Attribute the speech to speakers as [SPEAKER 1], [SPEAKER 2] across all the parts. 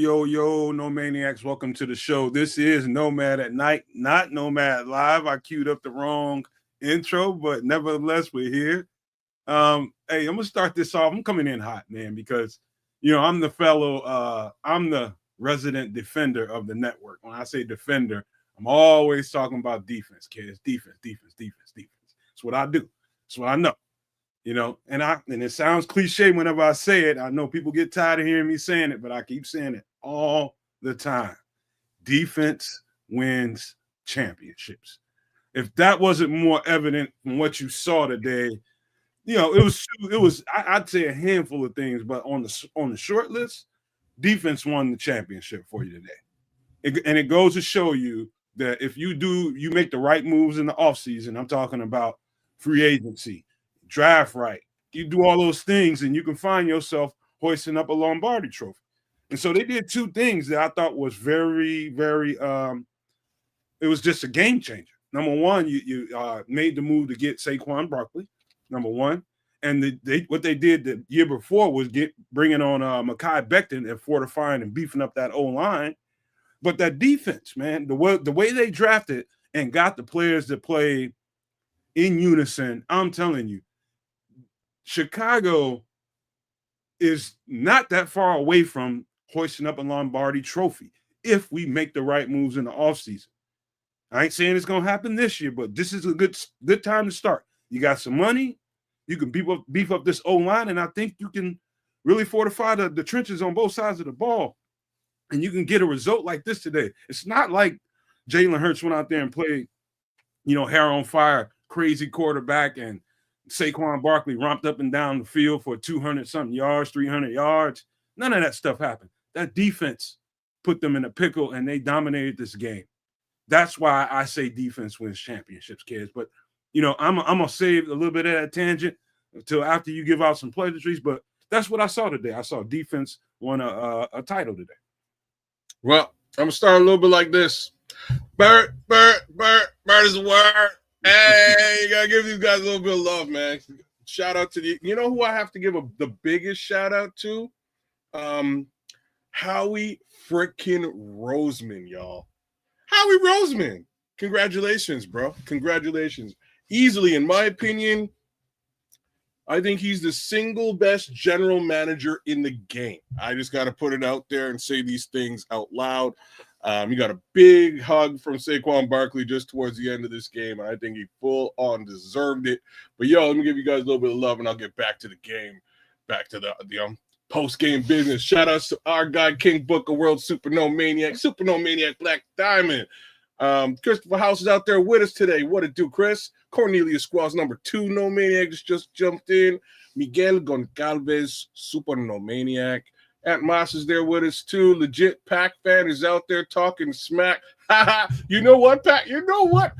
[SPEAKER 1] yo, no maniacs. Welcome to the show. This is Nomad at Night, not Nomad Live. I queued up the wrong intro, but nevertheless, we're here. Hey, I'm gonna start this off. I'm coming in hot, man, because I'm the resident defender of the network. When I say defender, I'm always talking about defense, kids. Defense. That's what I do. That's what I know. And it sounds cliche whenever I say it. I know people get tired of hearing me saying it, but I keep saying it all the time. Defense wins championships. If that wasn't more evident from what you saw today, it was I'd say a handful of things, but on the short list, defense won the championship for you today. And it goes to show you that if you make the right moves in the offseason, I'm talking about free agency, draft right, you do all those things, and you can find yourself hoisting up a Lombardi trophy. And so they did two things that I thought was very, very it was just a game changer. Number one, you made the move to get Saquon Barkley, number one. And what they did the year before was bringing on Mekhi Becton and fortifying and beefing up that O-line. But that defense, man, the way they drafted and got the players that play in unison, I'm telling you, Chicago is not that far away from hoisting up a Lombardi trophy if we make the right moves in the offseason. I ain't saying it's going to happen this year, but this is a good time to start. You got some money. You can beef up this O-line, and I think you can really fortify the trenches on both sides of the ball, and you can get a result like this today. It's not like Jalen Hurts went out there and played, hair on fire, crazy quarterback, and Saquon Barkley romped up and down the field for 200-something yards, 300 yards. None of that stuff happened. That defense put them in a pickle, and they dominated this game. That's why I say defense wins championships, kids. But, I'm going to save a little bit of that tangent until after you give out some pleasantries. But that's what I saw today. I saw defense won a title today.
[SPEAKER 2] Well, I'm going to start a little bit like this. Bert is a word. Hey, you got to give these guys a little bit of love, man. Shout out to who I have to give the biggest shout out to? Howie freaking Roseman, y'all. Howie Roseman. Congratulations, bro. Congratulations. Easily, in my opinion, I think he's the single best general manager in the game. I just got to put it out there and say these things out loud. You got a big hug from Saquon Barkley just towards the end of this game, and I think he full on deserved it. But, let me give you guys a little bit of love, and I'll get back to the game, back to the post-game business. Shout-outs to our guy, King Booker, World Super Maniac Black Diamond. Christopher House is out there with us today. What it do, Chris? Cornelius Squaws, number 2 No Maniac, just jumped in. Miguel Goncalves, Super No Maniac. Aunt Moss is there with us too. Legit Pack fan is out there talking smack. You know what, Pat? You know what?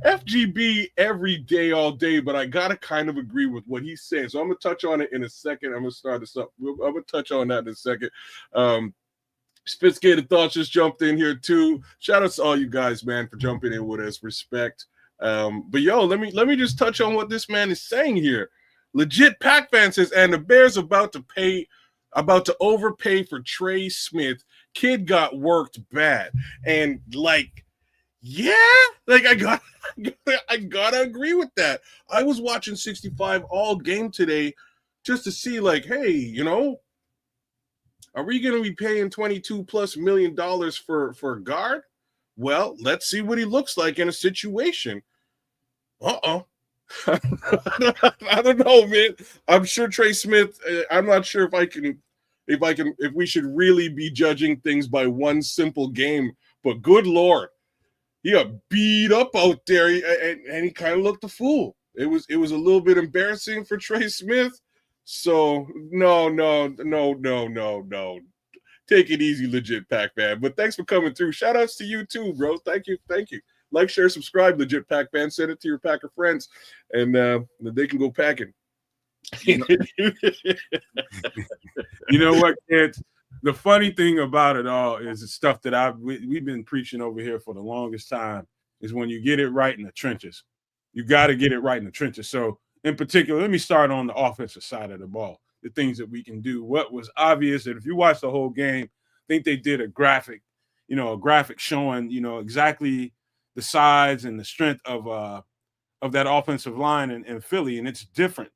[SPEAKER 2] FGB every day, all day, but I gotta kind of agree with what he's saying. So I'm gonna touch on it in a second. I'm gonna start this up. I'm gonna touch on that in a second. Sophisticated Thoughts just jumped in here too. Shout out to all you guys, man, for jumping in with us. Respect. But let me just touch on what this man is saying here. Legit Pack fan says, and the Bears about to overpay for Trey Smith. Kid got worked bad. And I gotta agree with that. I was watching 65 all game today just to see, hey, are we going to be paying $22+ million for a guard? Well, let's see what he looks like in a situation. I don't know, man. I'm sure Trey Smith, I'm not sure if we should really be judging things by one simple game, but good Lord, he got beat up out there and he kind of looked a fool. It was a little bit embarrassing for Trey Smith. So no. Take it easy, Legit Pack man. But thanks for coming through. Shout outs to you too, bro. Thank you. Like, share, subscribe, Legit Pack fan. Send it to your Packer friends, and they can go packing.
[SPEAKER 1] You know what, kids? The funny thing about it all is the stuff that we've been preaching over here for the longest time is when you get it right in the trenches. You got to get it right in the trenches. So, in particular, let me start on the offensive side of the ball, the things that we can do. What was obvious that if you watch the whole game, think they did a graphic showing, exactly the size and the strength of that offensive line in Philly, and it's different.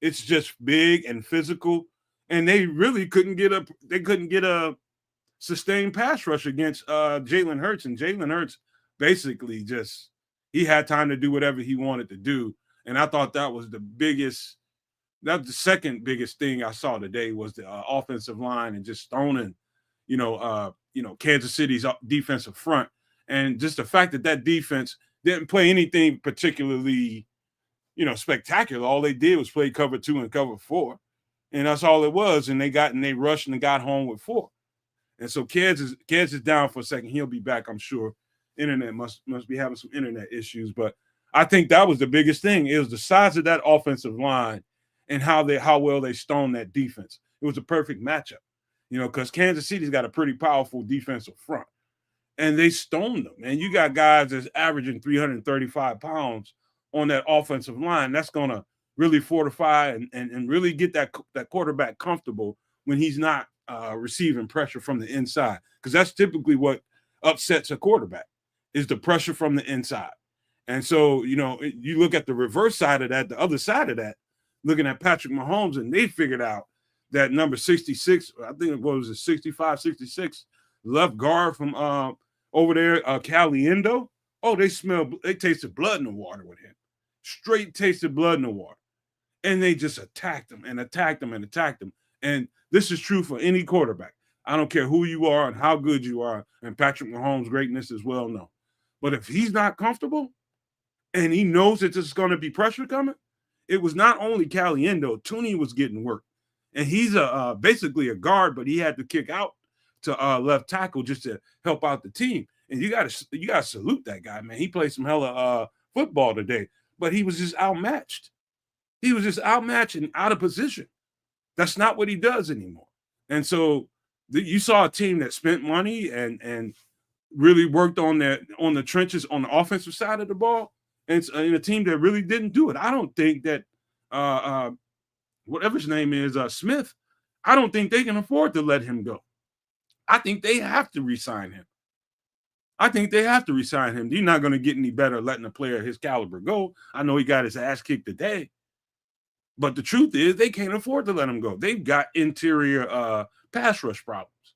[SPEAKER 1] It's just big and physical, and they really couldn't get a sustained pass rush against Jalen Hurts, and Jalen Hurts basically he had time to do whatever he wanted to do, and I thought that was the second biggest thing I saw today was the offensive line and just stoning, Kansas City's defensive front, and just the fact that defense didn't play anything particularly, spectacular. All they did was play cover 2 and cover 4, and that's all it was. And they rushed and got home with 4. And so Kedz is down for a second. He'll be back, I'm sure. Internet must be having some internet issues, but I think that was the biggest thing. It was the size of that offensive line and how well they stoned that defense. It was a perfect matchup, because Kansas City's got a pretty powerful defensive front, and they stoned them. And you got guys that's averaging 335 pounds on that offensive line. That's going to really fortify and really get that quarterback comfortable when he's not receiving pressure from the inside, because that's typically what upsets a quarterback is the pressure from the inside. And so, you look at the reverse side of that, the other side of that, looking at Patrick Mahomes, and they figured out that number 66, I think it was 65, 66 left guard from over there, Caliendo. Oh, they tasted blood in the water with him. Straight tasted blood in the water. And they just attacked him and attacked him and attacked him. And this is true for any quarterback. I don't care who you are and how good you are, and Patrick Mahomes' greatness is well known. But if he's not comfortable and he knows that there's going to be pressure coming, it was not only Caliendo. Tooney was getting work. And he's basically a guard, but he had to kick out to left tackle just to help out the team. And you got to salute that guy, man. He played some hella football today, but he was just outmatched. He was just outmatched and out of position. That's not what he does anymore. And so you saw a team that spent money and really worked on the trenches on the offensive side of the ball, and a team that really didn't do it. I don't think that whatever his name is, Smith, I don't think they can afford to let him go. I think they have to re-sign him. You're not going to get any better letting a player of his caliber go. I know he got his ass kicked today, but the truth is they can't afford to let him go. They've got interior pass rush problems,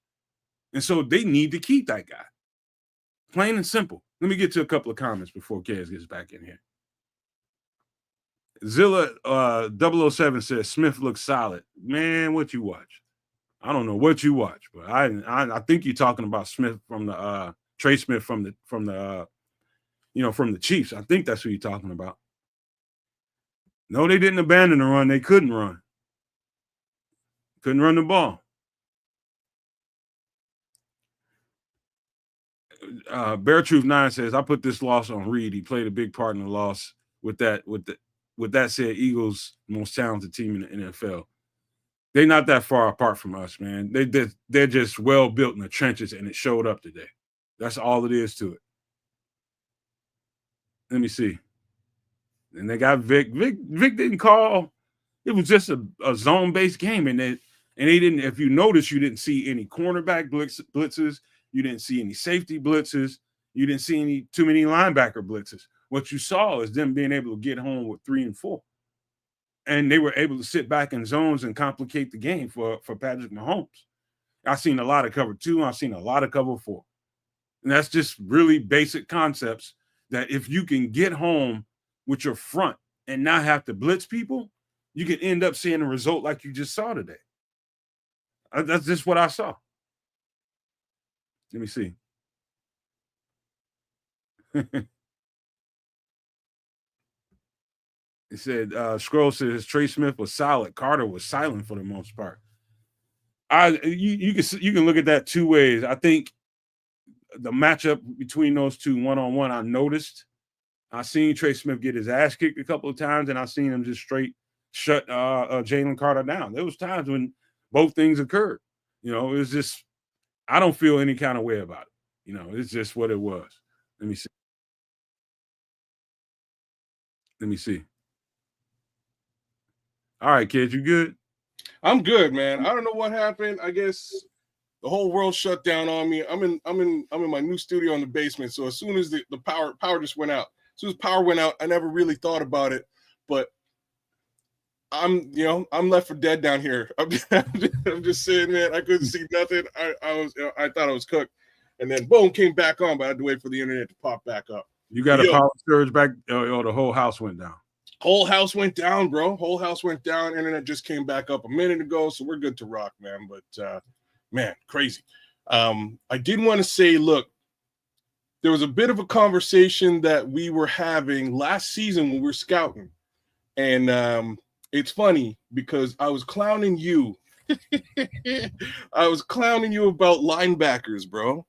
[SPEAKER 1] and so they need to keep that guy. Plain and simple. Let me get to a couple of comments before Kedz gets back in here. Zilla 007 says Smith looks solid. Man, what you watch? I don't know what you watch, but I think you're talking about Smith from the Trey Smith from the Chiefs. I think that's who you're talking about. No, they didn't abandon the run. They couldn't run. Couldn't run the ball. Bear Truth 9 says, I put this loss on Reid. He played a big part in the loss. With that said, Eagles, most talented team in the NFL. They're not that far apart from us, man. They're just well built in the trenches, and it showed up today. That's all it is to it. Let me see. And they got Vic. Vic didn't call. It was just a zone-based game, and they didn't. If you notice, you didn't see any cornerback blitzes. You didn't see any safety blitzes. You didn't see too many linebacker blitzes. What you saw is them being able to get home with 3 and 4. And they were able to sit back in zones and complicate the game for Patrick Mahomes. I've seen a lot of cover 2. I've seen a lot of cover 4. And that's just really basic concepts that if you can get home with your front and not have to blitz people, you can end up seeing a result like you just saw today. That's just what I saw. Let me see. It said, Scroll says Trey Smith was solid. Carter was silent for the most part. You can look at that 2 ways. I think the matchup between those two one-on-one, I noticed. I seen Trey Smith get his ass kicked a couple of times, and I seen him just straight shut Jalen Carter down. There was times when both things occurred. It was just, I don't feel any kind of way about it. It's just what it was. Let me see. All right, kids, you good?
[SPEAKER 2] I'm good, man. I don't know what happened. I guess The whole world shut down on me. I'm in my new studio in the basement. So as soon as the power just went out, as soon as power went out, I never really thought about it. But I'm left for dead down here. I'm just saying, man, I couldn't see nothing. I thought I was cooked. And then boom, came back on, but I had to wait for the internet to pop back up.
[SPEAKER 1] You got a power surge back, or the whole house went down?
[SPEAKER 2] Whole house went down, bro. Whole house went down. Internet just came back up a minute ago, so we're good to rock, man. But man, crazy. I did want to say, look, there was a bit of a conversation that we were having last season when we were scouting. And it's funny because I was clowning you. I was clowning you about linebackers, bro.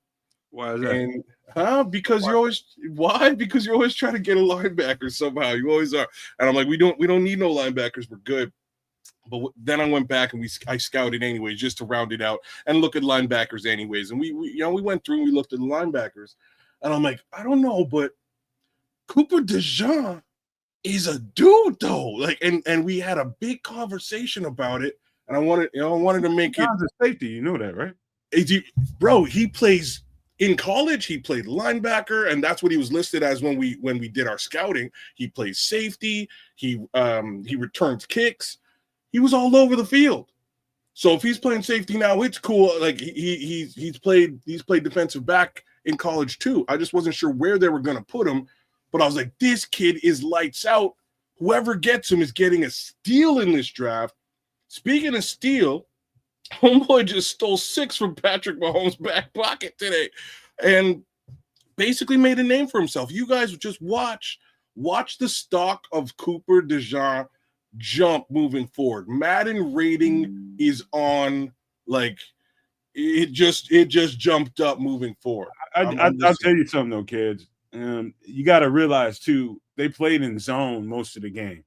[SPEAKER 1] Why is that?
[SPEAKER 2] And because you're always because you're always trying to get a linebacker somehow. You always are. And I'm like, we don't need no linebackers. We're good. But then I went back and I scouted anyways, just to round it out and look at linebackers anyways. And we went through and we looked at the linebackers. And I'm like, I don't know, but Cooper DeJean is a dude though. Like, and we had a big conversation about it. And I wanted to make it
[SPEAKER 1] a safety. You know that, right?
[SPEAKER 2] Bro, he plays in college. He played linebacker, and that's what he was listed as when we did our scouting. He plays safety. He returns kicks. He was all over the field. So if he's playing safety now, it's cool. Like he's played defensive back in college too. I just wasn't sure where they were going to put him, but I was like, this kid is lights out. Whoever gets him is getting a steal in this draft. Speaking of steal, homeboy just stole 6 from Patrick Mahomes' back pocket today and basically made a name for himself. You guys just watch the stock of Cooper DeJean jump moving forward. Madden rating is on, like, it just jumped up moving forward.
[SPEAKER 1] I'll tell you something though, kids. You got to realize too, they played in zone most of the game,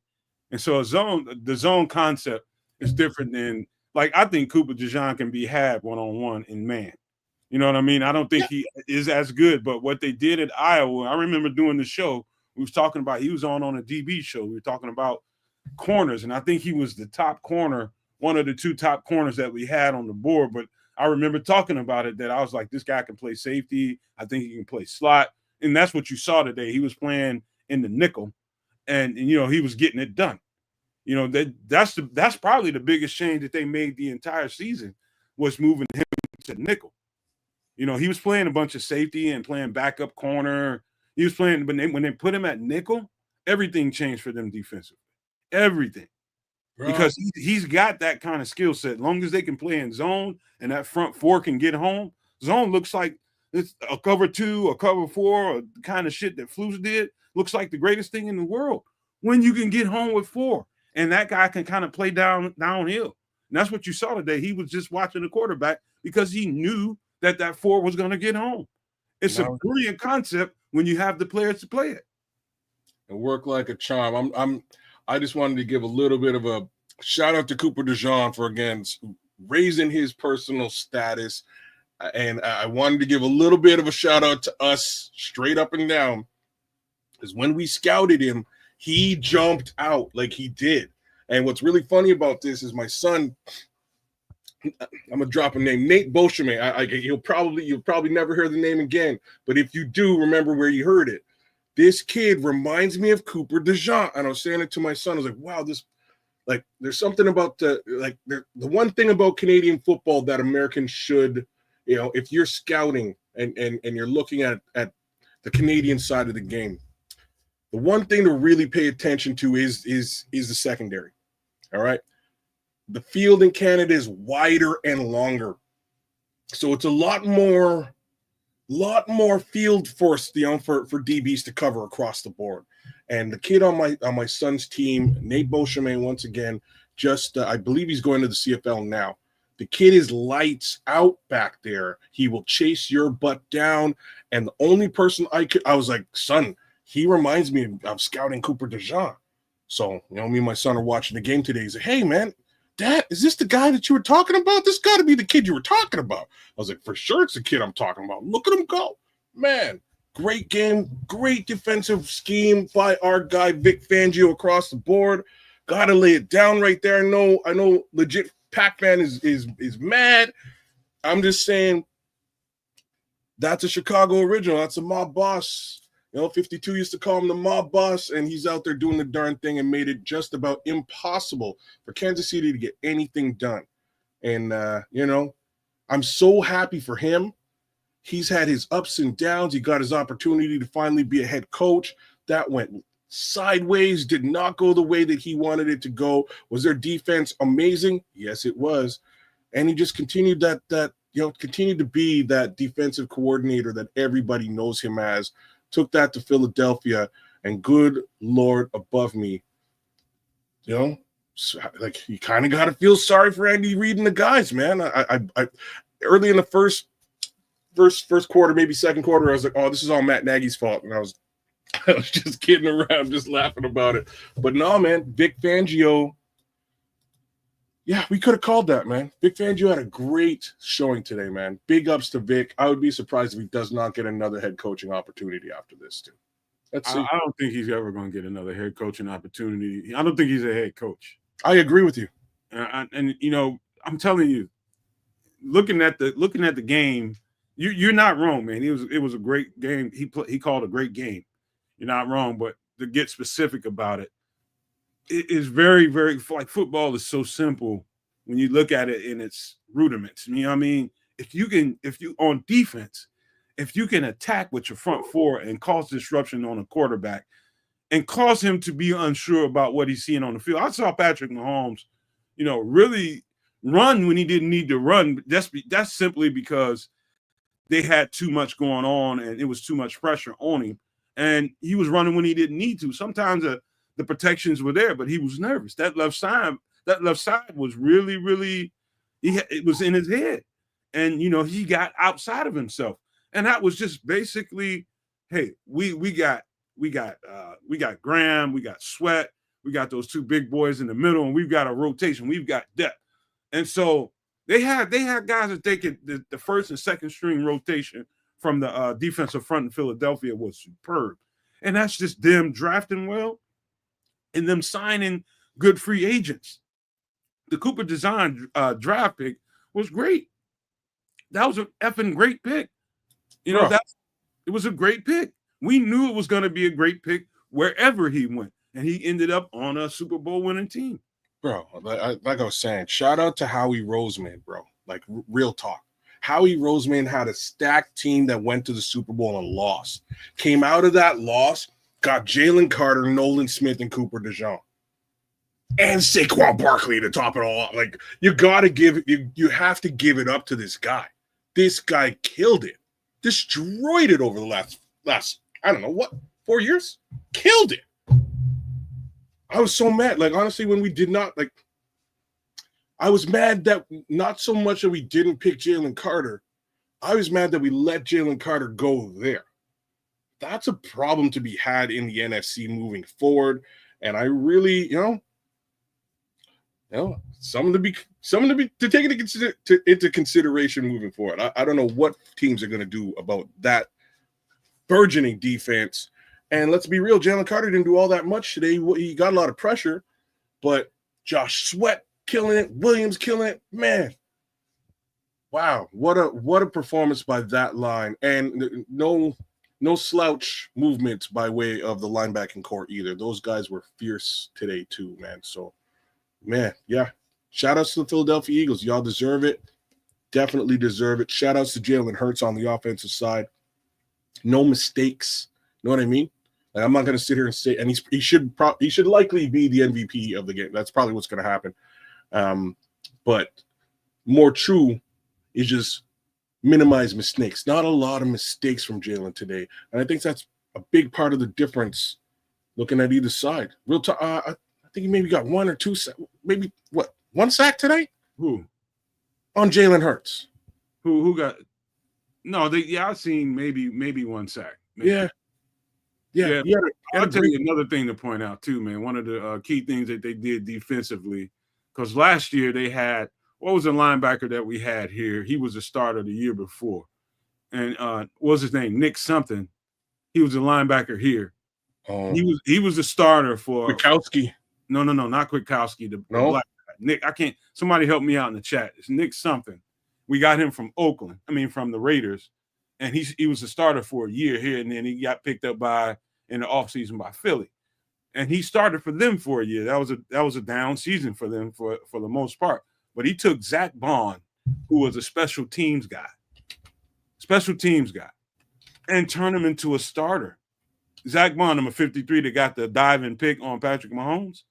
[SPEAKER 1] and so the zone concept is different than, like, I think Cooper DeJean can be had one-on-one in man. You know what I mean? I don't think he is as good, but what they did at Iowa, I remember doing the show, we was talking about, he was on a DB show. We were talking about corners, and I think he was the top corner, one of the 2 top corners that we had on the board. But I remember talking about it, that I was like, this guy can play safety. I think he can play slot. And that's what you saw today. He was playing in the nickel, and he was getting it done. That's probably the biggest change that they made the entire season, was moving him to nickel. He was playing a bunch of safety and playing backup corner. He was playing, but when they put him at nickel, everything changed for them defensively. Everything. Bro. Because he's got that kind of skill set. As long as they can play in zone and that front 4 can get home, zone looks like it's a cover 2, a cover 4, or the kind of shit that Flus did. Looks like the greatest thing in the world when you can get home with 4. And that guy can kind of play downhill. And that's what you saw today. He was just watching the quarterback because he knew that 4 was going to get home. It's a brilliant concept when you have the players to play it.
[SPEAKER 2] It worked like a charm. I just wanted to give a little bit of a shout out to Cooper DeJean for, again, raising his personal status. And I wanted to give a little bit of a shout out to us straight up and down, because when we scouted him, he jumped out like he did. And what's really funny about this is my son, I'm gonna drop a name, Nate Beauchemin. You'll probably never hear the name again, but if you do, remember where you heard it. This kid reminds me of Cooper DeJean, and I was saying it to my son. I was like, "Wow, there's something about the one thing about Canadian football that Americans should, if you're scouting and you're looking at the Canadian side of the game, the one thing to really pay attention to is the secondary. All right. The field in Canada is wider and longer. So it's a lot more field for DBs to cover across the board. And the kid on my son's team, Nate Beauchemin, once again, I believe he's going to the CFL now. The kid is lights out back there. He will chase your butt down. And the only person I was like, son, he reminds me of scouting Cooper DeJean. So, me and my son are watching the game today. He's like, hey, man, Dad, is this the guy that you were talking about? This got to be the kid you were talking about. I was like, for sure it's the kid I'm talking about. Look at him go. Man, great game, great defensive scheme by our guy, Vic Fangio, across the board. Got to lay it down right there. I know legit Pac-Man is mad. I'm just saying that's a Chicago original. That's a mob boss. 52 used to call him the mob boss, and he's out there doing the darn thing and made it just about impossible for Kansas City to get anything done. And, I'm so happy for him. He's had his ups and downs. He got his opportunity to finally be a head coach. That went sideways, did not go the way that he wanted it to go. Was their defense amazing? Yes, it was. And he just continued continued to be that defensive coordinator that everybody knows him as. Took that to Philadelphia, and good Lord above me, you kind of got to feel sorry for Andy Reid and the guys, man. I early in the first quarter, maybe second quarter, I was like, oh, this is all Matt Nagy's fault, and I was just kidding around, just laughing about it. But no, man, Vic Fangio. Yeah, we could have called that, man. Vic Fangio had a great showing today, man. Big ups to Vic. I would be surprised if he does not get another head coaching opportunity after this, too.
[SPEAKER 1] I don't think he's ever going to get another head coaching opportunity. I don't think he's a head coach.
[SPEAKER 2] I agree with you.
[SPEAKER 1] And I'm telling you, looking at the game, you're not wrong, man. It was a great game. He called a great game. You're not wrong, but to get specific about it, it is very, very, like, football is so simple when you look at it in its rudiments. You know what I mean? If you on defense, if you can attack with your front four and cause disruption on a quarterback and cause him to be unsure about what he's seeing on the field. I saw Patrick Mahomes, really run when he didn't need to run. That's simply because they had too much going on and it was too much pressure on him. And he was running when he didn't need to. Sometimes the protections were there, but he was nervous. That left side was really, really, it was in his head. And, he got outside of himself. And that was just basically, hey, we got Graham, we got Sweat, we got those two big boys in the middle, and we've got a rotation, we've got depth. And so they had guys that they could, the first and second string rotation from the defensive front in Philadelphia was superb. And that's just them drafting well and them signing good free agents. The Cooper DeJean draft pick was great. That was an effing great pick. It was a great pick. We knew it was going to be a great pick wherever he went. And he ended up on a Super Bowl winning team.
[SPEAKER 2] Bro, like I was saying, shout out to Howie Roseman, bro. Like, real talk. Howie Roseman had a stacked team that went to the Super Bowl and lost. Came out of that loss, got Jalen Carter, Nolan Smith, and Cooper DeJean. And Saquon Barkley to top it all up. Like, you have to give it up to this guy. This guy killed it. Destroyed it over the last I don't know what, 4 years? Killed it. I was so mad. Like, honestly, when we did not, like, I was mad that not so much that we didn't pick Jalen Carter. I was mad that we let Jalen Carter go there. That's a problem to be had in the NFC moving forward. And I really, something to take into consideration moving forward. I don't know what teams are going to do about that burgeoning defense. And let's be real, Jalen Carter didn't do all that much today. He got a lot of pressure, but Josh Sweat killing it, Williams killing it, man. Wow, what a performance by that line, and no slouch movement by way of the linebacking core either. Those guys were fierce today too, man. So, man, yeah. Shout outs to the Philadelphia Eagles. Y'all deserve it. Definitely deserve it. Shout outs to Jalen Hurts on the offensive side. No mistakes. You know what I mean? Like, I'm not going to sit here and say, and he should likely be the MVP of the game. That's probably what's going to happen. But more true is just minimize mistakes. Not a lot of mistakes from Jalen today. And I think that's a big part of the difference looking at either side. Real talk, I think he maybe got one or two, maybe one sack today?
[SPEAKER 1] Who?
[SPEAKER 2] On Jalen Hurts.
[SPEAKER 1] Who got? No, I've seen maybe one sack. Maybe.
[SPEAKER 2] Yeah.
[SPEAKER 1] I'll tell you another thing to point out too, man. One of the key things that they did defensively, because last year they had, what was the linebacker that we had here? He was a starter the year before. And what was his name? Nick something. He was a linebacker here. He was a starter for
[SPEAKER 2] Kwiatkowski.
[SPEAKER 1] No, not Kwiatkowski. The black guy. Nick, I can't. Somebody help me out in the chat. It's Nick something. We got him from Oakland. I mean, from the Raiders, and he was a starter for a year here, and then he got picked up in the offseason by Philly, and he started for them for a year. That was a down season for them for the most part. But he took Zach Bond, who was a special teams guy, and turned him into a starter. Zach Bond, number 53, that got the diving pick on Patrick Mahomes.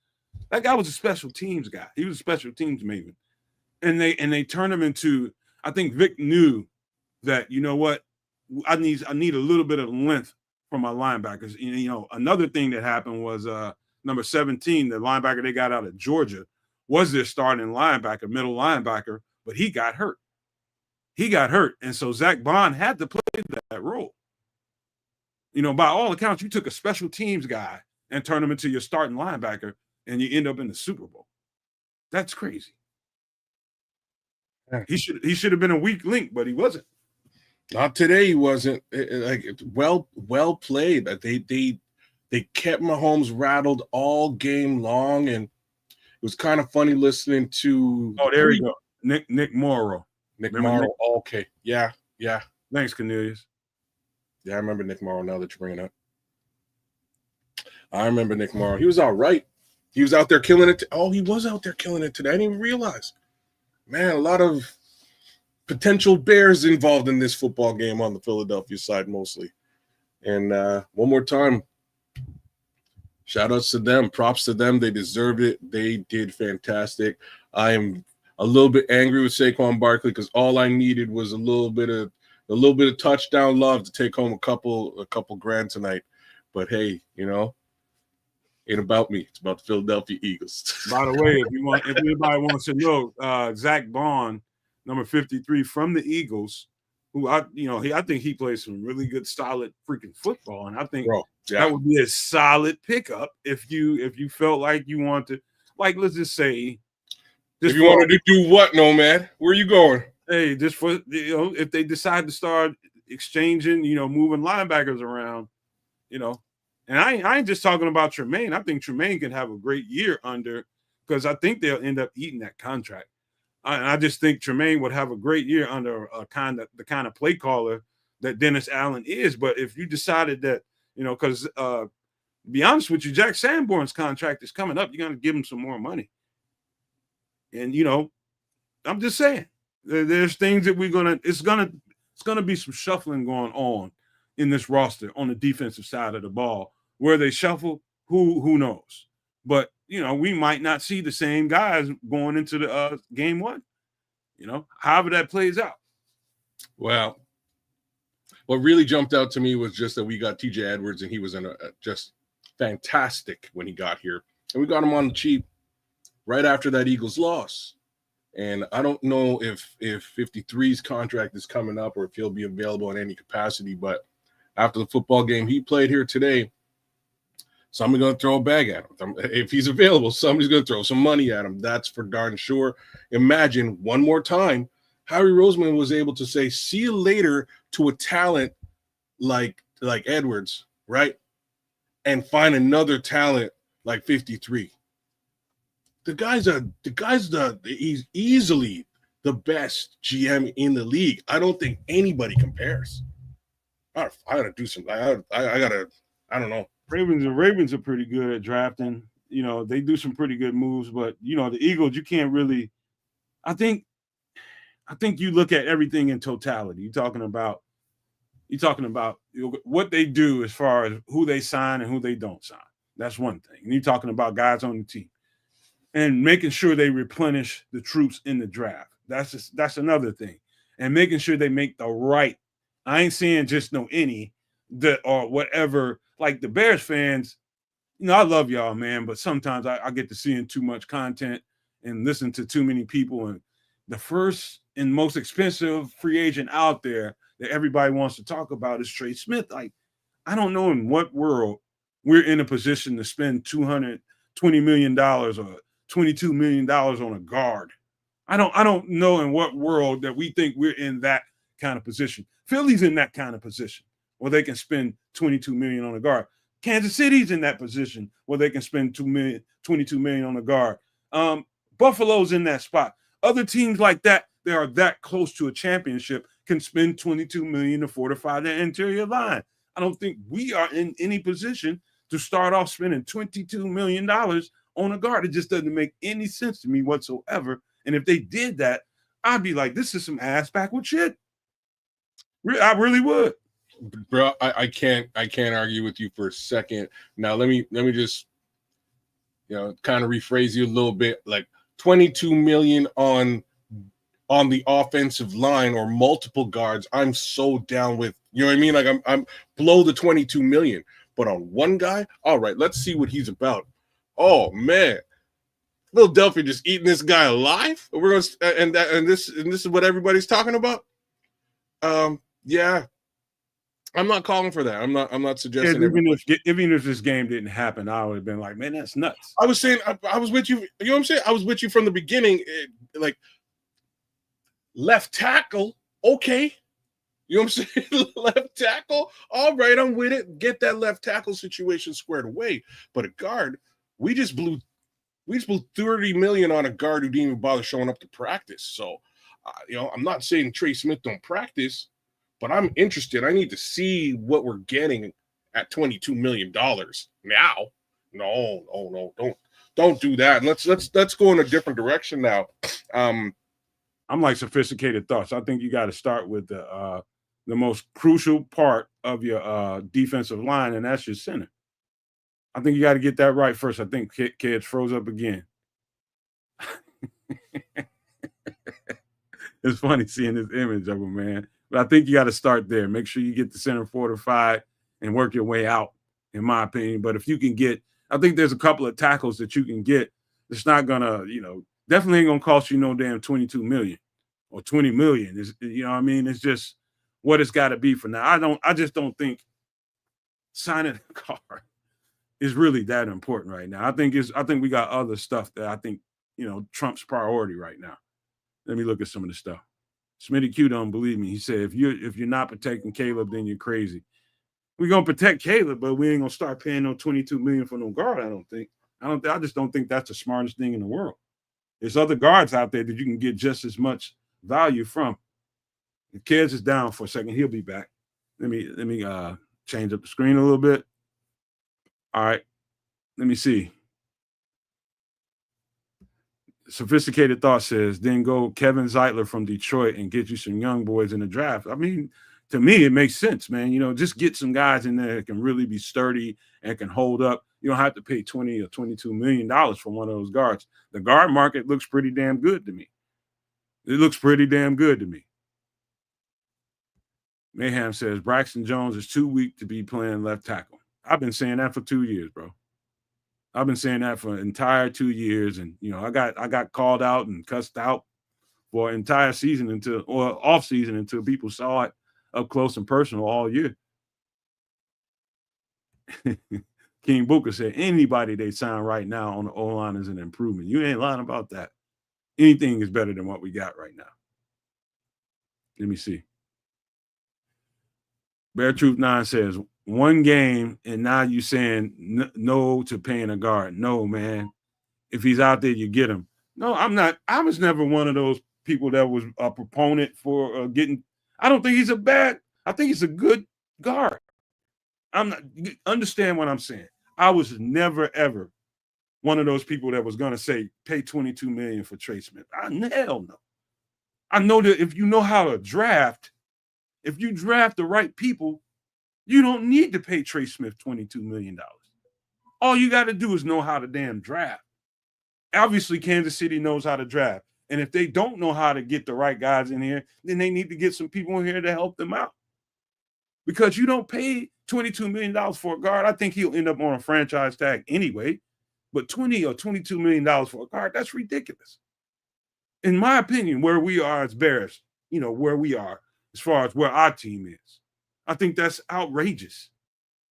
[SPEAKER 1] That guy was a special teams guy. He was a special teams maven. And they turned him into, I think Vic knew that, you know what, I need a little bit of length from my linebackers. You know, another thing that happened was number 17, the linebacker they got out of Georgia, was their starting linebacker, middle linebacker, but he got hurt. And so Zach Bond had to play that role. You know, by all accounts, you took a special teams guy and turned him into your starting linebacker, and you end up in the Super Bowl. That's crazy. He should have been a weak link, but he wasn't.
[SPEAKER 2] Not today. He wasn't. Like, well played. They kept Mahomes rattled all game long, and it was kind of funny listening to.
[SPEAKER 1] Oh, there we go. Nick Morrow.
[SPEAKER 2] Nick Morrow. Oh, okay. Yeah.
[SPEAKER 1] Thanks, Cornelius.
[SPEAKER 2] Yeah, I remember Nick Morrow now that you're bringing it up. I remember Nick Morrow. He was all right. He was out there killing it. He was out there killing it today. I didn't even realize. Man, a lot of potential Bears involved in this football game on the Philadelphia side mostly. And one more time, shout outs to them. Props to them. They deserved it. They did fantastic. I am a little bit angry with Saquon Barkley because all I needed was a little bit of touchdown love to take home a couple grand tonight. But hey, you know, ain't about me. It's about the Philadelphia Eagles.
[SPEAKER 1] By the way, if anybody wants to know, Zach Bond, number 53 from the Eagles, who I think he plays some really good, solid freaking football, and I think that would be a solid pickup if you felt like you want to, like, let's just say,
[SPEAKER 2] if you wanted to do what, Nomad? Where are you going?
[SPEAKER 1] Hey, just for, you know, if they decide to start exchanging, you know, moving linebackers around, you know, and I ain't just talking about Tremaine. I think Tremaine can have a great year because I think they'll end up eating that contract. And I just think Tremaine would have a great year under the kind of play caller that Dennis Allen is. But if you decided that, you know, because to be honest with you, Jack Sanborn's contract is coming up, you're going to give him some more money. And, you know, I'm just saying. There's things that it's gonna be some shuffling going on in this roster on the defensive side of the ball. Where they shuffle, who knows? But you know, we might not see the same guys going into the game one. You know, however that plays out.
[SPEAKER 2] Well, what really jumped out to me was just that we got TJ Edwards, and he was just fantastic when he got here, and we got him on the cheap right after that Eagles loss. And I don't know if 53's contract is coming up or if he'll be available in any capacity, but after the football game he played here today, somebody's going to throw a bag at him. If he's available, somebody's going to throw some money at him. That's for darn sure. Imagine one more time, Howie Roseman was able to say, see you later to a talent like Edwards, right? And find another talent like 53. He's easily the best GM in the league. I don't think anybody compares. I gotta do some. I don't know.
[SPEAKER 1] Ravens are pretty good at drafting. You know, they do some pretty good moves, but you know, the Eagles, you can't really. I think you look at everything in totality. You're talking about what they do as far as who they sign and who they don't sign. That's one thing. And you're talking about guys on the team. And making sure they replenish the troops in the draft. That's another thing. And making sure they make the right. I ain't saying just or whatever. Like the Bears fans, you know, I love y'all, man, but sometimes I get to seeing too much content and listen to too many people. And the first and most expensive free agent out there that everybody wants to talk about is Trey Smith. Like, I don't know in what world we're in a position to spend $220 million or $22 million on a guard. I don't know in what world that we think we're in that kind of position. Philly's in that kind of position where they can spend $22 million on a guard. Kansas City's in that position where they can spend $22 million on a guard. Buffalo's in that spot. Other teams like that, they are that close to a championship can spend $22 million to fortify their interior line. I don't think we are in any position to start off spending $22 million on a guard. It just doesn't make any sense to me whatsoever. And if they did that, I'd be like, this is some ass backward shit. I really would.
[SPEAKER 2] Bro, I can't argue with you for a second. Now let me just kind of rephrase you a little bit. Like 22 million on the offensive line or multiple guards, I'm so down with. You know what I mean? Like I'm below the 22 million, but on one guy, all right, let's see what he's about. Oh man, Philadelphia just eating this guy alive. We're gonna and this is what everybody's talking about. Yeah, I'm not calling for that. I'm not suggesting.
[SPEAKER 1] Even if this game didn't happen, I would have been like, man, that's nuts.
[SPEAKER 2] I was saying I was with you. You know what I'm saying? I was with you from the beginning. Like left tackle, okay. You know what I'm saying? Left tackle, all right, I'm with it. Get that left tackle situation squared away. But a guard, we just blew 30 million on a guard who didn't even bother showing up to practice. So, I'm not saying Trey Smith don't practice, but I'm interested. I need to see what we're getting at $22 million now. No, don't do that. Let's go in a different direction now.
[SPEAKER 1] I'm like sophisticated thoughts. I think you got to start with the most crucial part of your defensive line, and that's your center. I think you got to get that right first. I think Kedz froze up again. It's funny seeing this image of him, man. But I think you got to start there. Make sure you get the center fortified and work your way out, in my opinion. But if you can I think there's a couple of tackles that you can get. It's not going to, definitely ain't going to cost you no damn 22 million or 20 million. You know what I mean? It's just what it's got to be for now. I just don't think signing a card is really that important right now. I think we got other stuff that I think, trumps priority right now. Let me look at some of the stuff. Smitty Q don't believe me. He said, if you're not protecting Caleb, then you're crazy. We're gonna protect Caleb, but we ain't gonna start paying no 22 million for no guard. I just don't think that's the smartest thing in the world. There's other guards out there that you can get just as much value from. If Kedz is down for a second, he'll be back. Let me change up the screen a little bit. All right, let me see. Sophisticated Thought says, then go Kevin Zeitler from Detroit and get you some young boys in the draft. I mean, to me, it makes sense, man. Just get some guys in there that can really be sturdy and can hold up. You don't have to pay $20 or $22 million for one of those guards. The guard market looks pretty damn good to me. It looks pretty damn good to me. Mayhem says, Braxton Jones is too weak to be playing left tackle. I've been saying that for 2 years, bro. I've been saying that for an entire 2 years. And, I got called out and cussed out for an entire season off season until people saw it up close and personal all year. King Booker said, anybody they sign right now on the O-line is an improvement. You ain't lying about that. Anything is better than what we got right now. Let me see. Bear Truth 9 says, one game, and now you saying no to paying a guard. No, man. If he's out there, you get him. No, I'm not. I was never one of those people that was a proponent for getting. I don't think he's I think he's a good guard. I'm not. Understand what I'm saying. I was never, ever one of those people that was going to say, pay $22 million for Trey Smith. Hell no. I know that if you know how to draft, if you draft the right people, you don't need to pay Trey Smith $22 million. All you got to do is know how to damn draft. Obviously, Kansas City knows how to draft. And if they don't know how to get the right guys in here, then they need to get some people in here to help them out. Because you don't pay $22 million for a guard. I think he'll end up on a franchise tag anyway. But $20 or $22 million for a guard, that's ridiculous. In my opinion, where we are as Bears, where we are as far as where our team is, I think that's outrageous.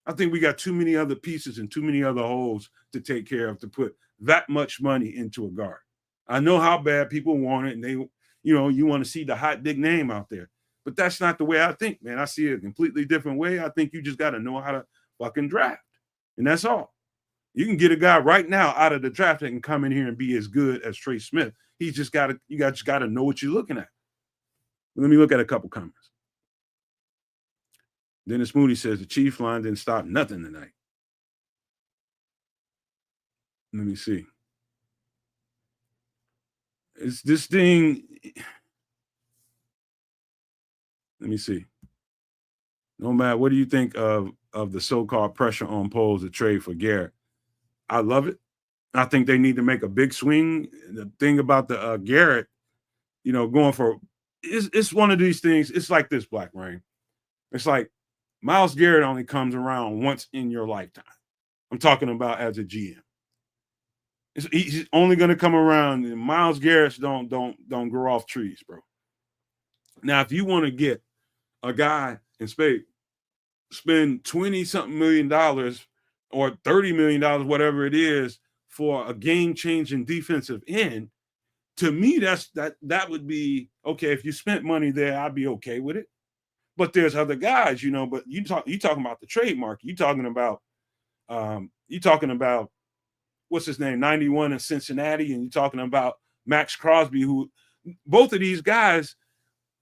[SPEAKER 1] I think we got too many other pieces and too many other holes to take care of to put that much money into a guard. I know how bad people want it, and they, you want to see the hot big name out there. But that's not the way I think, man. I see it a completely different way. I think you just got to know how to fucking draft. And that's all. You can get a guy right now out of the draft that can come in here and be as good as Trey Smith. You just got to know what you're looking at. Let me look at a couple comments. Dennis Moody says the Chiefs line didn't stop nothing tonight. Let me see. It's this thing. Let me see. Nomad, what do you think of the so-called pressure on polls to trade for Garrett? I love it. I think they need to make a big swing. The thing about the Garrett, going for it's one of these things. It's like this, Black Rain. It's like Myles Garrett only comes around once in your lifetime. I'm talking about as a GM. He's only going to come around. And Myles Garrett's don't grow off trees, bro. Now, if you want to get a guy in spade, spend $20-something million or $30 million, whatever it is, for a game-changing defensive end, to me, that would be okay. If you spent money there, I'd be okay with it. But there's other guys, But you talking about the trade market. You talking about what's his name, 91 in Cincinnati, and you're talking about Max Crosby, who both of these guys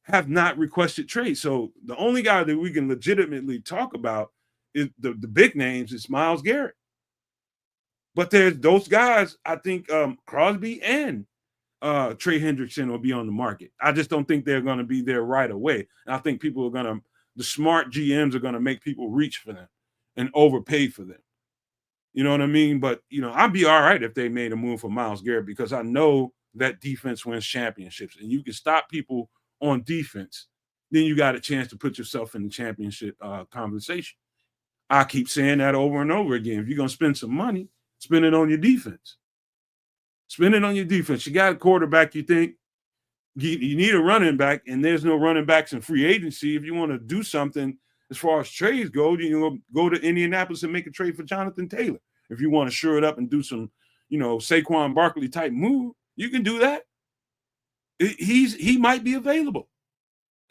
[SPEAKER 1] have not requested trade. So the only guy that we can legitimately talk about is the big names is Myles Garrett. But there's those guys, I think Crosby and Trey Hendrickson will be on the market. I just don't think they're going to be there right away. And I think the smart GMs are going to make people reach for them and overpay for them. You know what I mean? But, I'd be all right if they made a move for Myles Garrett, because I know that defense wins championships, and you can stop people on defense. Then you got a chance to put yourself in the championship conversation. I keep saying that over and over again. If you're going to spend some money, spend it on your defense. Spend it on your defense. You got a quarterback, you think. You need a running back, and there's no running backs in free agency. If you want to do something as far as trades go, you go to Indianapolis and make a trade for Jonathan Taylor. If you want to shore it up and do some, Saquon Barkley type move, you can do that. He might be available.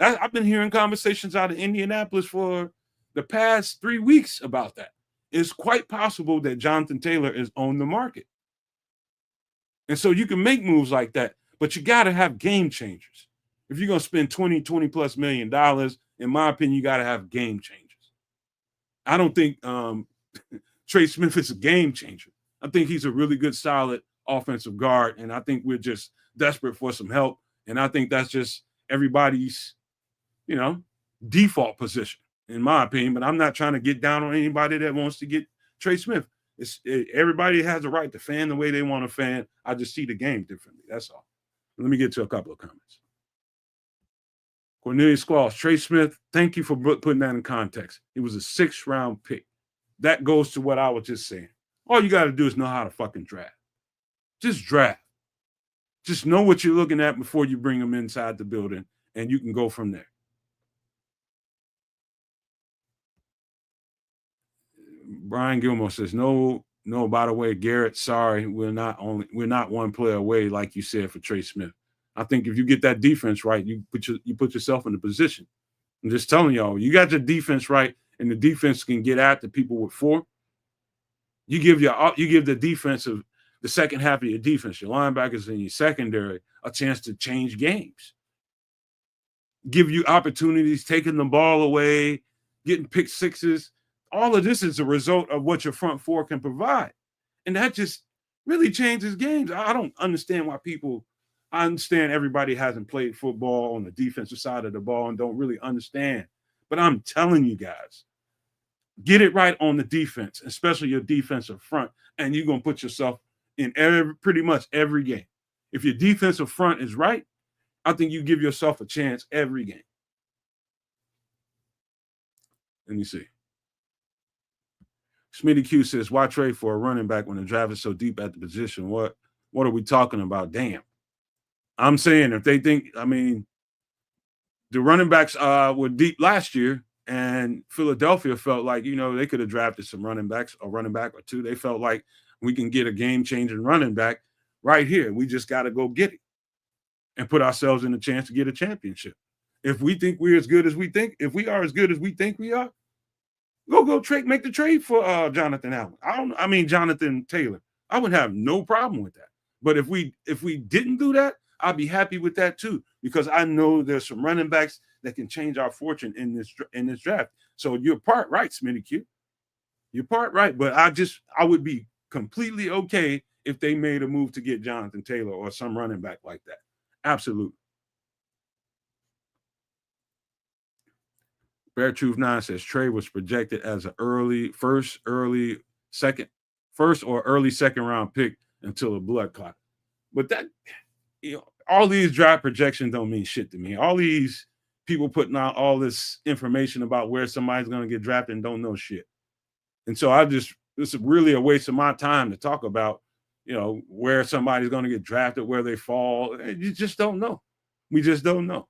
[SPEAKER 1] I've been hearing conversations out of Indianapolis for the past 3 weeks about that. It's quite possible that Jonathan Taylor is on the market. And so you can make moves like that, but you got to have game changers. If you're going to spend $20 plus million, in my opinion, you got to have game changers. I don't think Trey Smith is a game changer. I think he's a really good, solid offensive guard, and I think we're just desperate for some help. And I think that's just everybody's, default position, in my opinion. But I'm not trying to get down on anybody that wants to get Trey Smith. Everybody has a right to fan the way they want to fan. I just see the game differently. That's all. Let me get to a couple of comments. Cornelius Squalls, Trey Smith, thank you for putting that in context. It was a 6th-round pick. That goes to what I was just saying. All you got to do is know how to fucking draft. Just draft. Just know what you're looking at before you bring them inside the building, and you can go from there. Brian Gilmore says, no, by the way, Garrett, sorry, we're not one player away, like you said, for Trey Smith. I think if you get that defense right, you put yourself in a position. I'm just telling y'all, you got your defense right, and the defense can get after people with 4. You give the defensive, the second half of your defense, your linebackers and your secondary, a chance to change games. Give you opportunities, taking the ball away, getting pick sixes. All of this is a result of what your front 4 can provide. And that just really changes games. I don't understand why I understand everybody hasn't played football on the defensive side of the ball and don't really understand. But I'm telling you guys, get it right on the defense, especially your defensive front, and you're going to put yourself in pretty much every game. If your defensive front is right, I think you give yourself a chance every game. Let me see. Smitty Q says, why trade for a running back when the draft is so deep at the position? What are we talking about? Damn. I'm saying if they think, the running backs were deep last year, and Philadelphia felt like, they could have drafted some running backs, a running back or 2. They felt like we can get a game-changing running back right here. We just got to go get it and put ourselves in a chance to get a championship. If we think we're as good as we think, if we are as good as we think we are, go trade, make the trade for Jonathan Taylor. I wouldn't have no problem with that. But if we didn't do that, I'll be happy with that too, because I know there's some running backs that can change our fortune in this draft. So you're part right, Smitty Q. You're part right, but I would be completely okay if they made a move to get Jonathan Taylor or some running back like that. Absolutely. Bear Truth 9 says Trey was projected as an first or early second round pick until a blood clot. But that, all these draft projections don't mean shit to me. All these people putting out all this information about where somebody's going to get drafted and don't know shit. And so it's really a waste of my time to talk about, where somebody's going to get drafted, where they fall. You just don't know. We just don't know.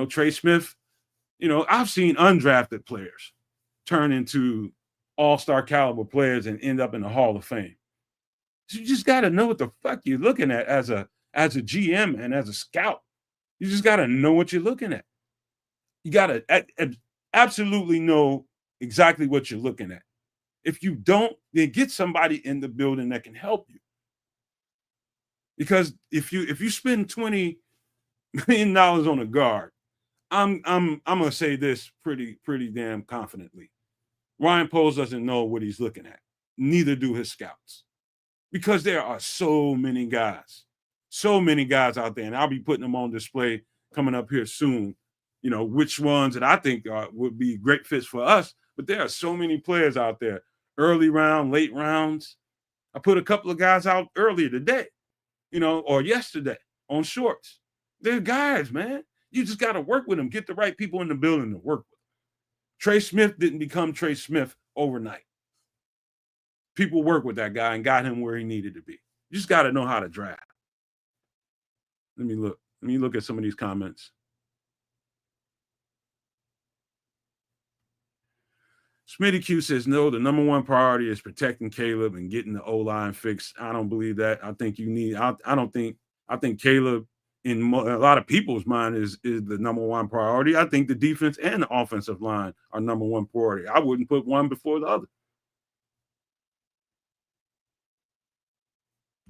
[SPEAKER 1] Trey Smith, I've seen undrafted players turn into all-star caliber players and end up in the Hall of Fame. So you just got to know what the fuck you're looking at as a GM and as a scout. You just got to know what you're looking at. You got to absolutely know exactly what you're looking at. If you don't, then get somebody in the building that can help you. Because if you spend $20 million on a guard, I'm gonna say this pretty damn confidently. Ryan Poles doesn't know what he's looking at. Neither do his scouts. Because there are so many guys out there, and I'll be putting them on display coming up here soon. Which ones that I think would be great fits for us. But there are so many players out there, early round, late rounds. I put a couple of guys out earlier today, or yesterday on shorts. They're guys, man. You just got to work with them. Get the right people in the building to work with. Trey Smith didn't become Trey Smith overnight. People work with that guy and got him where he needed to be. You just got to know how to draft. Let me look at some of these comments. Smitty Q says, no, the number one priority is protecting Caleb and getting the O-line fixed. I don't believe that. I think I think Caleb, in a lot of people's mind, is the number one priority. I think the defense and the offensive line are number one priority. I wouldn't put one before the other.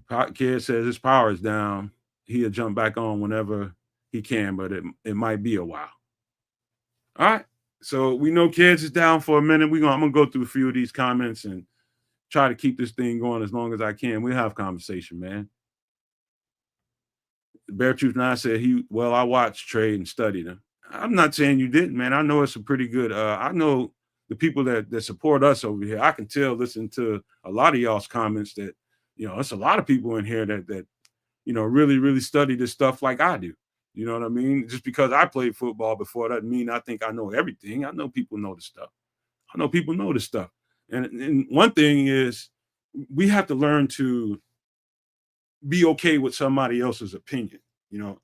[SPEAKER 1] Kedz says his power is down. He'll jump back on whenever he can, but it might be a while. All right. So we know Kedz is down for a minute. I'm gonna go through a few of these comments and try to keep this thing going as long as I can. We'll have conversation, man. Bear Truth 9 said I watched Trey and studied him. I'm not saying you didn't, man. I know it's a pretty good. I know the people that support us over here. I can tell, listen to a lot of y'all's comments that, it's a lot of people in here that really, really study this stuff like I do. You know what I mean? Just because I played football before doesn't mean I think I know everything. I know people know the stuff. And one thing is we have to learn to be okay with somebody else's opinion.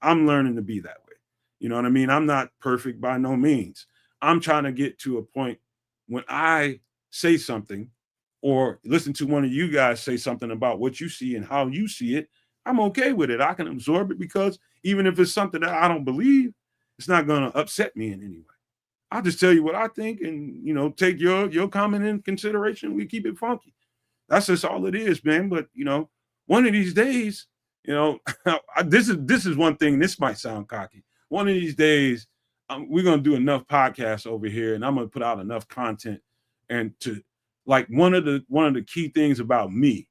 [SPEAKER 1] I'm learning to be that way. You know what I mean? I'm not perfect by no means. I'm trying to get to a point when I say something or listen to one of you guys say something about what you see and how you see it, I'm okay with it. I can absorb it because even if it's something that I don't believe, it's not going to upset me in any way. I'll just tell you what I think and, take your comment in consideration. We keep it funky. That's just all it is, man. But, one of these days, this is one thing. This might sound cocky. One of these days, we're going to do enough podcasts over here and I'm going to put out enough content. And to like one of the key things about me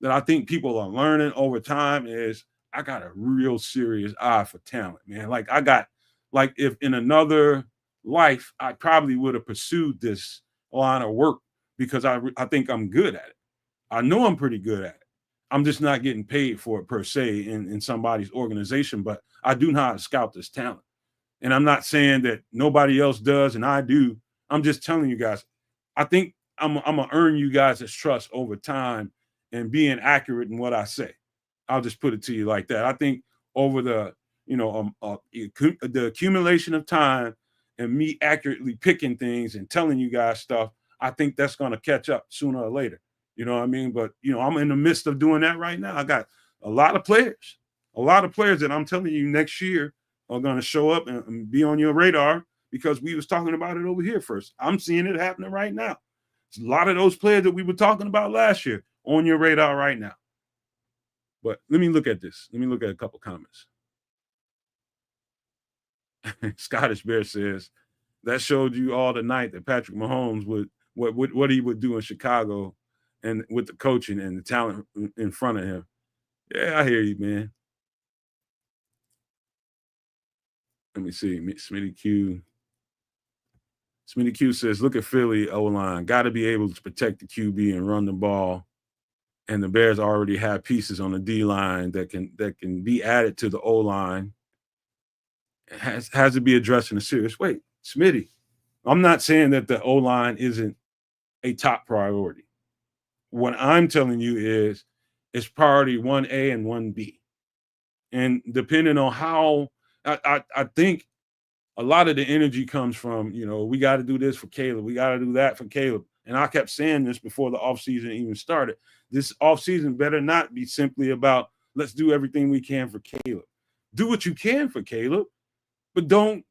[SPEAKER 1] that I think people are learning over time is I got a real serious eye for talent, man. If in another life, I probably would have pursued this line of work because I think I'm good at it. I know I'm pretty good at it. I'm just not getting paid for it per se in somebody's organization, but I do know how to scout this talent. And I'm not saying that nobody else does and I do. I'm just telling you guys, I think I'm going to earn you guys' trust over time and being accurate in what I say. I'll just put it to you like that. I think over the accumulation of time and me accurately picking things and telling you guys stuff, I think that's going to catch up sooner or later. You know what I mean? But, I'm in the midst of doing that right now. I got a lot of players that I'm telling you next year are going to show up and be on your radar because we was talking about it over here first. I'm seeing it happening right now. It's a lot of those players that we were talking about last year on your radar right now. But let me look at this. Let me look at a couple comments. Scottish Bear says, that showed you all tonight that Patrick Mahomes would what he would do in Chicago and with the coaching and the talent in front of him. Yeah, I hear you, man. Let me see. Smitty Q. Smitty Q says, look at Philly O-line. Got to be able to protect the QB and run the ball. And the Bears already have pieces on the D-line that can be added to the O-line. It has to be addressed in a serious way. Smitty, I'm not saying that the O-line isn't a top priority. What I'm telling you is it's priority 1A and 1B. And depending on how I think a lot of the energy comes from, we got to do this for Caleb. We got to do that for Caleb. And I kept saying this before the offseason even started. This offseason better not be simply about let's do everything we can for Caleb. Do what you can for Caleb, but don't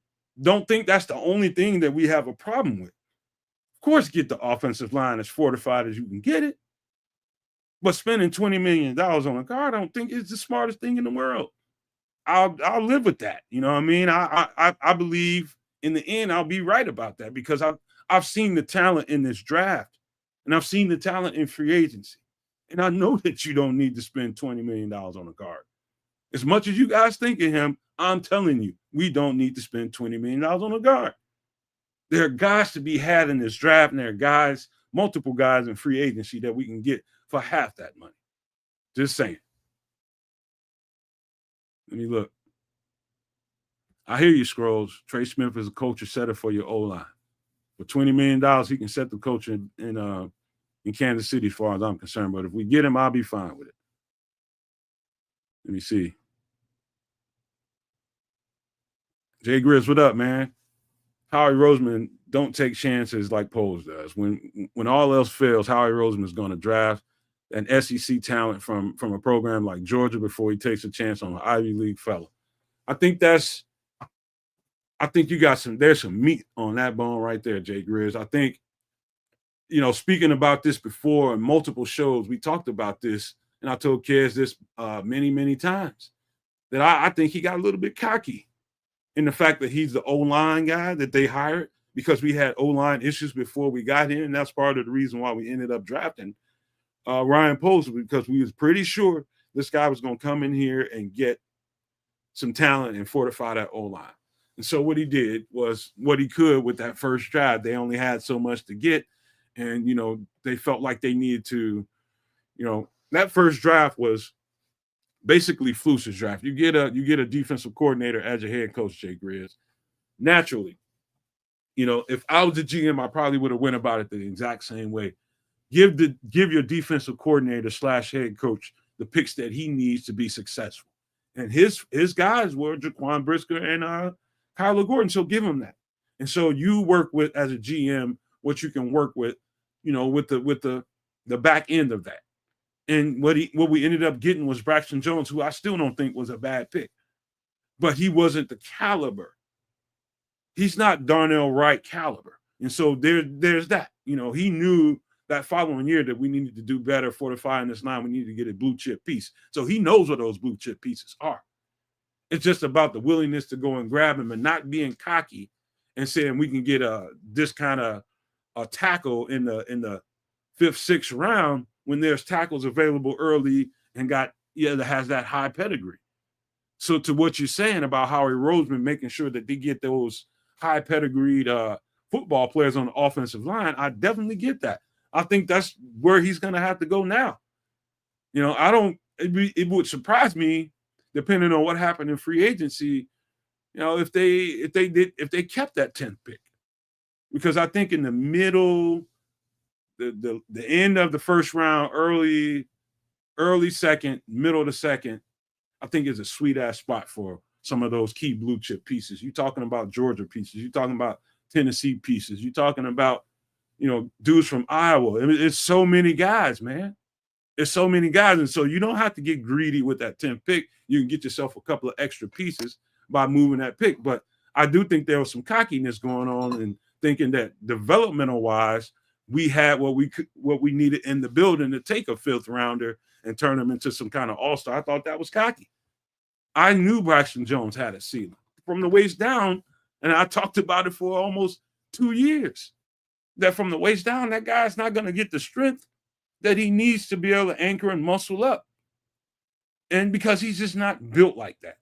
[SPEAKER 1] think that's the only thing that we have a problem with. Of course, get the offensive line as fortified as you can get it. But spending $20 million on a guard, I don't think it's the smartest thing in the world. I'll live with that. You know what I mean? I believe in the end I'll be right about that because I've seen the talent in this draft and I've seen the talent in free agency. And I know that you don't need to spend $20 million on a guard. As much as you guys think of him, I'm telling you, we don't need to spend $20 million on a guard. There are guys to be had in this draft, and there are guys, multiple guys in free agency that we can get for half that money. Just saying. Let me look. I hear you, Scrolls. Trey Smith is a culture setter for your O-line. For $20 million, he can set the culture in Kansas City as far as I'm concerned. But if we get him, I'll be fine with it. Let me see. Jay Grizz, what up, man? Howie Roseman don't take chances like Poles does. When all else fails, Howie Roseman is going to draft an SEC talent from a program like Georgia before he takes a chance on an Ivy League fellow. I think you got there's some meat on that bone right there, Jay Grizz. I think, speaking about this before in multiple shows, we talked about this, and I told Kedz this many, many times, that I think he got a little bit cocky in the fact that he's the O-line guy that they hired because we had O-line issues before we got him, and that's part of the reason why we ended up drafting Ryan Poles, because we was pretty sure this guy was going to come in here and get some talent and fortify that O-line. And so what he did was what he could with that first drive. They only had so much to get, and, they felt like they needed to, that first draft was basically Fluce's draft. You get a defensive coordinator as your head coach, Jay Grizz. Naturally, if I was the GM, I probably would have went about it the exact same way. Give your defensive coordinator / head coach the picks that he needs to be successful. And his guys were Jaquan Brisker and Kyler Gordon. So give him that. And so you work with, as a GM, what you can work with, with the back end of that. And what we ended up getting was Braxton Jones, who I still don't think was a bad pick. But he wasn't the caliber. He's not Darnell Wright caliber. And so there's that. He knew that following year that we needed to do better fortifying this line. We needed to get a blue chip piece. So he knows what those blue chip pieces are. It's just about the willingness to go and grab him and not being cocky and saying we can get this kind of a tackle in the 5th, 6th round when there's tackles available early and that has that high pedigree. So to what you're saying about Howie Roseman making sure that they get those high pedigreed football players on the offensive line, I definitely get that. I think that's where he's going to have to go now. It would surprise me, depending on what happened in free agency, if they kept that 10th pick, because I think in the middle, the end of the first round, early second, middle of the second, I think is a sweet ass spot for some of those key blue chip pieces. You're talking about Georgia pieces. You're talking about Tennessee pieces. You're talking about, dudes from Iowa. I mean, it's so many guys, man. It's so many guys. And so you don't have to get greedy with that 10th pick. You can get yourself a couple of extra pieces by moving that pick. But I do think there was some cockiness going on and thinking that developmental wise, we had what we needed in the building to take a 5th rounder and turn him into some kind of all-star. I thought that was cocky. I knew Braxton Jones had a ceiling from the waist down, and I talked about it for almost 2 years. That from the waist down, that guy's not going to get the strength that he needs to be able to anchor and muscle up. And because he's just not built like that.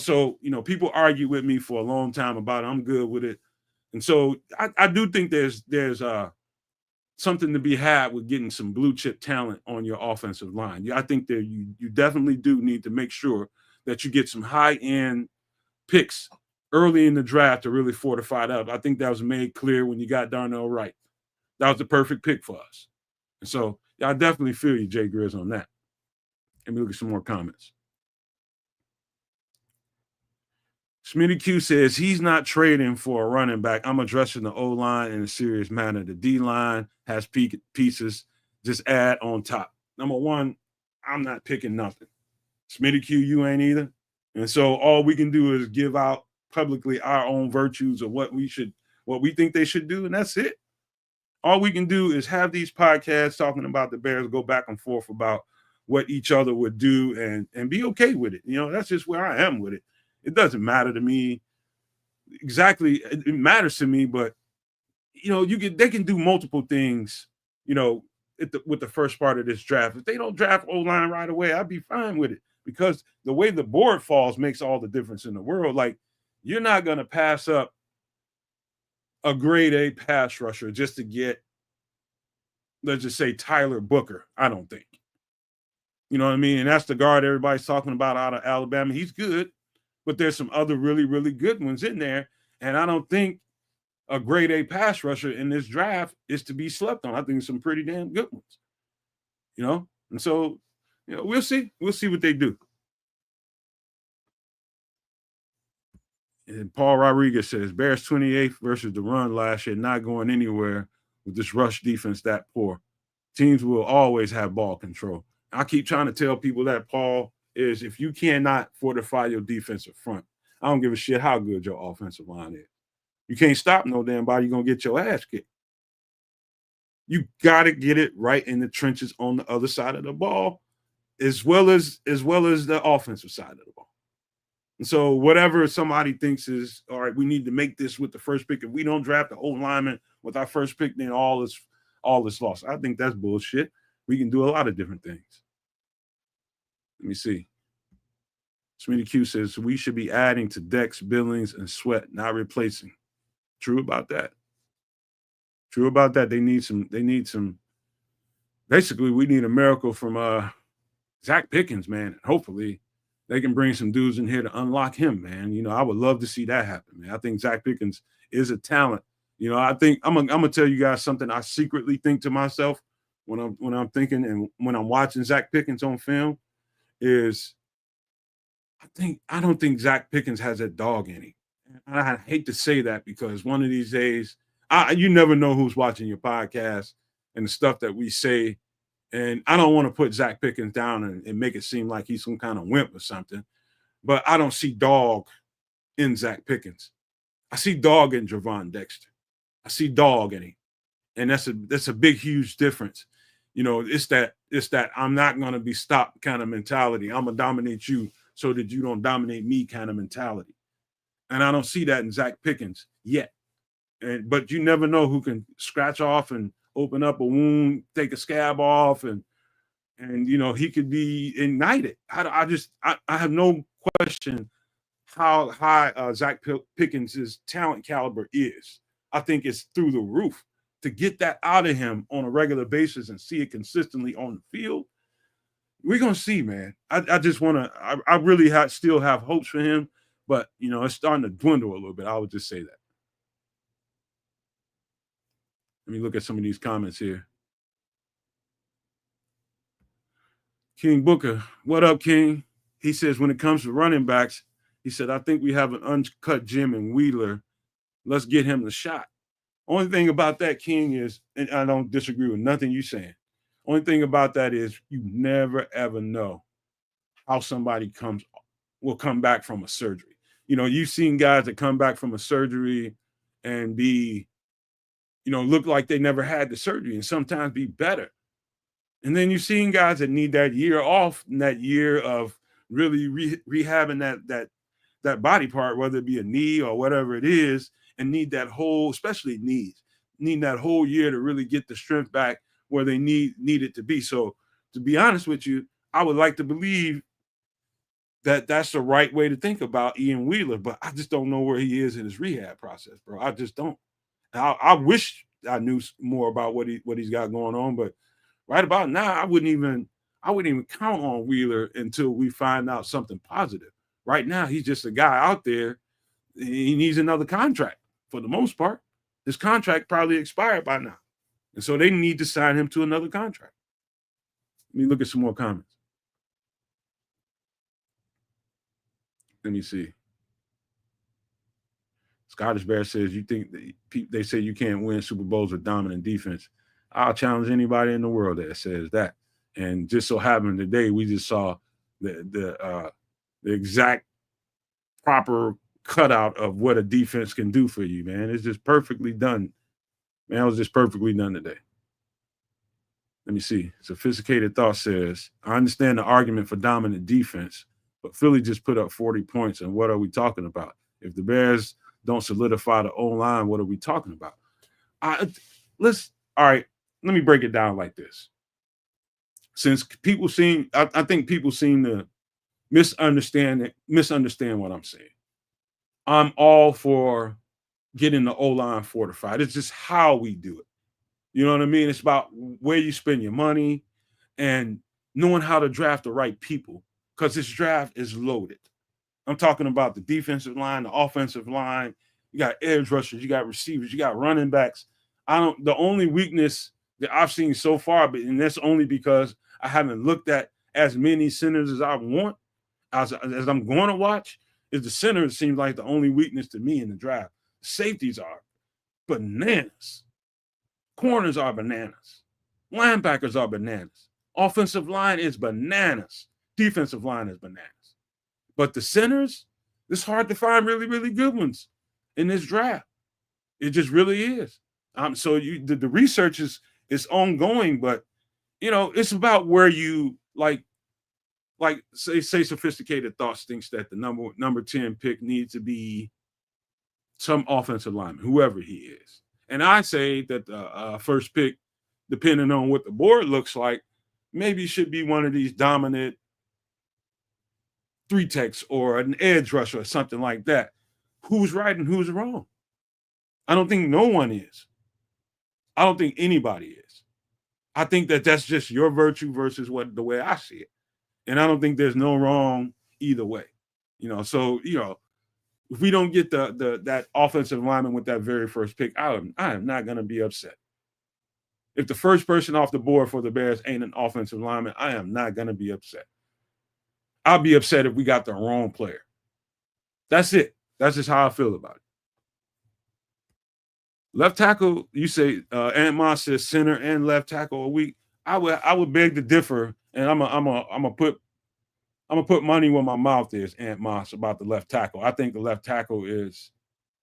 [SPEAKER 1] So, people argue with me for a long time about it. I'm good with it. And so I do think there's something to be had with getting some blue chip talent on your offensive line. I think that you definitely do need to make sure that you get some high-end picks early in the draft to really fortify that. I think that was made clear when you got Darnell Wright. That was the perfect pick for us. And so I definitely feel you, Jay Grizz, on that. Let me look at some more comments. Smitty Q says he's not trading for a running back. I'm addressing the O-line in a serious manner. The D-line has pieces. Just add on top. Number one, I'm not picking nothing. Smitty Q, you ain't either. And so all we can do is give out publicly our own virtues of what we think they should do, and that's it. All we can do is have these podcasts talking about the Bears, go back and forth about what each other would do and be okay with it. That's just where I am with it. It doesn't matter to me exactly. It matters to me, but they can do multiple things. With the first part of this draft, if they don't draft O-line right away, I'd be fine with it because the way the board falls makes all the difference in the world. Like you're not going to pass up a grade A pass rusher just to get, let's just say, Tyler Booker. I don't think. You know what I mean? And that's the guard everybody's talking about out of Alabama. He's good. But there's some other really, really good ones in there. And I don't think a grade A pass rusher in this draft is to be slept on. I think some pretty damn good ones. And so, we'll see. We'll see what they do. And Paul Rodriguez says, Bears 28th versus the run last year, not going anywhere with this rush defense that poor. Teams will always have ball control. I keep trying to tell people that, Paul, is if you cannot fortify your defensive front, I don't give a shit how good your offensive line is. You can't stop no damn body, you're going to get your ass kicked. You got to get it right in the trenches on the other side of the ball, as well as the offensive side of the ball. And so whatever somebody thinks is, all right, we need to make this with the first pick. If we don't draft the old lineman with our first pick, then all is lost. I think that's bullshit. We can do a lot of different things. Let me see. Smitty Q says we should be adding to Dex, Billings, and Sweat, not replacing. True about that. They need some. Basically, we need a miracle from Zach Pickens, man. Hopefully, they can bring some dudes in here to unlock him, man. I would love to see that happen, man. I think Zach Pickens is a talent. I think I'm gonna tell you guys something I secretly think to myself when I'm thinking and when I'm watching Zach Pickens on film is I don't think Zach Pickens has that dog in him. And I hate to say that because one of these days, you never know who's watching your podcast and the stuff that we say. And I don't want to put Zach Pickens down and make it seem like he's some kind of wimp or something. But I don't see dog in Zach Pickens. I see dog in Javon Dexter. I see dog in him. And that's a big, huge difference. It's that I'm not going to be stopped kind of mentality. I'm going to dominate you so that you don't dominate me kind of mentality. And I don't see that in Zach Pickens yet. But you never know who can scratch off and open up a wound, take a scab off, and he could be ignited. I have no question how high Zach Pickens' talent caliber is. I think it's through the roof. To get that out of him on a regular basis and see it consistently on the field, we're going to see, man. I just want to – I really still have hopes for him, but, it's starting to dwindle a little bit. I would just say that. Let me look at some of these comments here. King Booker, what up, King? He says, when it comes to running backs, he said, I think we have an uncut gem in Wheeler. Let's get him the shot. Only thing about that, King, is, and I don't disagree with nothing you're saying. Only thing about that is you never, ever know how somebody will come back from a surgery. You've seen guys that come back from a surgery and be, look like they never had the surgery and sometimes be better. And then you've seen guys that need that year off and that year of really rehabbing that body part, whether it be a knee or whatever it is, and need that whole, especially knees, need that whole year to really get the strength back where they need it to be. So to be honest with you, I would like to believe that that's the right way to think about Ian Wheeler, but I just don't know where he is in his rehab process, bro. I just don't. I wish I knew more about what he's got going on, but right about now, I wouldn't even count on Wheeler until we find out something positive. Right now, he's just a guy out there. He needs another contract for the most part. His contract probably expired by now. And so they need to sign him to another contract. Let me look at some more comments. Let me see. Scottish Bear says, you think they say you can't win Super Bowls with dominant defense. I'll challenge anybody in the world that says that. And just so happened today, we just saw the exact proper cutout of what a defense can do for you, man. It's just perfectly done. Man, it was just perfectly done today. Let me see. Sophisticated Thought says, I understand the argument for dominant defense, but Philly just put up 40 points, and what are we talking about? If the Bears don't solidify the O-line, what are we talking about? All right, let me break it down like this. Since people I think people seem to misunderstand what I'm saying. I'm all for getting the O-line fortified. It's just how we do it. You know what I mean? It's about where you spend your money and knowing how to draft the right people, because this draft is loaded. I'm talking about the defensive line, the offensive line. You got edge rushers, you got receivers, you got running backs. The only weakness that I've seen so far, and that's only because I haven't looked at as many centers as I want, as I'm going to watch, is the center. It seems like the only weakness to me in the draft. Safeties are bananas. Corners are bananas. Linebackers are bananas. Offensive line is bananas. Defensive line is bananas. But the centers, it's hard to find really, really good ones in this draft. It just really is. So the research is ongoing, but it's about where you like say Sophisticated Thoughts thinks that the number 10 pick needs to be some offensive lineman, whoever he is. And I say that the first pick, depending on what the board looks like, maybe should be one of these dominant 3-techs or an edge rusher or something like that. Who's right and who's wrong? I don't think no one is. I don't think anybody is. I think that that's just your virtue versus the way I see it. And I don't think there's no wrong either way. So if we don't get that offensive lineman with that very first pick, I am not going to be upset. If the first person off the board for the Bears ain't an offensive lineman, I am not going to be upset. I'll be upset if we got the wrong player. That's it. That's just how I feel about it. Left tackle, you say Ant Moss says center and left tackle a week. I would beg to differ, and I'm gonna put money where my mouth is, Ant Moss, about the left tackle. I think the left tackle is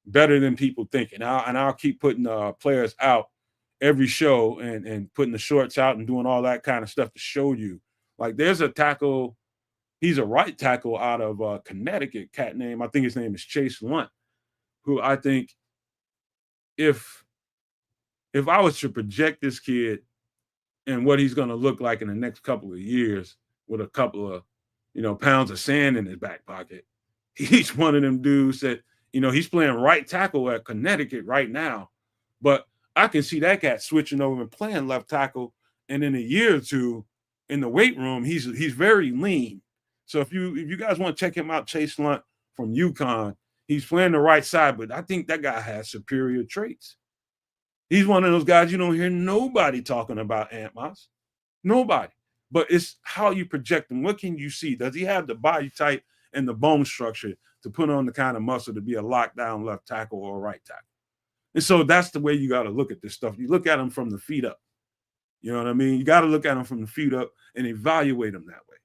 [SPEAKER 1] better than people think, and I'll keep putting players out every show and putting the shorts out and doing all that kind of stuff to show you. Like there's a tackle, he's a right tackle out of Connecticut, cat name. I think his name is Chase Lunt, who I think if I was to project this kid and what he's going to look like in the next couple of years with a couple of, pounds of sand in his back pocket, he's one of them dudes that, he's playing right tackle at Connecticut right now, but I can see that cat switching over and playing left tackle. And in a year or two in the weight room, he's very lean. So if you guys want to check him out, Chase Lunt from UConn, he's playing the right side, but I think that guy has superior traits. He's one of those guys you don't hear nobody talking about, Ant Moss. Nobody. But it's how you project him. What can you see? Does he have the body type and the bone structure to put on the kind of muscle to be a lockdown left tackle or right tackle? And so that's the way you got to look at this stuff. You look at him from the feet up. You know what I mean? You got to look at him from the feet up and evaluate him that way.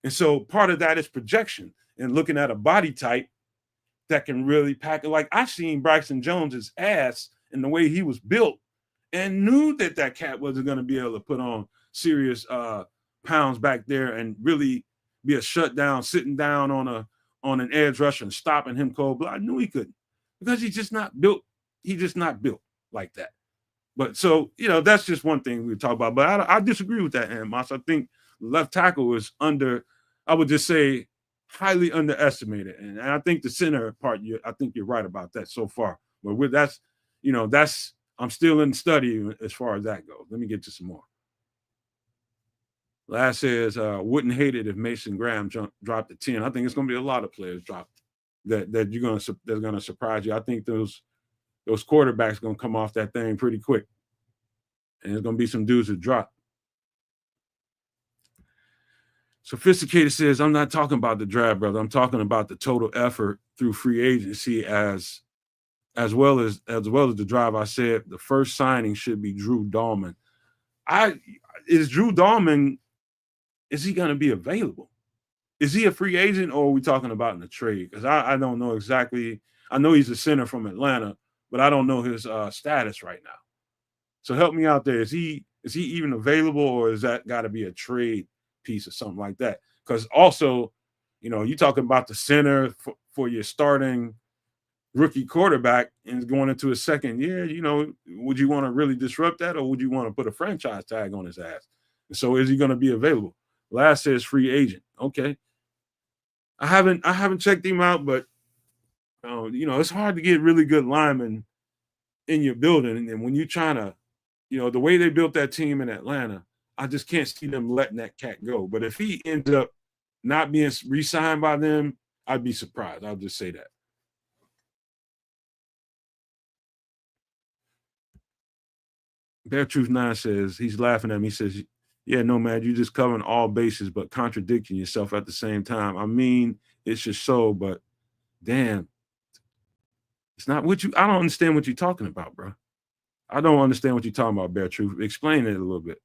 [SPEAKER 1] And so part of that is projection and looking at a body type that can really pack it. Like I've seen Bryson Jones's ass and the way he was built and knew that cat wasn't going to be able to put on serious pounds back there and really be a shutdown, sitting down on an edge rusher and stopping him cold blood. I knew he couldn't because he's just not built. He's just not built like that. But so, that's just one thing we talk about. But I disagree with that, Moss. I think left tackle is I would just say, highly underestimated. And I think the center part, I think you're right about that so far. But I'm still in study as far as that goes. Let me get to some more. Last says, wouldn't hate it if Mason Graham dropped to 10. I think it's going to be a lot of players dropped that's going to surprise you. I think those quarterbacks going to come off that thing pretty quick. And there's going to be some dudes that drop. Sophisticated says, I'm not talking about the draft, brother. I'm talking about the total effort through free agency as well as the drive. I said the first signing should be Drew Dahlman. Is Drew Dahlman, is he going to be available? Is he a free agent, or are we talking about in a trade? Because I don't know exactly. I know he's a center from Atlanta, but I don't know his status right now. So help me out there. Is he even available, or is that got to be a trade piece or something like that? Because also, you're talking about the center for your starting rookie quarterback and going into his second year. Would you want to really disrupt that, or would you want to put a franchise tag on his ass? And so is he going to be available? Last says free agent. Okay. I haven't checked him out, but it's hard to get really good linemen in your building. And when you're trying to, the way they built that team in Atlanta, I just can't see them letting that cat go. But if he ends up not being re-signed by them, I'd be surprised. I'll just say that. Bear Truth 9 says, he's laughing at me. He says, yeah, Nomad, you're just covering all bases, but contradicting yourself at the same time. I mean, it's just so, but damn, it's not what I don't understand what you're talking about, bro. I don't understand what you're talking about, Bear Truth. Explain it a little bit.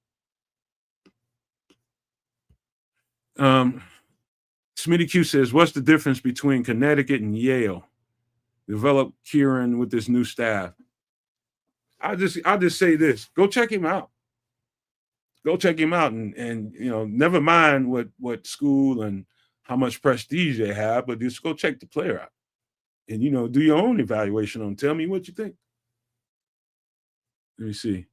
[SPEAKER 1] Smitty Q says, what's the difference between Connecticut and Yale? Develop Kieran with this new staff. I'll just say this. Go check him out. Go check him out and never mind what school and how much prestige they have, but just go check the player out. And do your own evaluation on him. Tell me what you think. Let me see.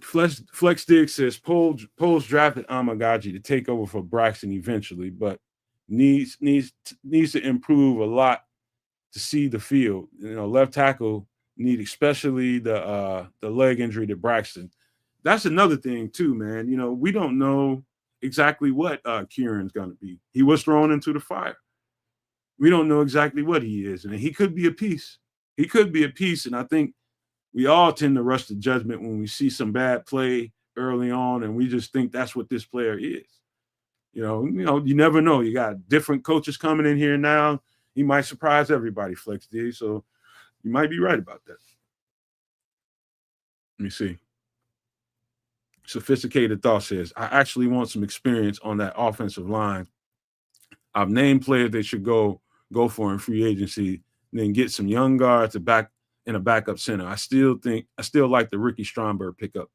[SPEAKER 1] Flex Dig says Poles drafted Amagaji to take over for Braxton eventually, but needs to improve a lot to see the field. Left tackle need, especially the leg injury to Braxton. That's another thing too, man. We don't know exactly what Kieran's going to be. He was thrown into the fire. We don't know exactly what he is, and he could be a piece. And I think we all tend to rush to judgment when we see some bad play early on, and we just think that's what this player is. You never know. You got different coaches coming in here now. He might surprise everybody, Flex D. So you might be right about that. Let me see. Sophisticated Thought says, I actually want some experience on that offensive line. I've named players they should go for in free agency, and then get some young guards in a backup center. I still like the Ricky Stromberg pickup.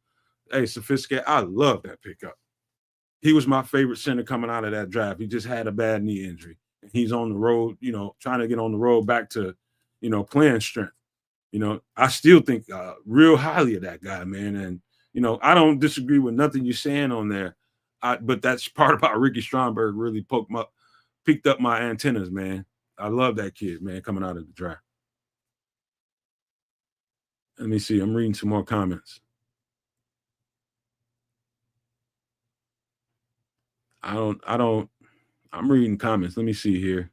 [SPEAKER 1] Hey, Sophisticated, I love that pickup. He was my favorite center coming out of that draft. He just had a bad knee injury. He's on the road, trying to get on the road back to, playing strength. I still think real highly of that guy, man. And, I don't disagree with nothing you're saying on there. But that's part about Ricky Stromberg really picked up my antennas, man. I love that kid, man, coming out of the draft. Let me see. I'm reading some more comments. I'm reading comments. Let me see here.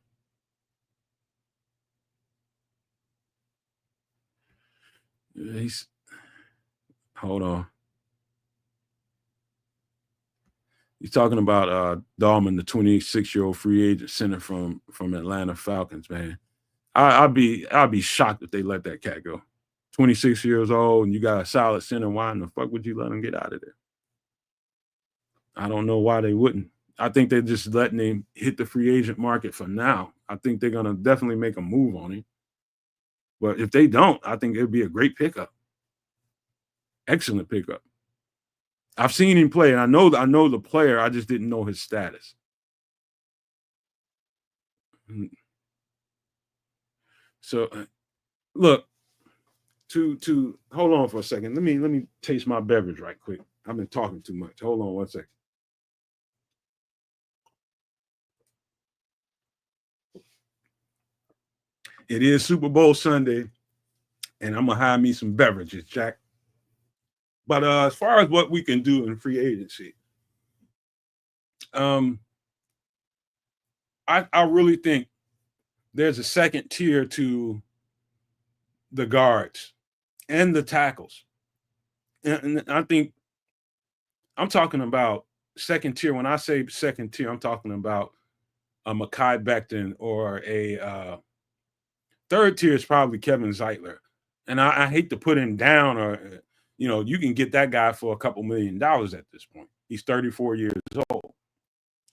[SPEAKER 1] Hold on. He's talking about Dahlman, the 26-year-old free agent center from Atlanta Falcons, man. I'd be shocked if they let that cat go. 26 years old, and you got a solid center. Why in the fuck would you let him get out of there? I don't know why they wouldn't. I think they're just letting him hit the free agent market for now. I think they're going to definitely make a move on him. But if they don't, I think it'd be a great pickup. Excellent pickup. I've seen him play, and I know the player. I just didn't know his status. So, look, to hold on for a second. Let me taste my beverage right quick. I've been talking too much. Hold on one second. It is Super Bowl Sunday, and I'm gonna have me some beverages, Jack. But as far as what we can do in free agency, I really think there's a second tier to the guards and the tackles. And I think I'm talking about second tier. When I say second tier, I'm talking about a Mekhi Becton or a third tier is probably Kevin Zeitler. And I hate to put him down, or you can get that guy for a couple $1 million at this point. He's 34 years old.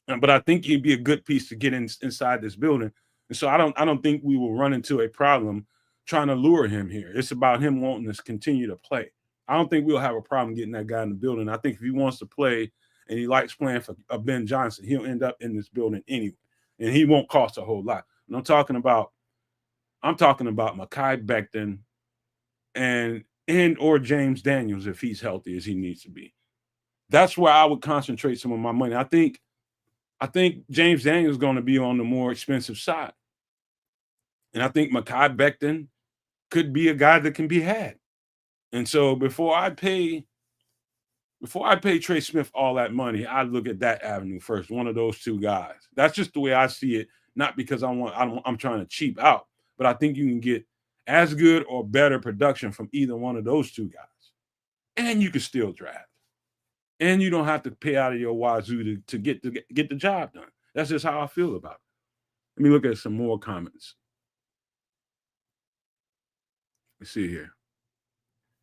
[SPEAKER 1] But I think he'd be a good piece to get inside this building. And so I don't think we will run into a problem trying to lure him here. It's about him wanting to continue to play. I don't think we'll have a problem getting that guy in the building. I think if he wants to play and he likes playing for Ben Johnson, he'll end up in this building anyway. And he won't cost a whole lot. And I'm talking about Mekhi Becton and or James Daniels if he's healthy as he needs to be. That's where I would concentrate some of my money. I think James Daniels is going to be on the more expensive side. And I think Mekhi Becton could be a guy that can be had. And so before I pay Trey Smith all that money, I look at that avenue first, one of those two guys. That's just the way I see it, not because I'm trying to cheap out, but I think you can get as good or better production from either one of those two guys. And you can still draft. And you don't have to pay out of your wazoo to get the job done. That's just how I feel about it. Let me look at some more comments. Let's see here.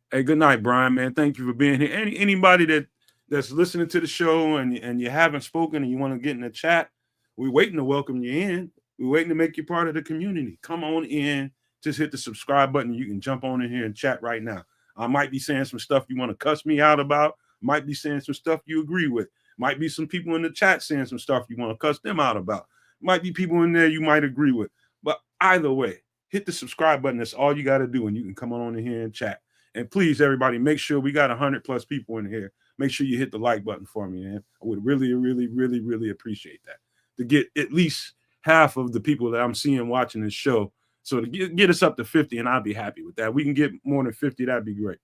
[SPEAKER 1] Hey, good night, Brian, man. Thank you for being here. Anybody that's listening to the show and you haven't spoken and you want to get in the chat, we're waiting to welcome you in. We're waiting to make you part of the community. Come on in. Just hit the subscribe button. You can jump on in here and chat right now. I might be saying some stuff you want to cuss me out about. Might be saying some stuff you agree with. Might be some people in the chat saying some stuff you want to cuss them out about. Might be people in there you might agree with. But either way, hit the subscribe button. That's all you got to do, and you can come on in here and chat. And please, everybody, make sure we got 100+ people in here. Make sure you hit the like button for me, man. I would really, really, really, really appreciate that. To get at least half of the people that I'm seeing watching this show. So to get us up to 50, and I'll be happy with that. We can get more than 50, that'd be great.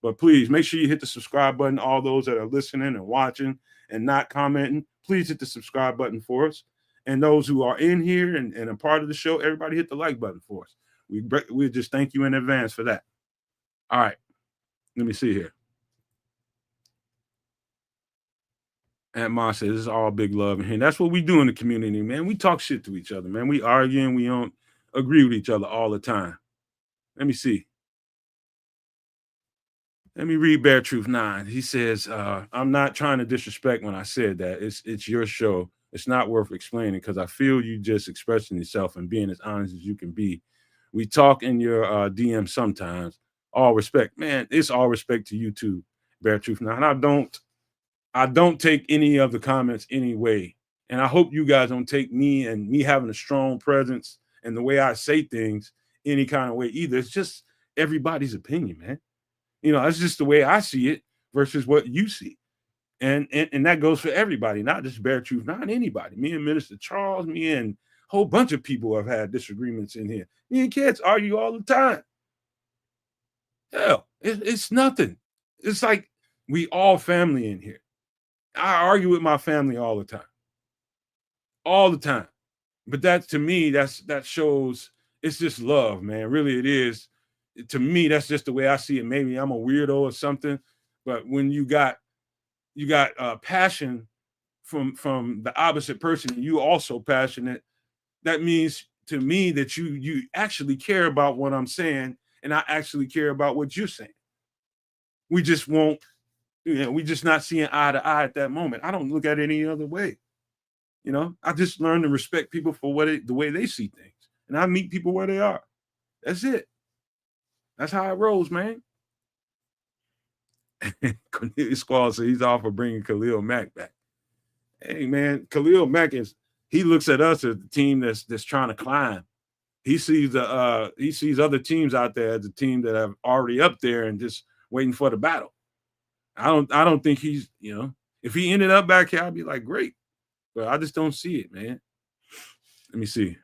[SPEAKER 1] But please make sure you hit the subscribe button. All those that are listening and watching and not commenting, please hit the subscribe button for us. And those who are in here and a part of the show, everybody hit the like button for us. We just thank you in advance for that. All right. Let me see here. And Ma says, this is all big love in here. That's what we do in the community, man. We talk shit to each other, man. We argue and we don't agree with each other all the time. Let me see. Let me read Bear Truth 9. He says, I'm not trying to disrespect when I said that. It's your show. It's not worth explaining because I feel you just expressing yourself and being as honest as you can be. We talk in your DM sometimes. All respect. Man, it's all respect to you too, Bear Truth 9. I don't take any of the comments anyway. And I hope you guys don't take me and me having a strong presence and the way I say things any kind of way either. It's just everybody's opinion, man. That's just the way I see it versus what you see. And that goes for everybody, not just Bear Truth, not anybody. Me and Minister Charles, me and a whole bunch of people have had disagreements in here. Me and Kedz argue all the time. Hell, it's nothing. It's like we all family in here. I argue with my family all the time. All the time. But that, to me, that shows it's just love, man. Really, it is. To me, that's just the way I see it. Maybe I'm a weirdo or something, but when you got passion from the opposite person, and you also passionate, that means to me that you actually care about what I'm saying, and I actually care about what you're saying. We just won't, we just not seeing eye to eye at that moment. I don't look at it any other way. You know, I just learned to respect people for the way they see things, and I meet people where they are. That's it. That's how it rolls, man. Cornelius Squall said he's all for bringing Khalil Mack back. Hey, man, Khalil Mack he looks at us as the team that's trying to climb. He sees other teams out there as a team that have already up there and just waiting for the battle. I don't think he's, if he ended up back here, I'd be like, great. But I just don't see it, man. Let me see.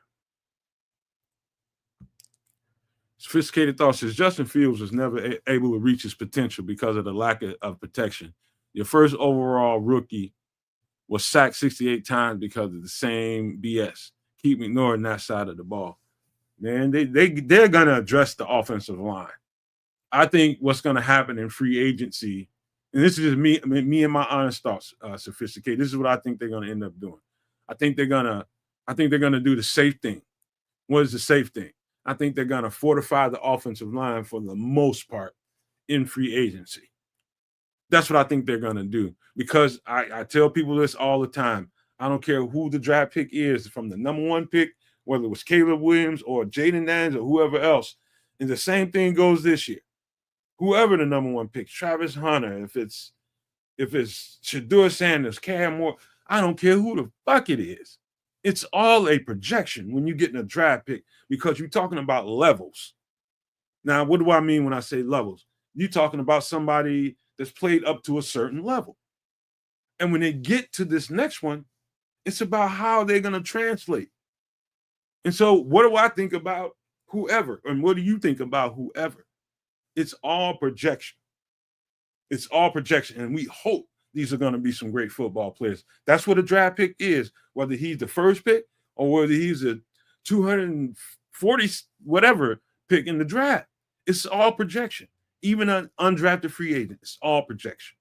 [SPEAKER 1] Sophisticated Thought says Justin Fields was never able to reach his potential because of the lack of protection. Your first overall rookie was sacked 68 times because of the same BS. Keep ignoring that side of the ball. Man, they're going to address the offensive line. I think what's going to happen in free agency, and this is just me and my honest thoughts, Sophisticated. This is what I think they're going to end up doing. I think they're going to do the safe thing. What is the safe thing? I think they're going to fortify the offensive line for the most part in free agency. That's what I think they're going to do, because I tell people this all the time. I don't care who the draft pick is, from the number one pick, whether it was Caleb Williams or Jaden Daniels or whoever else. And the same thing goes this year. Whoever the number one pick, Travis Hunter, if it's Shedeur Sanders, Cam Moore, I don't care who the fuck it is. It's all a projection when you get in a draft pick, because you're talking about levels. Now, what do I mean when I say levels? You're talking about somebody that's played up to a certain level. And when they get to this next one, it's about how they're going to translate. And so what do I think about whoever? And what do you think about whoever? It's all projection. It's all projection. And we hope these are going to be some great football players. That's what a draft pick is, whether he's the first pick or whether he's a 240 whatever pick in the draft. It's all projection. Even an undrafted free agent, it's all projection.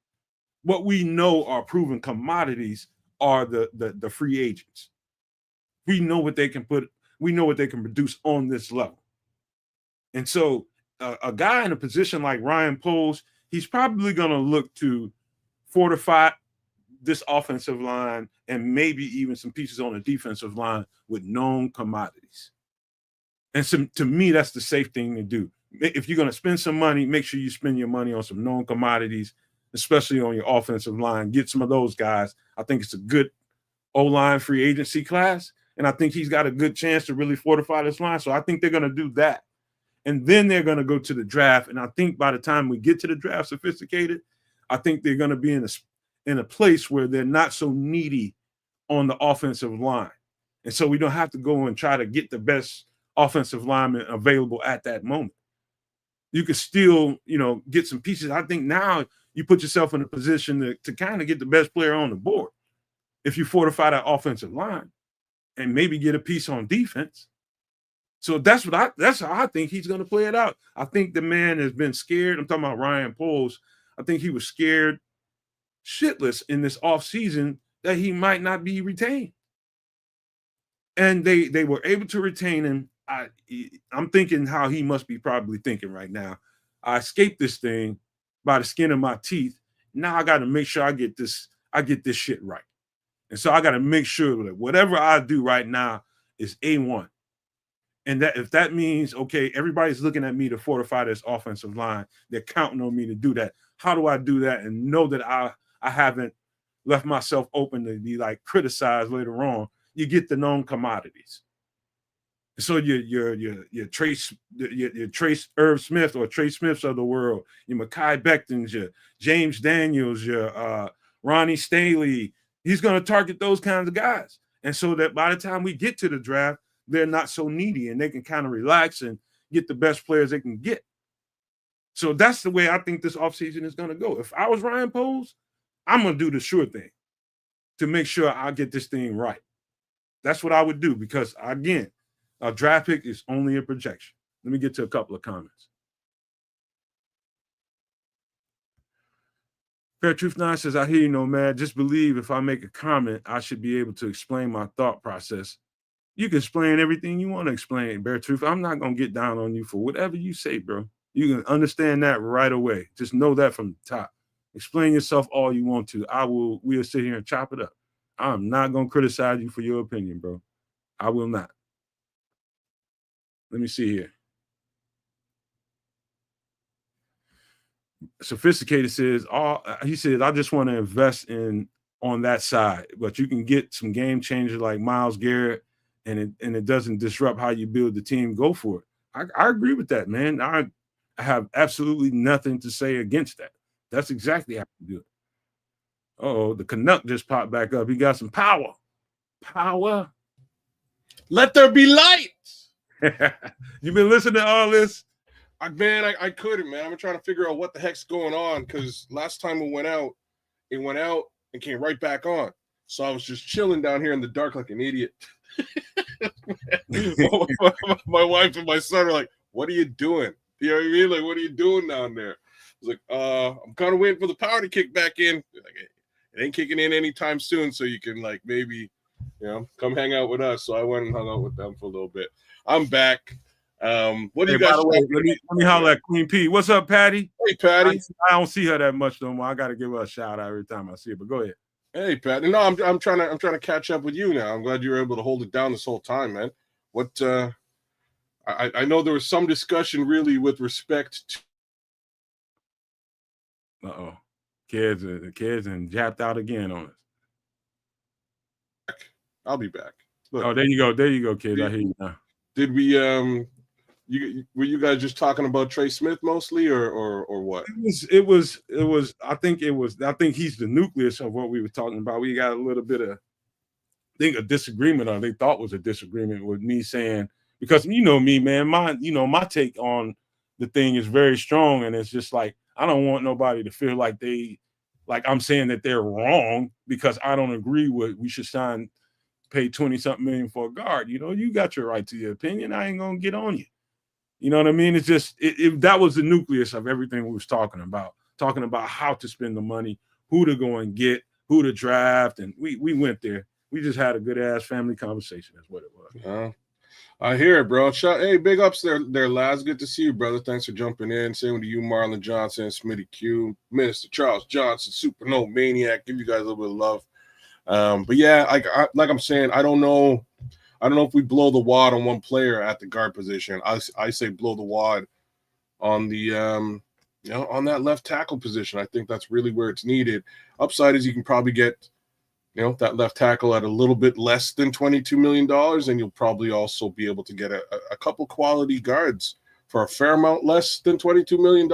[SPEAKER 1] What we know are proven commodities are the free agents. We know what they can produce on this level. And so a guy in a position like Ryan Poles, he's probably going to look to fortify this offensive line and maybe even some pieces on the defensive line with known commodities. And to me, that's the safe thing to do. If you're going to spend some money, make sure you spend your money on some known commodities, especially on your offensive line. Get some of those guys. I think it's a good O-line free agency class, and I think he's got a good chance to really fortify this line. So I think they're going to do that. And then they're going to go to the draft. And I think by the time we get to the draft, Sophisticated, I think they're going to be in a place where they're not so needy on the offensive line. And so we don't have to go and try to get the best offensive lineman available at that moment. You can still, get some pieces. I think now you put yourself in a position to kind of get the best player on the board if you fortify that offensive line and maybe get a piece on defense. So that's how I think he's going to play it out. I think the man has been scared. I'm talking about Ryan Poles. I think he was scared shitless in this offseason that he might not be retained. And they were able to retain him. I'm thinking how he must be probably thinking right now. I escaped this thing by the skin of my teeth. Now I got to make sure I get this shit right. And so I got to make sure that whatever I do right now is A1. And that if that means, okay, everybody's looking at me to fortify this offensive line, they're counting on me to do that. How do I do that and know that I haven't left myself open to be like criticized later on? You get the known commodities. So your Trace Irv Smith or Trey Smiths of the world, your Mekhi Bectons, your James Daniels, your Ronnie Stanley, he's going to target those kinds of guys. And so that by the time we get to the draft, they're not so needy and they can kind of relax and get the best players they can get. So that's the way I think this offseason is going to go. If I was Ryan Poles, I'm going to do the sure thing to make sure I get this thing right. That's what I would do because, again, a draft pick is only a projection. Let me get to a couple of comments. Fair Truth 9 says, I hear you, Nomad. Just believe if I make a comment, I should be able to explain my thought process. You can explain everything you want to explain, Bear Truth. I'm not going to get down on you for whatever you say, bro. You can understand that right away. Just know that from the top. Explain yourself all you want to. We'll sit here and chop it up. I'm not going to criticize you for your opinion, bro. I will not. Let me see here. Sophisticated says, he says, I just want to invest on that side, but you can get some game changers like Myles Garrett, and it doesn't disrupt how you build the team. Go for it. I agree with that, man. I have absolutely nothing to say against that. That's exactly how you do it. Oh, the Canuck just popped back up. He got some power. Power.
[SPEAKER 2] Let there be light.
[SPEAKER 1] You been listening to all this?
[SPEAKER 2] I couldn't, man. I'm trying to figure out what the heck's going on because last time it went out and came right back on. So I was just chilling down here in the dark like an idiot. My wife and my son are like, "What are you doing?" You know what I mean? Like, what are you doing down there? I was like, I'm kind of waiting for the power to kick back in. Like, it ain't kicking in anytime soon, so you can like maybe, come hang out with us. So I went and hung out with them for a little bit. I'm back. What do you guys?
[SPEAKER 1] Let me holler at Queen P. What's up, Patty?
[SPEAKER 2] Hey, Patty.
[SPEAKER 1] I don't see her that much no more. I got to give her a shout out every time I see her. But go ahead.
[SPEAKER 2] Hey, Patty. No, I'm trying to catch up with you now. I'm glad you were able to hold it down this whole time, man. What? I know there was some discussion really with respect to.
[SPEAKER 1] Kedz and japped out again on us.
[SPEAKER 2] I'll be back.
[SPEAKER 1] Look, there you go, Kedz. I hear you now.
[SPEAKER 2] Did we were you guys just talking about Trey Smith mostly or what?
[SPEAKER 1] It was I think he's the nucleus of what we were talking about. We got a little bit of a disagreement, or they thought was a disagreement with me saying, because you know me, man, my take on the thing is very strong, and it's just like I don't want nobody to feel like I'm saying that they're wrong because I don't agree with we should pay 20-something million for a guard. You got your right to your opinion. I ain't gonna get on you. You know what I mean? It's just that was the nucleus of everything we was talking about how to spend the money, who to go and get, who to draft, and we went there. We just had a good ass family conversation. That's what it was.
[SPEAKER 2] I hear it, bro. Hey, big ups there, lads. Good to see you, brother. Thanks for jumping in. Same to you, Marlon Johnson, Smitty Q, Minister Charles Johnson, Super Maniac. Give you guys a little bit of love. But yeah, like I'm saying, I don't know if we blow the wad on one player at the guard position. I say blow the wad on the on that left tackle position. I think that's really where it's needed. Upside is you can probably get that left tackle at a little bit less than $22 million, and you'll probably also be able to get a couple quality guards for a fair amount less than $22 million,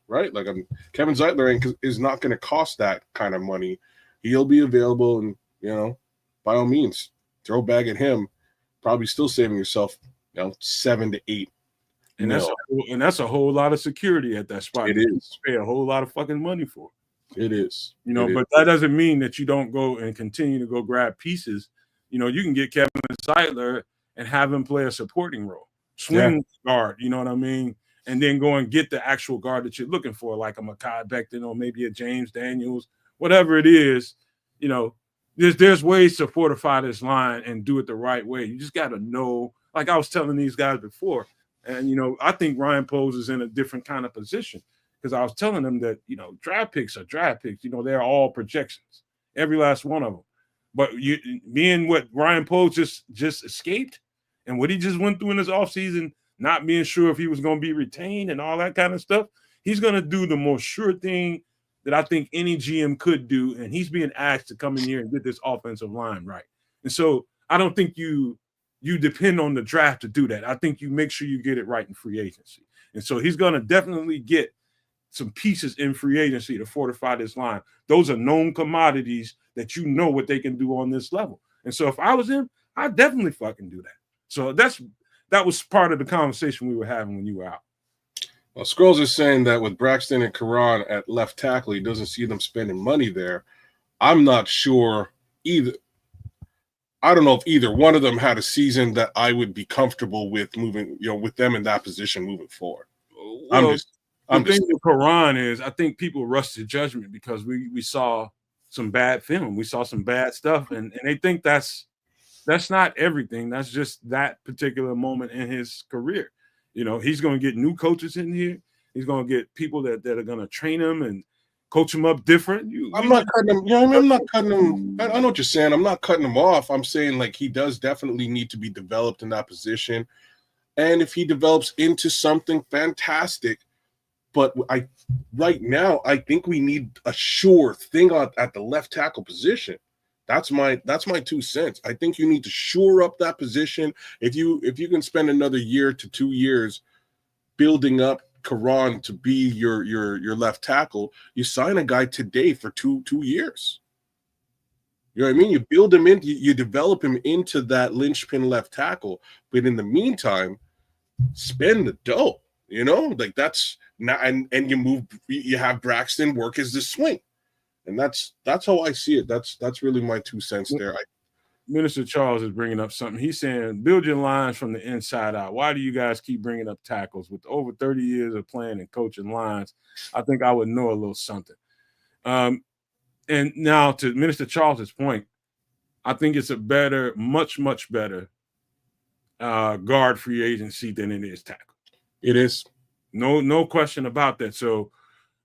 [SPEAKER 2] right? Like Kevin Zeitler is not going to cost that kind of money. He'll be available, and by all means, throw a bag at him. Probably still saving yourself, 7 to 8.
[SPEAKER 1] And that's a whole lot of security at that spot.
[SPEAKER 2] It is.
[SPEAKER 1] Pay a whole lot of fucking money for.
[SPEAKER 2] It is.
[SPEAKER 1] But that doesn't mean that you don't go and continue to go grab pieces. You can get Kevin Zeitler and have him play a supporting role, swing guard. You know what I mean? And then go and get the actual guard that you're looking for, like a Mekhi Becton or maybe a James Daniels, whatever it is. There's ways to fortify this line and do it the right way. You just got to know, like I was telling these guys before, and, I think Ryan Poles is in a different kind of position because I was telling them that, draft picks are draft picks. They're all projections, every last one of them. But being what Ryan Poles just escaped and what he just went through in his offseason, not being sure if he was going to be retained and all that kind of stuff, he's going to do the most sure thing that I think any GM could do, and he's being asked to come in here and get this offensive line right. And so I don't think you depend on the draft to do that. I think you make sure you get it right in free agency. And so he's going to definitely get some pieces in free agency to fortify this line. Those are known commodities that what they can do on this level. And so if I was him, I'd definitely fucking do that. So that was part of the conversation we were having when you were out.
[SPEAKER 2] Well, Scrolls is saying that with Braxton and Karan at left tackle, he doesn't see them spending money there. I'm not sure either. I don't know if either one of them had a season that I would be comfortable with moving, with them in that position moving forward.
[SPEAKER 1] Well, the thing with Karan is I think people rush to judgment because we saw some bad film. We saw some bad stuff, and they think that's not everything. That's just that particular moment in his career. He's going to get new coaches in here. He's going to get people that are going to train him and coach him up different.
[SPEAKER 2] I'm not cutting him. You know what I mean? I'm not cutting him. I know what you're saying. I'm not cutting him off. I'm saying like he does definitely need to be developed in that position. And if he develops into something fantastic, but right now I think we need a sure thing at the left tackle position. That's my 2 cents. I think you need to shore up that position. If you can spend another year to 2 years building up Karan to be your left tackle, you sign a guy today for two years. You know what I mean? You build him in, you develop him into that linchpin left tackle. But in the meantime, spend the dough. You know, like that's not, and you have Braxton work as the swing. And that's how I see it. That's really my 2 cents there.
[SPEAKER 1] Minister Charles is bringing up something. He's saying, build your lines from the inside out. Why do you guys keep bringing up tackles? With over 30 years of playing and coaching lines, I think I would know a little something. And now to Minister Charles's point, I think it's a better, much, much better guard free agency than it is tackle.
[SPEAKER 2] It is.
[SPEAKER 1] No question about that. So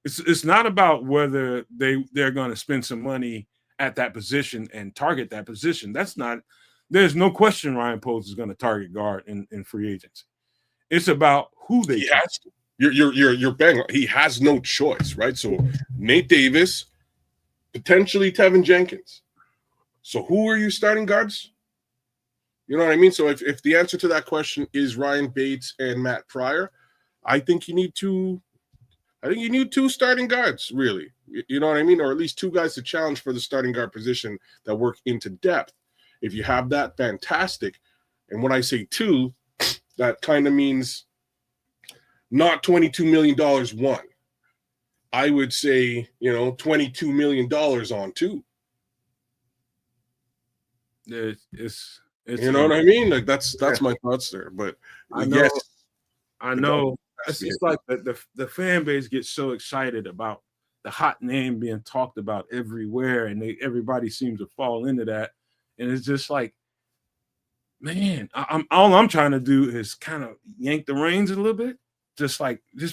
[SPEAKER 1] it's not about whether they're going to spend some money at that position and target that position. There's no question Ryan Poles is going to target guard in free agency. It's about who they
[SPEAKER 2] has to. You're bang. He has no choice, right? So Nate Davis, potentially Tevin Jenkins. So who are you starting guards? You know what I mean? So if the answer to that question is Ryan Bates and Matt Pryor, I think you need two starting guards, really. You know what I mean? Or at least 2 guys to challenge for the starting guard position that work into depth. If you have that, fantastic. And when I say 2, that kind of means not $22 million one. I would say, $22 million on 2.
[SPEAKER 1] It's
[SPEAKER 2] you know what I mean? Like that's my thoughts there. But
[SPEAKER 1] I know. It's just like the fan base gets so excited about the hot name being talked about everywhere, and everybody seems to fall into that. And it's just like, man, all I'm trying to do is kind of yank the reins a little bit, just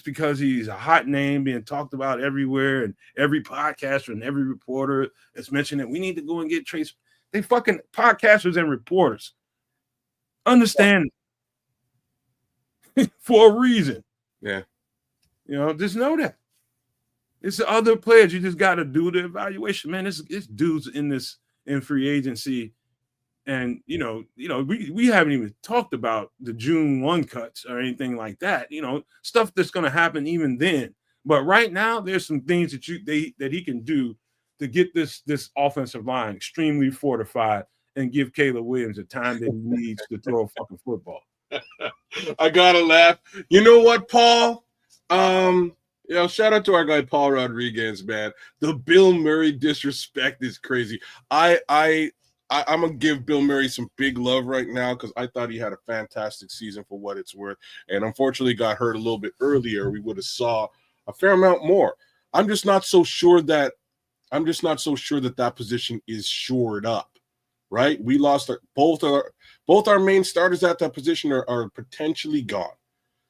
[SPEAKER 1] because he's a hot name being talked about everywhere, and every podcaster and every reporter is mentioning we need to go and get Trace. They fucking podcasters and reporters understand for a reason.
[SPEAKER 2] Yeah.
[SPEAKER 1] Just know that. It's the other players. You just got to do the evaluation, man. It's dudes in free agency, and we haven't even talked about the June 1 cuts or anything like that. Stuff that's going to happen even then. But right now, there's some things that he can do to get this offensive line extremely fortified and give Caleb Williams the time that he needs to throw a fucking football.
[SPEAKER 2] I gotta laugh. You know what, Paul? Shout out to our guy Paul Rodriguez, man. The Bill Murray disrespect is crazy. I'm gonna give Bill Murray some big love right now because I thought he had a fantastic season for what it's worth, and unfortunately got hurt a little bit earlier. We would have saw a fair amount more. I'm just not so sure that that position is shored up. Right? We lost both our main starters at that position are potentially gone.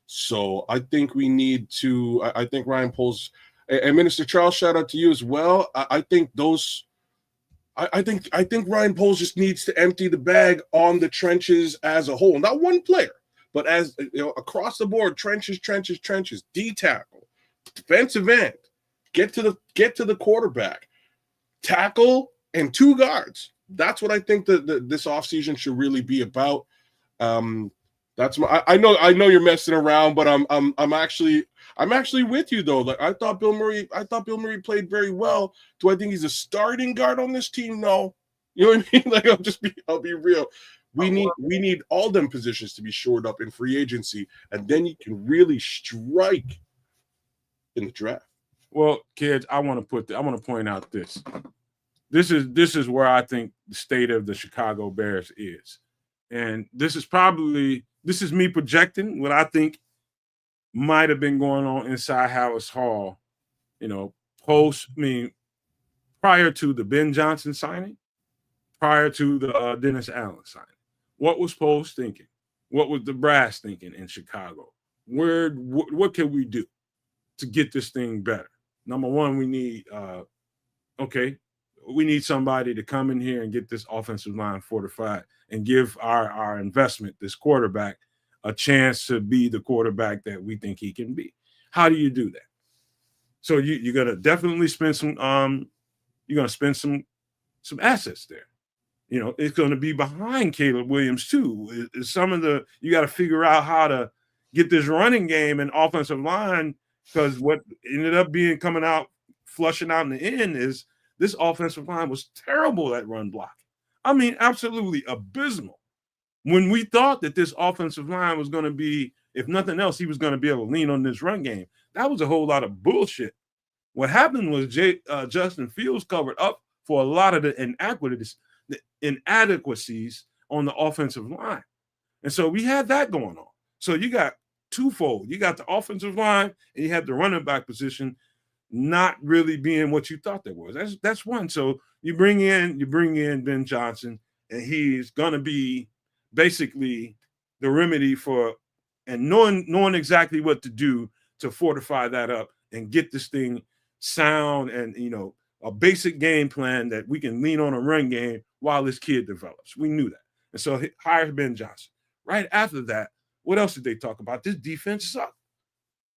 [SPEAKER 2] So I think we need to. I think Ryan Poles and Minister Charles, shout out to you as well. I think Ryan Poles just needs to empty the bag on the trenches as a whole, not one player, but as across the board, trenches, D tackle, defensive end, get to the quarterback, tackle, and 2 guards. That's what I think this offseason should really be about. That's I know you're messing around, but I'm actually with you though. Like I thought Bill Murray played very well. Do I think he's a starting guard on this team? No. You know what I mean? Like I'll be real. We need all them positions to be shored up in free agency, and then you can really strike in the draft.
[SPEAKER 1] Well, kids, I want to point out this. This is where I think the state of the Chicago Bears is. And this is me projecting what I think might have been going on inside Howard's Hall, prior to the Ben Johnson signing, prior to the Dennis Allen signing. What was Poles thinking? What was the brass thinking in Chicago? What can we do to get this thing better? number one, we need we need somebody to come in here and get this offensive line fortified and give our investment, this quarterback, a chance to be the quarterback that we think he can be. How do you do that? So you're gonna definitely spend some some assets there. It's going to be behind Caleb Williams too. You got to figure out how to get this running game and offensive line, because what ended up coming out flushing out in the end is this offensive line was terrible at run block. I mean, absolutely abysmal. When we thought that this offensive line was going to be, if nothing else, he was going to be able to lean on this run game, that was a whole lot of bullshit. What happened was Justin Fields covered up for a lot of the inadequacies on the offensive line. And so we had that going on. So you got twofold. You got the offensive line and you have the running back position not really being what you thought that was. That's one. So you bring in Ben Johnson, and he's gonna be basically the remedy for and knowing exactly what to do to fortify that up and get this thing sound and a basic game plan that we can lean on a run game while this kid develops. We knew that. And so he hired Ben Johnson. Right after that, what else did they talk about? This defense sucked.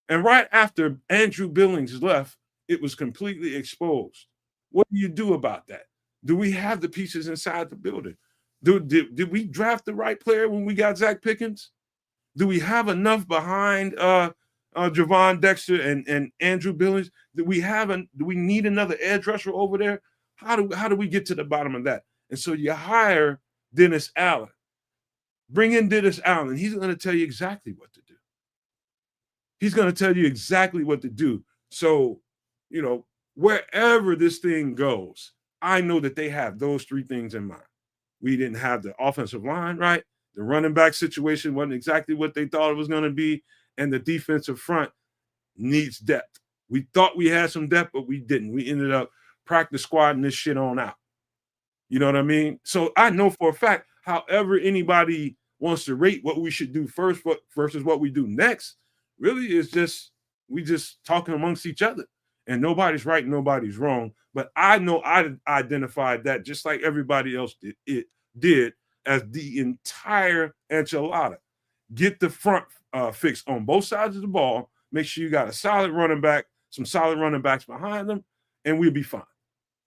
[SPEAKER 1] And right after Andrew Billings left, it was completely exposed. What do you do about that? Do we have the pieces inside the building? Did we draft the right player when we got Zach Pickens? Do we have enough behind Javon Dexter and Andrew Billings? Do we need another edge rusher over there? How do we get to the bottom of that? And so you hire Dennis Allen. Bring in Dennis Allen. He's going to tell you exactly what to do. He's going to tell you exactly what to do. So, wherever this thing goes, I know that they have those three things in mind. We didn't have the offensive line right. The running back situation wasn't exactly what they thought it was going to be. And the defensive front needs depth. We thought we had some depth, but we didn't. We ended up practice squadding this shit on out. You know what I mean? So I know for a fact, however anybody wants to rate what we should do first versus what we do next, really is we just talking amongst each other. And nobody's right, nobody's wrong. But I know I identified that just like everybody else did as the entire enchilada. Get the front fixed on both sides of the ball. Make sure you got a solid running back, some solid running backs behind them, and we'll be fine.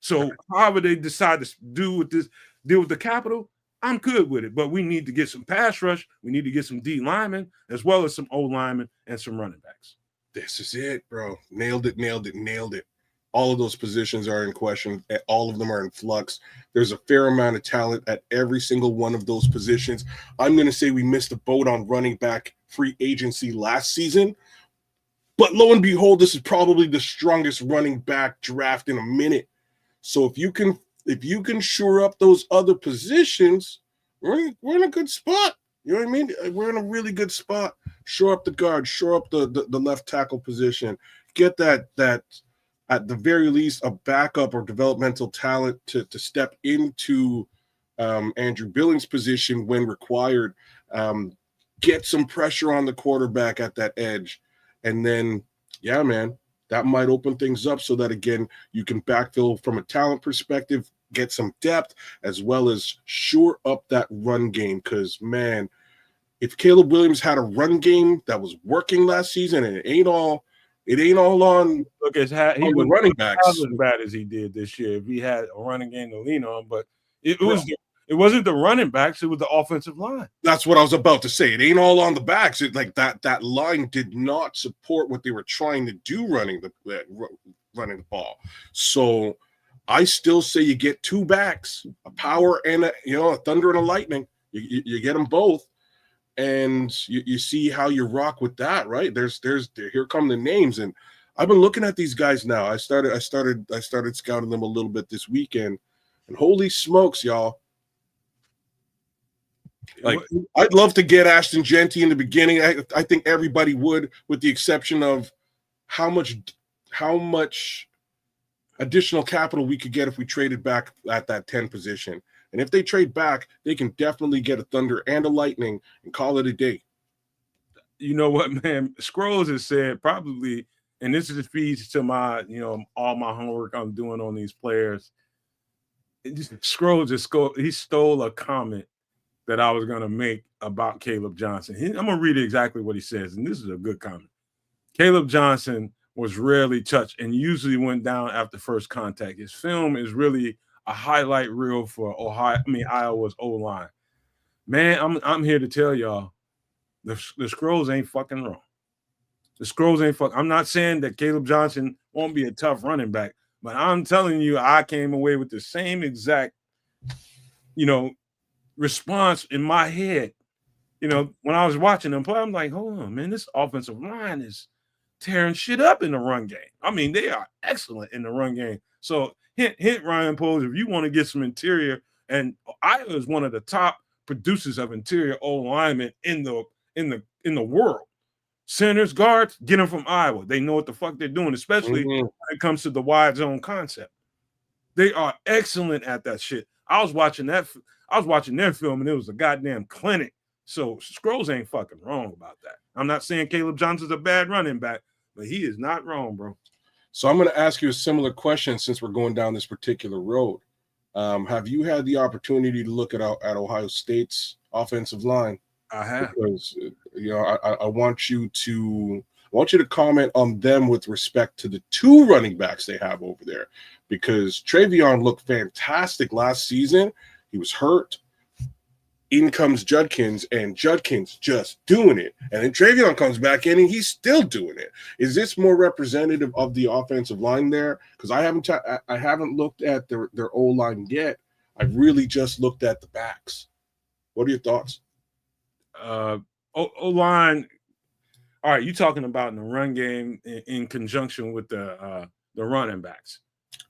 [SPEAKER 1] So however they decide to deal with the capital, I'm good with it. But we need to get some pass rush. We need to get some D linemen as well as some O linemen and some running backs.
[SPEAKER 2] This is it, bro. Nailed it. All of those positions are in question. All of them are in flux. There's a fair amount of talent at every single one of those positions. I'm going to say we missed the boat on running back free agency last season. But lo and behold, this is probably the strongest running back draft in a minute. So if you can shore up those other positions, we're in a good spot. You know what I mean? We're in a really good spot. Shore up the guard, shore up the left tackle position. Get that at the very least a backup or developmental talent to step into Andrew Billings' position when required. Get some pressure on the quarterback at that edge. And then, yeah, man, that might open things up so that, again, you can backfill from a talent perspective, get some depth, as well as shore up that run game. Because, man, if Caleb Williams had a run game that was working last season, and it ain't all on the running backs.
[SPEAKER 1] Not as bad as he did this year if he had a running game to lean on, but it wasn't the running backs, it was the offensive line.
[SPEAKER 2] That's what I was about to say. It ain't all on the backs. It like that line did not support what they were trying to do running the ball. So I still say you get two backs, a power and a thunder and a lightning. You get them both. And you see how you rock with that, right? Here come the names, and I've been looking at these guys now. I started scouting them a little bit this weekend, and holy smokes, y'all! Like I'd love to get Ashton Genty in the beginning. I think everybody would, with the exception of how much additional capital we could get if we traded back at that 10 position. And if they trade back, they can definitely get a thunder and a lightning and call it a day.
[SPEAKER 1] You know what, man? Scrolls has said probably and this is feeds to my, all my homework I'm doing on these players. He stole a comment that I was going to make about Caleb Johnson. I'm going to read exactly what he says, and this is a good comment. Caleb Johnson was rarely touched and usually went down after first contact. His film is really a highlight reel for Iowa's O-line. Man, I'm here to tell y'all, the Scrolls ain't fucking wrong. The Scrolls ain't fucking. I'm not saying that Caleb Johnson won't be a tough running back, but I'm telling you, I came away with the same exact, response in my head. When I was watching them play, I'm like, hold on, man, this offensive line is tearing shit up in the run game. I mean, they are excellent in the run game. So hint Ryan Poles, if you want to get some interior, and Iowa is one of the top producers of interior O linemen in the world. Centers, guards, get them from Iowa. They know what the fuck they're doing, especially when it comes to the wide zone concept. They are excellent at that shit. I was watching their film, and it was a goddamn clinic. So Scrolls ain't fucking wrong about that. I'm not saying Caleb Johnson's a bad running back, but he is not wrong, bro.
[SPEAKER 2] So I'm going to ask you a similar question since we're going down this particular road. Have you had the opportunity to look at Ohio State's offensive line?
[SPEAKER 1] I have.
[SPEAKER 2] Because I want you to comment on them with respect to the two running backs they have over there, because Travion looked fantastic last season. He was hurt. In comes Judkins, and Judkins just doing it. And then Travion comes back in, and he's still doing it. Is this more representative of the offensive line there? Because I haven't looked at their O-line yet. I've really just looked at the backs. What are your thoughts?
[SPEAKER 1] O-line. All right, you talking about in the run game in conjunction with the running backs.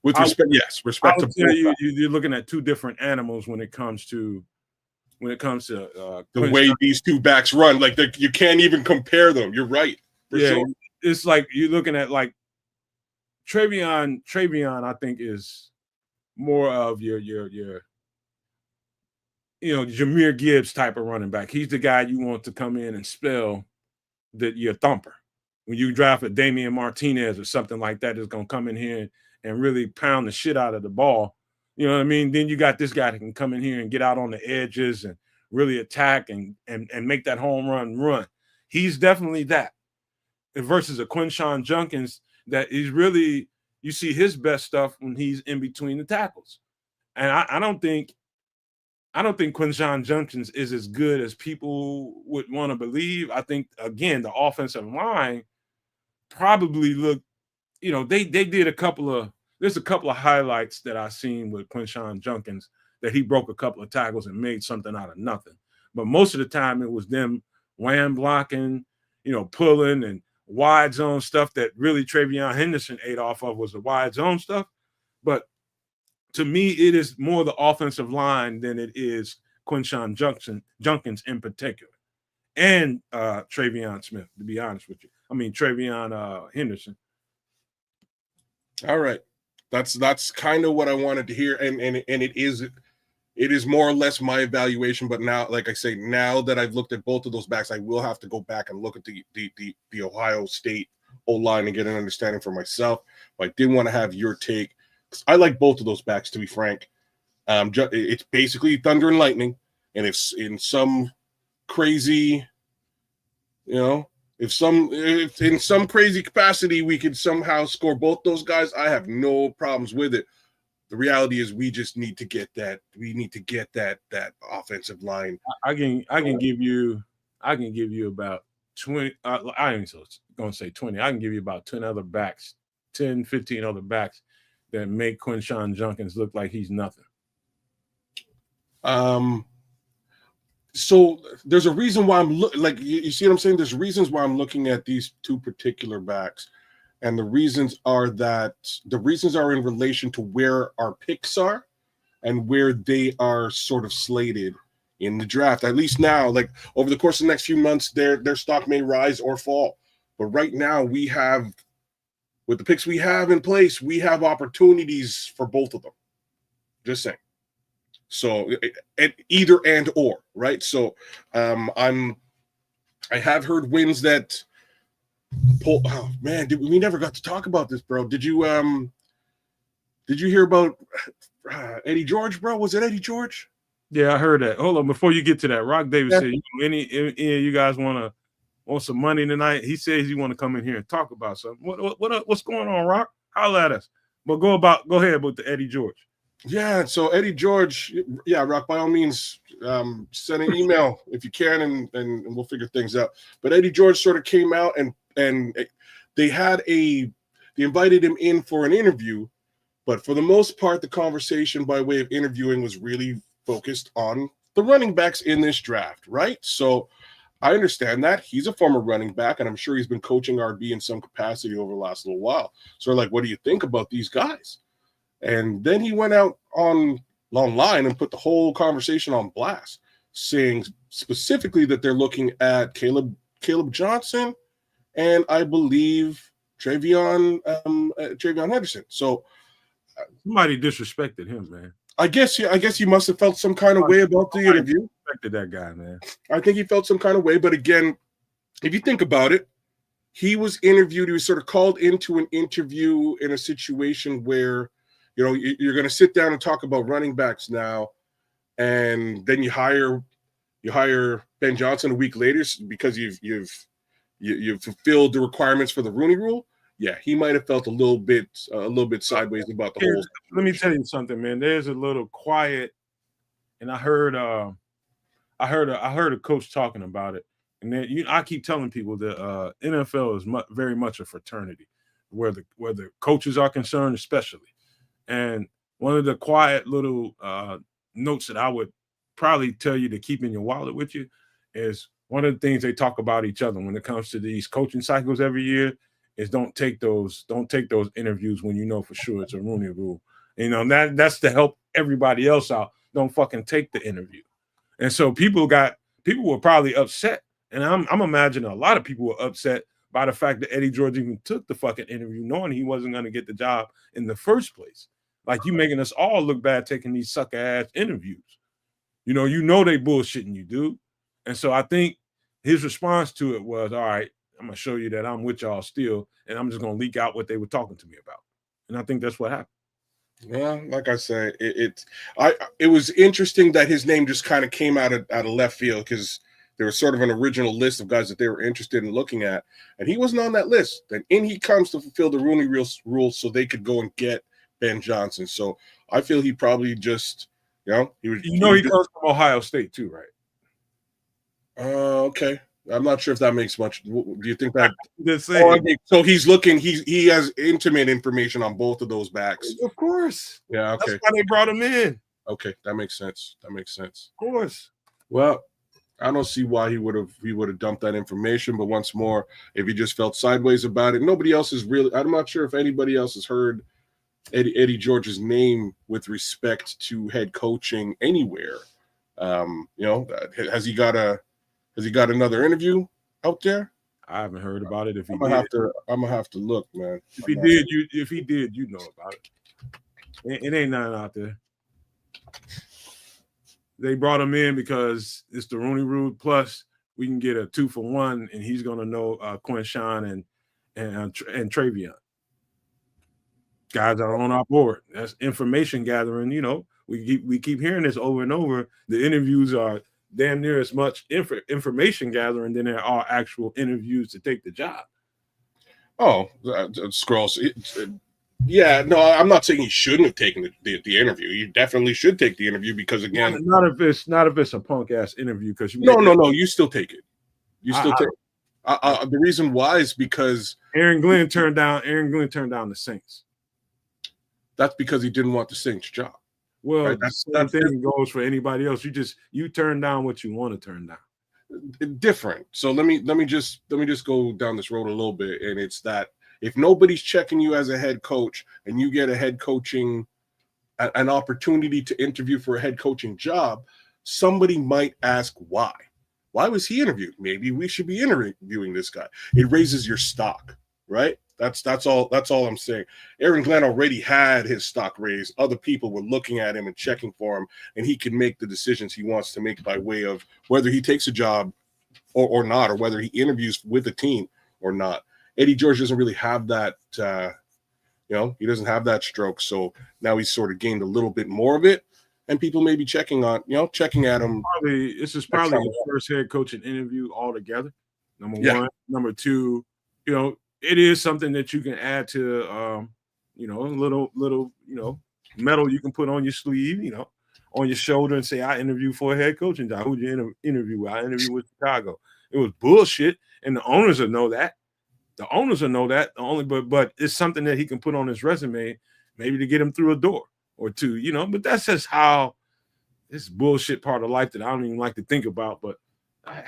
[SPEAKER 2] With respect, yes, respect.
[SPEAKER 1] I'll tell you, you're looking at two different animals when it comes to the
[SPEAKER 2] way these two backs run. Like you can't even compare them. You're right.
[SPEAKER 1] Sure. It's like you're looking at like Travion. I think is more of your Jahmyr Gibbs type of running back. He's the guy you want to come in and spell your thumper. When you draft a Damian Martinez or something like that, is going to come in here and really pound the shit out of the ball. You know what I mean? Then you got this guy that can come in here and get out on the edges and really attack and make that home run. He's definitely that. Versus a Quinshon Judkins that is really, you see his best stuff when he's in between the tackles. And I don't think Quinshon Judkins is as good as people would want to believe. I think, again, the offensive line probably looked, they did there's a couple of highlights that I've seen with Quinshon Judkins that he broke a couple of tackles and made something out of nothing. But most of the time it was them wham blocking, pulling and wide zone stuff that really Travion Henderson ate off of was the wide zone stuff. But to me, it is more the offensive line than it is Quinshon Judkins in particular. And Travion Smith, to be honest with you. I mean, Travion Henderson.
[SPEAKER 2] All right. That's kind of what I wanted to hear. And it is more or less my evaluation. But now, like I say, now that I've looked at both of those backs, I will have to go back and look at the Ohio State O-line and get an understanding for myself. But I did want to have your take. I like both of those backs, to be frank. It's basically thunder and lightning. And if in some crazy, if in some crazy capacity we could somehow score both those guys, I have no problems with it. The reality is we just need to get that. We need to get that offensive line.
[SPEAKER 1] I can give you about 20. I ain't going to say 20. I can give you about 10 other backs, 10, 15 other backs that make Quinshon Judkins look like he's nothing.
[SPEAKER 2] So there's a reason why I'm like you see what I'm saying? There's reasons why I'm looking at these two particular backs. And the reasons are in relation to where our picks are and where they are sort of slated in the draft. At least now, like over the course of the next few months, their stock may rise or fall. But right now we have, with the picks we have in place, we have opportunities for both of them. Just saying. So either and or, right? So I have heard winds that Oh man, we never got to talk about this, bro. Did you hear about Eddie George, bro? Was it Eddie George?
[SPEAKER 1] Yeah, I heard that. Hold on, before you get to that, Rock Davis
[SPEAKER 2] Yeah.
[SPEAKER 1] said, any you guys want some money tonight? He says he want to come in here and talk about something. What's going on, Rock? Holla at us. But go ahead with the Eddie George.
[SPEAKER 2] Yeah, so Eddie George, yeah, Rock, by all means, send an email if you can, and we'll figure things out. But Eddie George sort of came out and they invited him in for an interview, but for the most part, the conversation by way of interviewing was really focused on the running backs in this draft, right? So I understand that. He's a former running back, and I'm sure he's been coaching RB in some capacity over the last little while. So like, what do you think about these guys? And then he went out online and put the whole conversation on blast, saying specifically that they're looking at Caleb Johnson and I believe TreVeyon Henderson. So
[SPEAKER 1] somebody disrespected him, man.
[SPEAKER 2] I guess he must have felt some kind of way about the interview.
[SPEAKER 1] Disrespected that guy, man.
[SPEAKER 2] I think he felt some kind of way, but again, if you think about it, he was interviewed. He was sort of called into an interview in a situation where, you know, you're going to sit down and talk about running backs now, and then you hire Ben Johnson a week later because you've fulfilled the requirements for the Rooney Rule. Yeah, he might have felt a little bit sideways about the whole.
[SPEAKER 1] Let me tell you something, man. There's a little quiet, and I heard a coach talking about it, and then I keep telling people that NFL is very much a fraternity, where the coaches are concerned, especially. And one of the quiet little notes that I would probably tell you to keep in your wallet with you is one of the things they talk about each other when it comes to these coaching cycles every year is don't take those interviews when you know for sure it's a Rooney Rule. You know, that's to help everybody else out. Don't fucking take the interview. And so people were probably upset. And I'm imagining a lot of people were upset by the fact that Eddie George even took the fucking interview knowing he wasn't going to get the job in the first place. Like, you making us all look bad taking these sucker ass interviews. You know they bullshitting you, dude. And so I think his response to it was, all right, I'm going to show you that I'm with y'all still, and I'm just going to leak out what they were talking to me about. And I think that's what happened.
[SPEAKER 2] Yeah, like I said, it was interesting that his name just kind of came out of left field because there was sort of an original list of guys that they were interested in looking at, and he wasn't on that list. Then in he comes to fulfill the Rooney Rule so they could go and get Ben Johnson. So I feel he probably just, he comes
[SPEAKER 1] from Ohio State too, right?
[SPEAKER 2] Okay. I'm not sure if that makes much. Do you think that? So he's looking. He has intimate information on both of those backs.
[SPEAKER 1] Of course.
[SPEAKER 2] Yeah. Okay.
[SPEAKER 1] That's why they brought him in.
[SPEAKER 2] Okay, that makes sense. Of
[SPEAKER 1] course.
[SPEAKER 2] Well, I don't see why he would have dumped that information. But once more, if he just felt sideways about it, nobody else is really. I'm not sure if anybody else has heard Eddie George's name with respect to head coaching anywhere. Has he got another interview out there?
[SPEAKER 1] I haven't heard about it.
[SPEAKER 2] I'm gonna have to look, man.
[SPEAKER 1] If he did, you know about it. It ain't nothing out there. They brought him in because it's the Rooney Rule. Plus, we can get a 2-for-1, and he's gonna know Quinshawn and TreVeyon. Guys that are on our board. That's information gathering. We keep hearing this over and over. The interviews are damn near as much information gathering than there are actual interviews to take the job.
[SPEAKER 2] Oh, Scrolls. Yeah, no, I'm not saying he shouldn't have taken the interview. You definitely should take the interview because, again,
[SPEAKER 1] not if it's a punk ass interview. Because
[SPEAKER 2] no, you still take it. You still take it. The reason why is because
[SPEAKER 1] Aaron Glenn turned down the Saints.
[SPEAKER 2] That's because he didn't want the Saints job.
[SPEAKER 1] Well, right? That thing goes for anybody else. You turn down what you want to turn down.
[SPEAKER 2] Different. So let me just go down this road a little bit, and it's that if nobody's checking you as a head coach and you get a head coaching an opportunity to interview for a head coaching job, somebody might ask why. Why was he interviewed? Maybe we should be interviewing this guy. It raises your stock, right? That's all I'm saying. Aaron Glenn already had his stock raised. Other people were looking at him and checking for him, and he can make the decisions he wants to make by way of whether he takes a job or not, or whether he interviews with a team or not. Eddie George doesn't really have that. He doesn't have that stroke. So now he's sort of gained a little bit more of it, and people may be checking at him.
[SPEAKER 1] This is probably his first head coaching interview altogether. Number one. Number two, it is something that you can add to, a little, metal you can put on your sleeve, on your shoulder and say, I interviewed for a head coaching job. Who'd you interview with? I interviewed with Chicago. It was bullshit, and the owners will know that. But it's something that he can put on his resume, maybe to get him through a door or two, But that's just how this bullshit part of life that I don't even like to think about. But I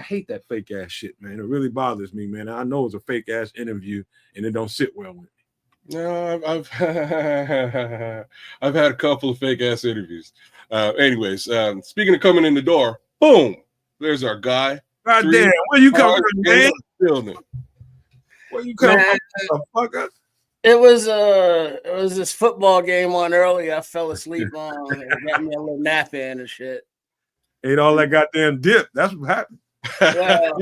[SPEAKER 1] hate that fake ass shit, man. It really bothers me, man. I know it's a fake ass interview, and it don't sit well with me.
[SPEAKER 2] No, I've I've had a couple of fake ass interviews. Anyways, speaking of coming in the door, boom, there's our guy.
[SPEAKER 1] God damn, where you coming from, man? Where you coming from, motherfucker?
[SPEAKER 3] It was this football game on earlier. I fell asleep on and got me a little nap in and shit.
[SPEAKER 1] Ate all that goddamn dip. That's what happened.
[SPEAKER 3] Well,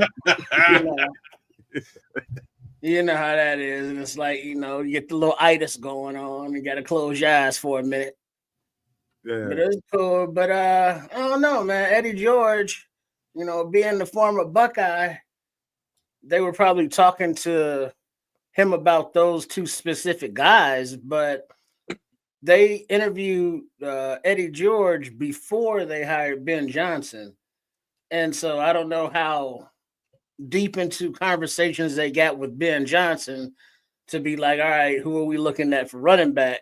[SPEAKER 3] you know how that is. And it's like, you get the little itis going on. You got to close your eyes for a minute.
[SPEAKER 1] Yeah.
[SPEAKER 3] But it's cool. But I don't know, man. Eddie George, being the former Buckeye, they were probably talking to him about those two specific guys, but they interviewed Eddie George before they hired Ben Johnson. And so I don't know how deep into conversations they got with Ben Johnson to be like, all right, who are we looking at for running back,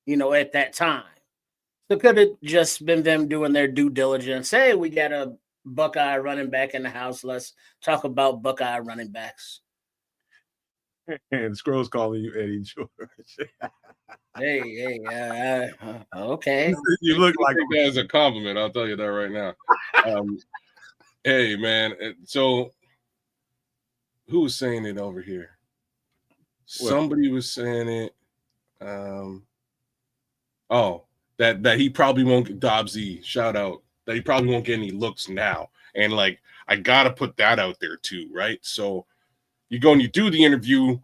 [SPEAKER 3] at that time? So could have just been them doing their due diligence. Hey, we got a Buckeye running back in the house. Let's talk about Buckeye running backs.
[SPEAKER 1] And Scrolls calling you Eddie George.
[SPEAKER 3] Hey, okay.
[SPEAKER 1] You look like
[SPEAKER 2] that as a compliment. I'll tell you that right now. Hey, man. So, who was saying it over here? Somebody was saying it. That he probably won't get Dobbsy. Shout out. That he probably won't get any looks now. And I gotta put that out there too, right? So you go and you do the interview,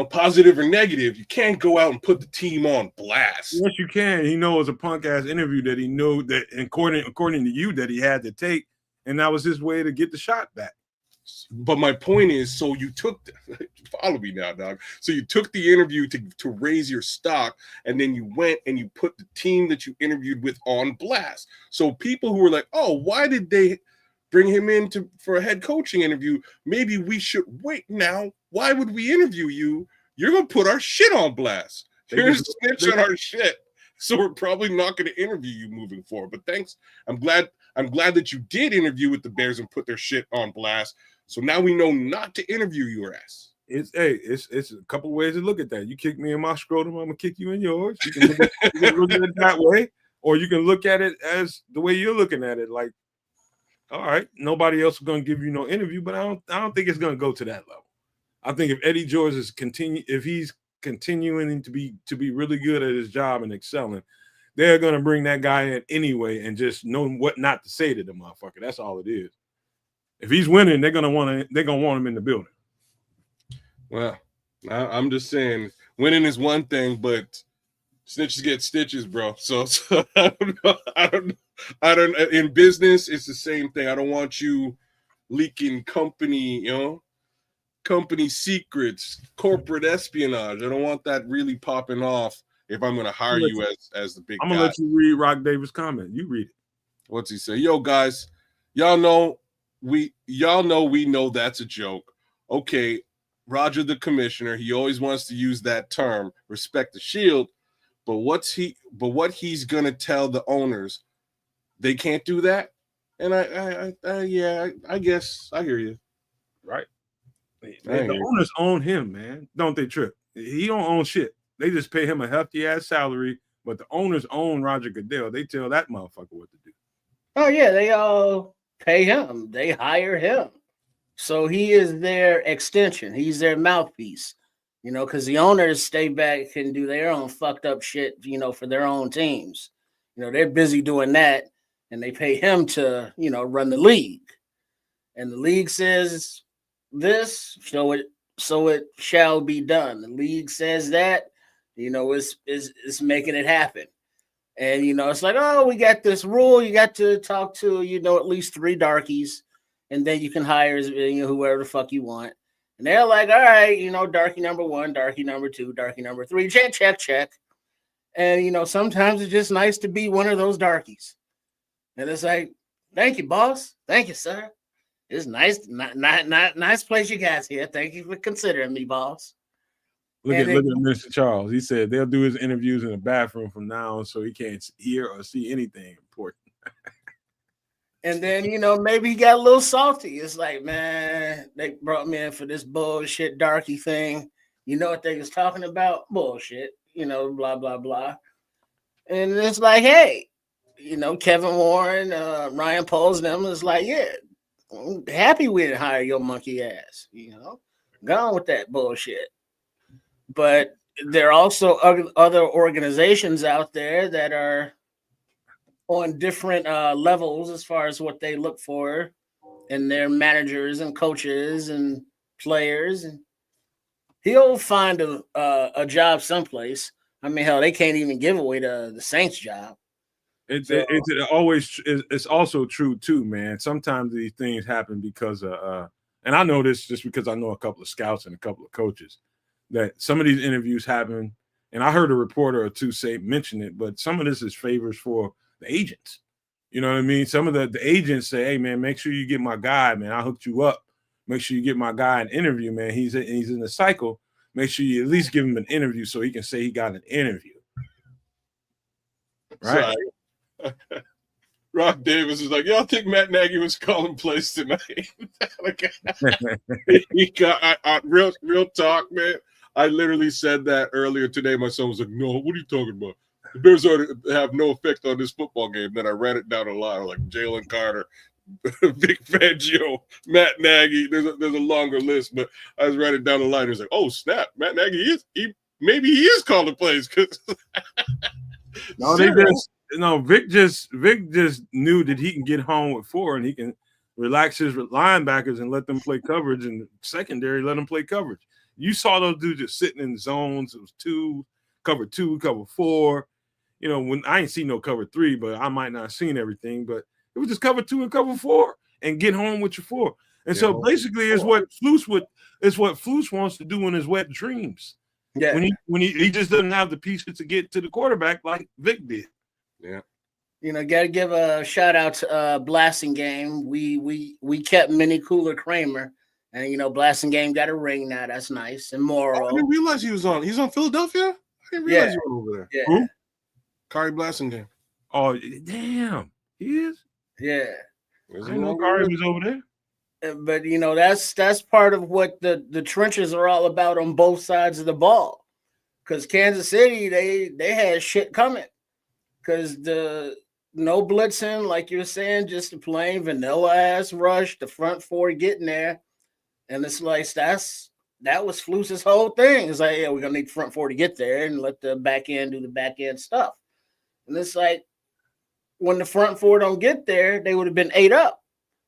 [SPEAKER 2] positive or negative. You can't go out and put the team on blast.
[SPEAKER 1] Yes, you can. He knows a punk ass interview that he knew that, according to you, that he had to take, and that was his way to get the shot back.
[SPEAKER 2] But my point is, so you took follow me now, dog. So you took the interview to raise your stock, and then you went and you put the team that you interviewed with on blast. So people who were like, oh, why did they bring him in for a head coaching interview? Maybe we should wait now. Why would we interview you? You're going to put our shit on blast. You're going to snitch on our shit. So we're probably not going to interview you moving forward. But thanks. I'm glad that you did interview with the Bears and put their shit on blast. So now we know not to interview your ass.
[SPEAKER 1] It's a couple ways to look at that. You kick me in my scrotum, I'm gonna kick you in yours. You can look at it that way, or you can look at it as the way you're looking at it. Like, all right, nobody else is gonna give you no interview, but I don't think it's gonna go to that level. I think if Eddie George if he's continuing to be really good at his job and excelling, they're gonna bring that guy in anyway and just know what not to say to the motherfucker. That's all it is. If he's winning, they're gonna want him in the building.
[SPEAKER 2] Well, I'm just saying, winning is one thing, but snitches get stitches, bro. So I don't know. In business, it's the same thing. I don't want you leaking company secrets, corporate espionage. I don't want that really popping off if I'm going to hire you as the big guy.
[SPEAKER 1] I'm going to let you read Rock Davis' comment. You read it.
[SPEAKER 2] What's he say? Yo, guys, y'all know we know that's a joke. Okay, Roger the commissioner, he always wants to use that term, respect the shield, but what he's going to tell the owners, they can't do that? And I guess I hear you.
[SPEAKER 1] Right. The owners own him, man. Don't they, Trip? He don't own shit. They just pay him a hefty ass salary, but the owners own Roger Goodell. They tell that motherfucker what to do.
[SPEAKER 3] Oh yeah, they all pay him. They hire him. So he is their extension. He's their mouthpiece, because the owners stay back and do their own fucked up shit, for their own teams. They're busy doing that, and they pay him to, run the league. And the league says, this, so it shall be done. The league says that, it's making it happen. And it's like, oh, we got this rule. You got to talk to, at least 3 darkies, and then you can hire whoever the fuck you want. And they're like, all right, darky number 1, darky number 2, darky number 3, check. And sometimes it's just nice to be one of those darkies. And it's like, thank you, boss. Thank you, sir. It's nice, not nice place you guys here. Thank you for considering me, boss.
[SPEAKER 1] Look at Mr. Charles. He said they'll do his interviews in the bathroom from now on, so he can't hear or see anything important.
[SPEAKER 3] And then maybe he got a little salty. It's like, man, they brought me in for this bullshit darky thing. You know what they was talking about? Bullshit. Blah blah blah. And it's like, hey, Kevin Warren, Ryan Poles, them is like, yeah, I'm happy we didn't hire your monkey ass. Gone with that bullshit. But there are also other organizations out there that are on different levels as far as what they look for in their managers and coaches and players. And he'll find a job someplace. I mean, hell, they can't even give away the Saints job.
[SPEAKER 1] It's also true too, man. Sometimes these things happen because and I know this just because I know a couple of scouts and a couple of coaches, that some of these interviews happen, and I heard a reporter or two mention it, but some of this is favors for the agents. You know what I mean? Some of the agents say, hey man, make sure you get my guy, man. I hooked you up. Make sure you get my guy an interview, man. He's in the cycle. Make sure you at least give him an interview so he can say he got an interview. Right.
[SPEAKER 2] So, Rock Davis is like, y'all think Matt Nagy was calling plays tonight? He got real talk, man. I literally said that earlier today. My son was like, no, what are you talking about? The Bears have no effect on this football game. Then I ran it down a lot, like Jalen Carter, Vic Fangio, Matt Nagy. There's a longer list, but I was writing down the line. It's like, oh snap, Matt Nagy maybe he is calling plays because
[SPEAKER 1] Vic just knew that he can get home with 4 and he can relax his linebackers and let them play coverage, and secondary let them play coverage. You saw those dudes just sitting in zones. It was cover 2, cover 4. When I ain't seen no cover 3, but I might not have seen everything, but it was just cover 2 and cover 4 and get home with your 4. And so basically is what Flus wants to do in his wet dreams. Yeah. When he just doesn't have the pieces to get to the quarterback like Vic did.
[SPEAKER 2] Yeah.
[SPEAKER 3] Got to give a shout out to Blasting Game. We kept Mini Cooler Kramer, and Blasting Game got a ring now. That's nice and moral.
[SPEAKER 2] I didn't realize he's on Philadelphia. I didn't realize he was over there.
[SPEAKER 3] Yeah.
[SPEAKER 2] Who? Kari Blasting Game.
[SPEAKER 1] Oh damn, he is.
[SPEAKER 3] Yeah.
[SPEAKER 1] I didn't know Kari was over there.
[SPEAKER 3] But that's part of what the trenches are all about on both sides of the ball. Because Kansas City, they had shit coming. Because no blitzing, like you were saying, just a plain vanilla ass rush, the front 4 getting there. And it's like that was Flus's whole thing. It's like, yeah, we're gonna need the front 4 to get there and let the back end do the back end stuff. And it's like when the front 4 don't get there, they would have been 8 up.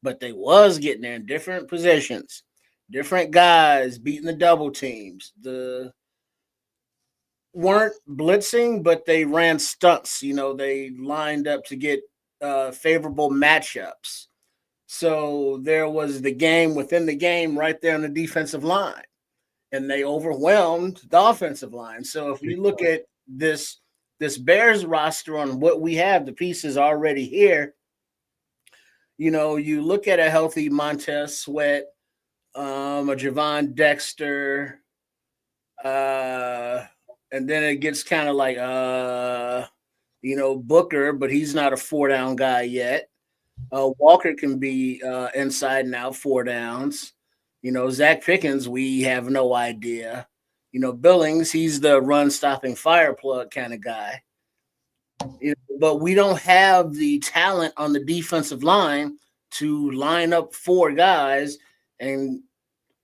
[SPEAKER 3] But they was getting there in different positions, different guys beating the double teams. Weren't blitzing, but they ran stunts. They lined up to get favorable matchups. So there was the game within the game right there on the defensive line, and they overwhelmed the offensive line. So if you look at this Bears roster on what we have, the pieces already here, you look at a healthy Montez Sweat, a Javon Dexter, and then it gets kind of like, Booker, but he's not a 4-down guy yet. Walker can be inside and out 4 downs. Zach Pickens, we have no idea. Billings, he's the run-stopping fire plug kind of guy. But we don't have the talent on the defensive line to line up 4 guys and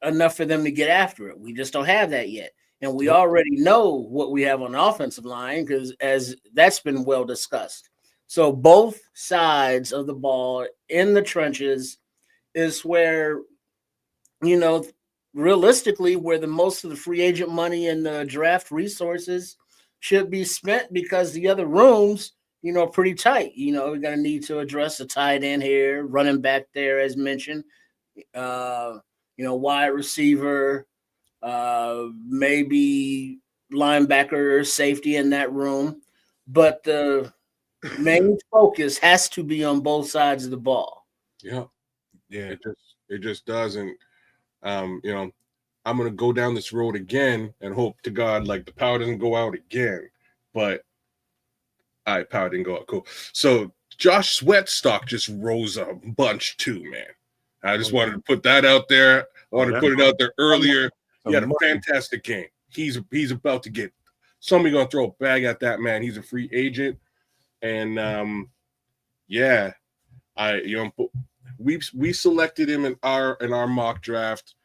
[SPEAKER 3] enough for them to get after it. We just don't have that yet. And we already know what we have on the offensive line because as that's been well discussed. So both sides of the ball in the trenches is where you know, realistically, where the most of the free agent money and the draft resources should be spent, because the other rooms, you know, are pretty tight. You know, we're gonna need to address a tight end here, running back there, as mentioned. Uh, you know, wide receiver, maybe linebacker, safety in that room, but the main focus has to be on both sides of the ball.
[SPEAKER 2] Yeah,
[SPEAKER 1] Yeah.
[SPEAKER 2] it just doesn't. You know, I'm gonna go down this road again and hope to God like the power doesn't go out again. But power didn't go out. Cool. So Josh Sweat's stock just rose a bunch too, man. I just wanted to put that out there. I wanted to put it out there earlier. He had a fantastic game. He's about to get somebody gonna throw a bag at that man. He's a free agent, and yeah, we selected him in our mock draft.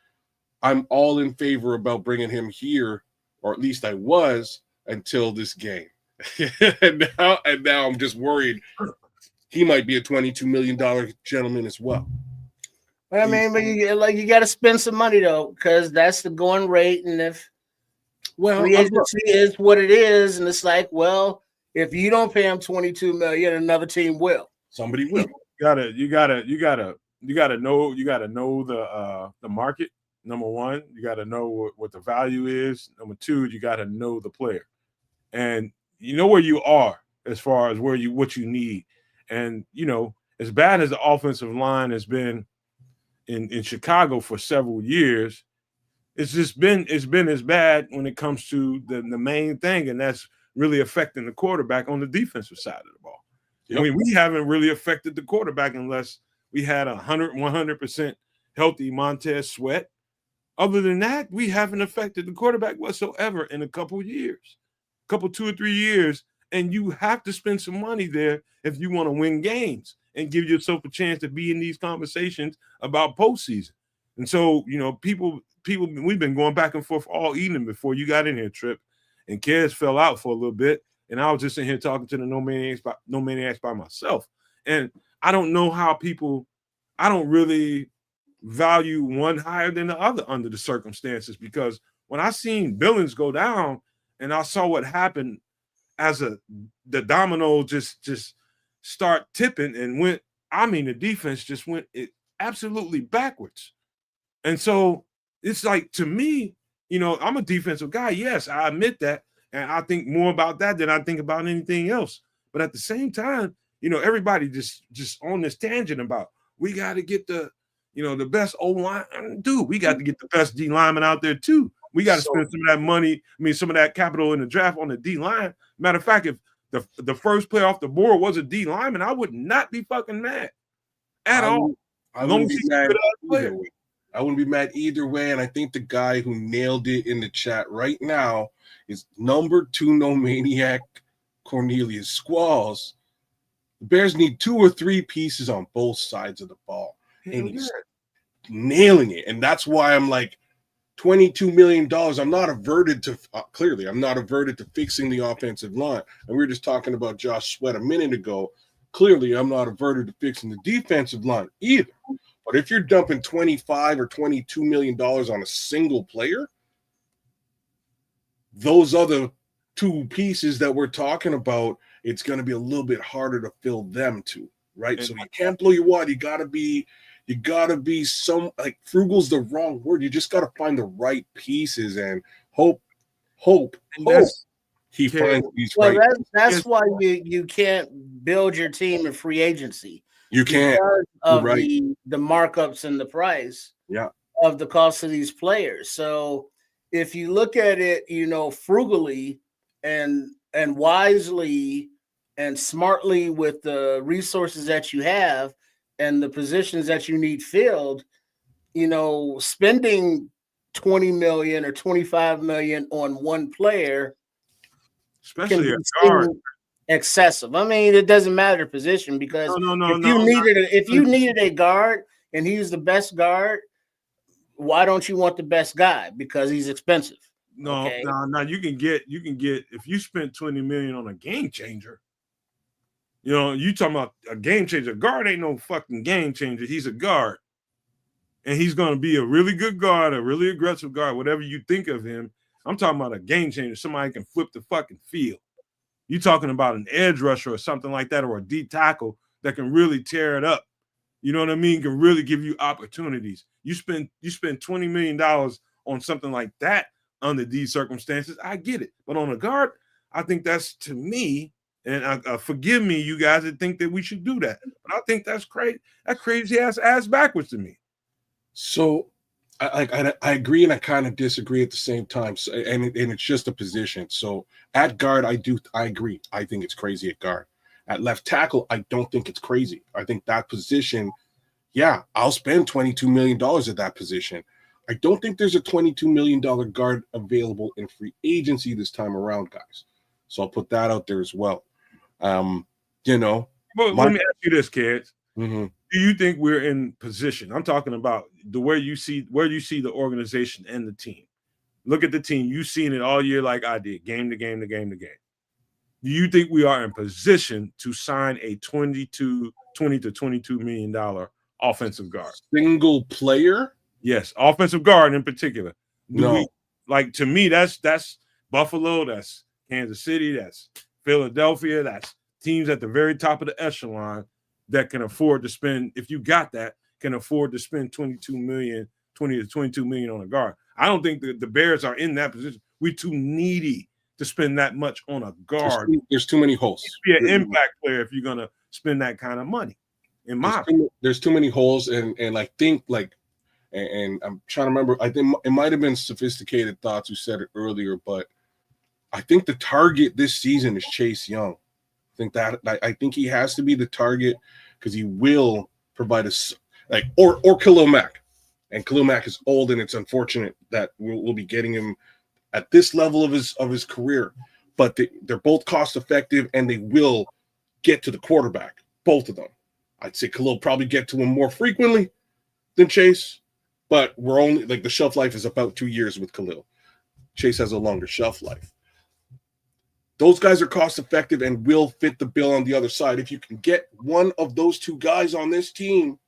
[SPEAKER 2] I'm all in favor about bringing him here, or at least I was until this game. and now I'm just worried he might be a $22 million gentleman as well.
[SPEAKER 3] I mean, but you got to spend some money though, because that's the going rate, and if free agency is what it is, and it's like, well, if you don't pay him $22 million, another team will.
[SPEAKER 2] Somebody will.
[SPEAKER 1] You gotta know the market. Number one, you got to know what the value is. Number two, you got to know the player, and you know where you are as far as what you need. And you know, as bad as the offensive line has been in Chicago for several years, it's been as bad when it comes to the main thing, and that's really affecting the quarterback on the defensive side of the ball. Yep. I mean, we haven't really affected the quarterback unless we had 100% healthy Montez Sweat. Other than that, we haven't affected the quarterback whatsoever in a couple years, 2 or 3 years. And you have to spend some money there if you want to win games and give yourself a chance to be in these conversations about postseason. And so, you know, people, we've been going back and forth all evening before you got in here, Trip. And Kedz fell out for a little bit. And I was just in here talking to the No Maniacs by myself. And I don't know how I don't really value one higher than the other under the circumstances, because when I seen Billings go down and I saw what happened as the domino just start tipping and went, I mean, the defense just went absolutely backwards. And so it's like, to me, you know, I'm a defensive guy. Yes, I admit that. And I think more about that than I think about anything else. But at the same time, you know, everybody just on this tangent about we got to get the best O-line. Dude, we got to get the best D lineman out there too. We got to spend some of that money, some of that capital in the draft on the D line. Matter of fact, if the first player off the board was a D lineman, I would not be fucking mad at all.
[SPEAKER 2] I wouldn't be mad either way. I wouldn't be mad either way. And I think the guy who nailed it in the chat right now is number 2 No Maniac, Cornelius Squalls. The Bears need 2 or 3 pieces on both sides of the ball. And he's nailing it. And that's why I'm like, $22 million. I'm not averted to fixing the offensive line. And we were just talking about Josh Sweat a minute ago. Clearly, I'm not averted to fixing the defensive line either. But if you're dumping $25 or $22 million on a single player, those other 2 pieces that we're talking about, it's going to be a little bit harder to fill them too, right? So you can't blow your wad. You gotta be some, like, frugal's the wrong word. You just gotta find the right pieces and hope he finds these right.
[SPEAKER 3] That's why you can't build your team in free agency.
[SPEAKER 2] You can't,
[SPEAKER 3] of the markups and the price of the cost of these players. So if you look at it, you know, frugally and wisely and smartly with the resources that you have and the positions that you need filled, you know, spending $20 million or $25 million on one player,
[SPEAKER 1] especially a guard,
[SPEAKER 3] excessive. I mean, it doesn't matter the position, because if you needed a guard and he's the best guard, why don't you want the best guy? Because he's expensive.
[SPEAKER 1] No, you can get if you spent $20 million on a game changer. You know, you talking about a game changer. Guard ain't no fucking game changer. He's a guard. and he's going to be a really good guard, a really aggressive guard, whatever you think of him. I'm talking about a game changer, somebody can flip the fucking field. You're talking about an edge rusher or something like that, or a D tackle that can really tear it up. You know what I mean? Can really give you opportunities. You spend $20 million on something like that under these circumstances. I get it. But on a guard, I think that's, to me, and forgive me, you guys that think that we should do that, but I think that's crazy. That crazy ass backwards to me.
[SPEAKER 2] So I agree and I kind of disagree at the same time. So, and it's just a position. So at guard, I agree. I think it's crazy at guard. At left tackle, I don't think it's crazy. I think that position, yeah, I'll spend $22 million at that position. I don't think there's a $22 million guard available in free agency this time around, guys. So I'll put that out there as well. You know.
[SPEAKER 1] Well, let me ask you this, Kedz.
[SPEAKER 2] Mm-hmm.
[SPEAKER 1] Do you think we're in position? I'm talking about where you see the organization and the team. Look at the team. You've seen it all year like I did, game to game to game to game. Do you think we are in position to sign a $20 to $22 million offensive guard?
[SPEAKER 2] Single player?
[SPEAKER 1] Yes, offensive guard in particular.
[SPEAKER 2] No.
[SPEAKER 1] To me, that's Buffalo, that's Kansas City, that's Philadelphia, that's teams at the very top of the echelon that can afford to spend, if you got that, can afford to spend $20 to $22 million on a guard. I don't think the Bears are in that position. We're too needy to spend that much on a guard.
[SPEAKER 2] There's too many holes.
[SPEAKER 1] Be an impact player if you're gonna spend that kind of money.
[SPEAKER 2] There's too many holes, and I think and I'm trying to remember. I think it might have been Sophisticated Thoughts who said it earlier, but I think the target this season is Chase Young. I think he has to be the target because he will provide us or Khalil Mack, and Khalil Mack is old, and it's unfortunate that we'll be getting him at this level of his career. But they're both cost effective, and they will get to the quarterback, both of them. I'd say Khalil probably get to him more frequently than Chase, but we're only the shelf life is about 2 years with Khalil. Chase has a longer shelf life. Those guys are cost effective and will fit the bill on the other side. If you can get one of those two guys on this team,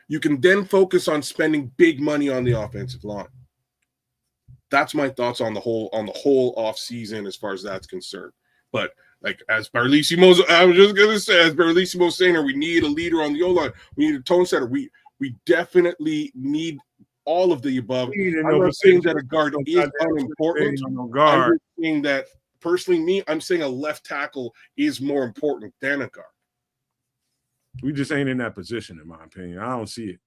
[SPEAKER 2] you can then focus on spending big money on the offensive line. That's my thoughts on the whole off season as far as that's concerned. But as Barlissimo's, I was just gonna say, as Barlissimo's saying, we need a leader on the O-line. We need a tone setter. We definitely need all of the above. I'm not saying that a guard is unimportant. I'm saying that personally, I'm saying a left tackle is more important than a guard.
[SPEAKER 1] We just ain't in that position, in my opinion. I don't see it.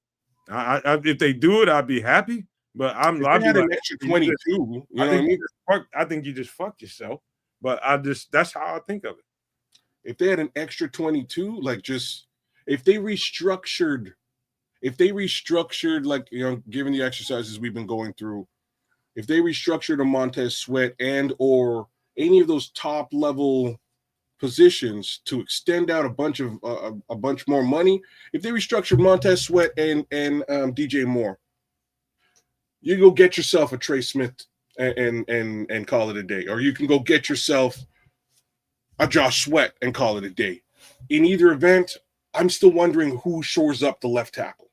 [SPEAKER 1] If they do it, I'd be happy. But I'd be
[SPEAKER 2] an extra 22. You know what I mean?
[SPEAKER 1] I think you just fucked yourself. But that's how I think of it.
[SPEAKER 2] If they had an extra 22, if they restructured, given the exercises we've been going through, if they restructured a Montez Sweat and or any of those top level positions to extend out a bunch more money, if they restructured Montez Sweat and DJ Moore, you go get yourself a Trey Smith and call it a day, or you can go get yourself a Josh Sweat and call it a day. In either event, I'm still wondering who shores up the left tackle.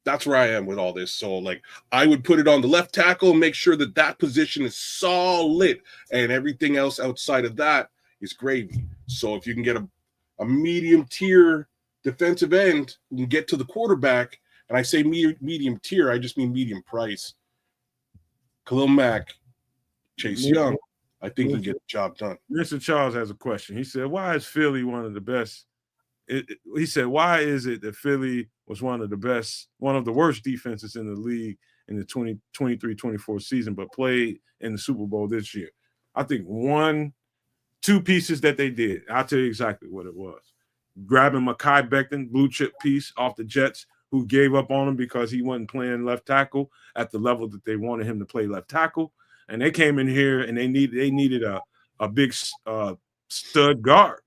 [SPEAKER 2] That's where I am with all this. So, I would put it on the left tackle, make sure that position is solid, and everything else outside of that is gravy. So, if you can get a medium tier defensive end who can get to the quarterback, and I say medium tier, I just mean medium price. Khalil Mack, Chase Young, I think can get the job done.
[SPEAKER 1] Mr. Charles has a question. He said, why is Philly one of the best? He said, why is it that Philly was one of the worst defenses in the league in the 2023-24 season, but played in the Super Bowl this year? I think two pieces that they did. I'll tell you exactly what it was. Grabbing Mekhi Becton, blue chip piece off the Jets, who gave up on him because he wasn't playing left tackle at the level that they wanted him to play left tackle. And they came in here and they needed a big stud guard.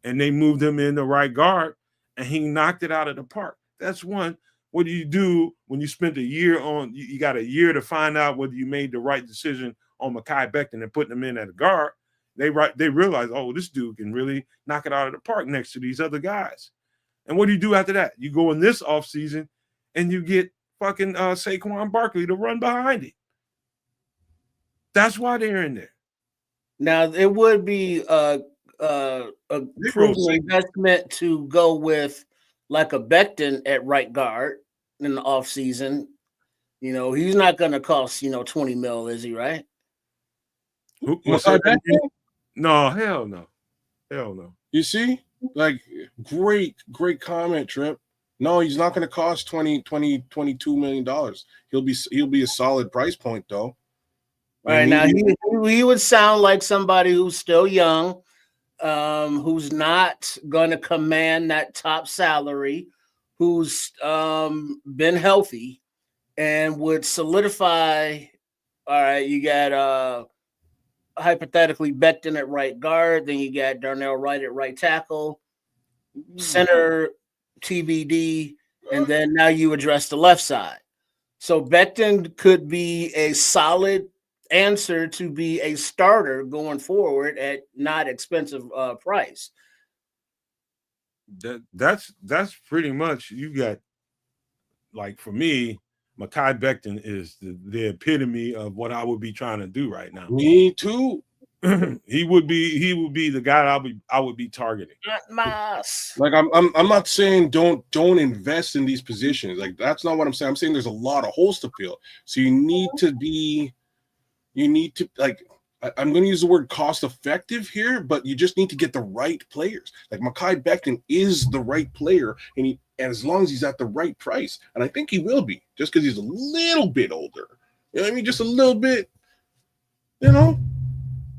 [SPEAKER 1] And they moved him in the right guard, and he knocked it out of the park. That's one. What do you do when you spent a year on? You got a year to find out whether you made the right decision on Mekhi Becton and putting him in at a guard. They realized, oh, this dude can really knock it out of the park next to these other guys. And what do you do after that? You go in this offseason and you get fucking Saquon Barkley to run behind it. That's why they're in there.
[SPEAKER 3] Now, it would be a prudent investment to go with like a Becton at right guard in the offseason. You know, he's not going to cost, $20 million, is he, right?
[SPEAKER 1] No, hell no. Hell no.
[SPEAKER 2] You see? Like, great comment, Trip. No, he's not going to cost $22 million. He'll be a solid price point, though.
[SPEAKER 3] Right now, he would sound like somebody who's still young, who's not going to command that top salary, who's been healthy, and would solidify. All right, you got hypothetically Becton at right guard, then you got Darnell Wright at right tackle, center TBD, and then now you address the left side. So Becton could be a solid answer to be a starter going forward at not expensive price.
[SPEAKER 1] That's pretty much, you got, like, for me, Mekhi Becton is the epitome of what I would be trying to do right now.
[SPEAKER 2] Me too.
[SPEAKER 1] He would be the guy I would be targeting.
[SPEAKER 2] Like, I'm not saying don't invest in these positions. Like, that's not what I'm saying. I'm saying there's a lot of holes to fill. So you need to like, I'm going to use the word cost effective here, but you just need to get the right players. Like, Mekhi Becton is the right player, and as long as he's at the right price, and I think he will be, just because he's a little bit older. You know what I mean? Just a little bit,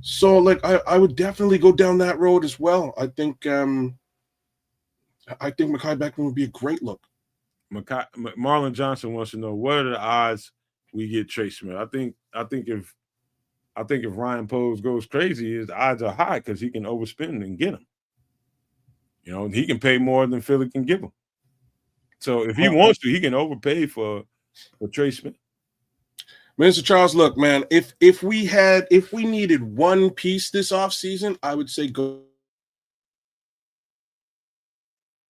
[SPEAKER 2] So, like, I would definitely go down that road as well. I think Mekhi Becton would be a great look.
[SPEAKER 1] Marlon Johnson wants to know, what are the odds we get Trey Smith? I think if Ryan Poles goes crazy, his odds are high because he can overspend and get him. He can pay more than Philly can give him. So if he wants to, he can overpay for Trey Smith.
[SPEAKER 2] Mr. Charles, look, man, if we needed one piece this offseason, I would say go.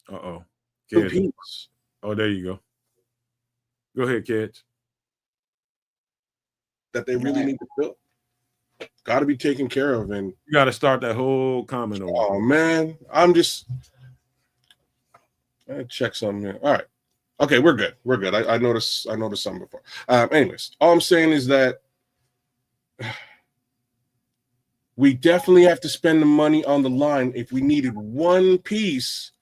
[SPEAKER 1] Oh, there you go. Go ahead, Kedz.
[SPEAKER 2] That they really need to fill. Got to be taken care of, and
[SPEAKER 1] you got to start that whole comment over.
[SPEAKER 2] Oh man, I check something here. All right, okay, we're good. I noticed something before. Anyways, all I'm saying is that we definitely have to spend the money on the line. If we needed one piece,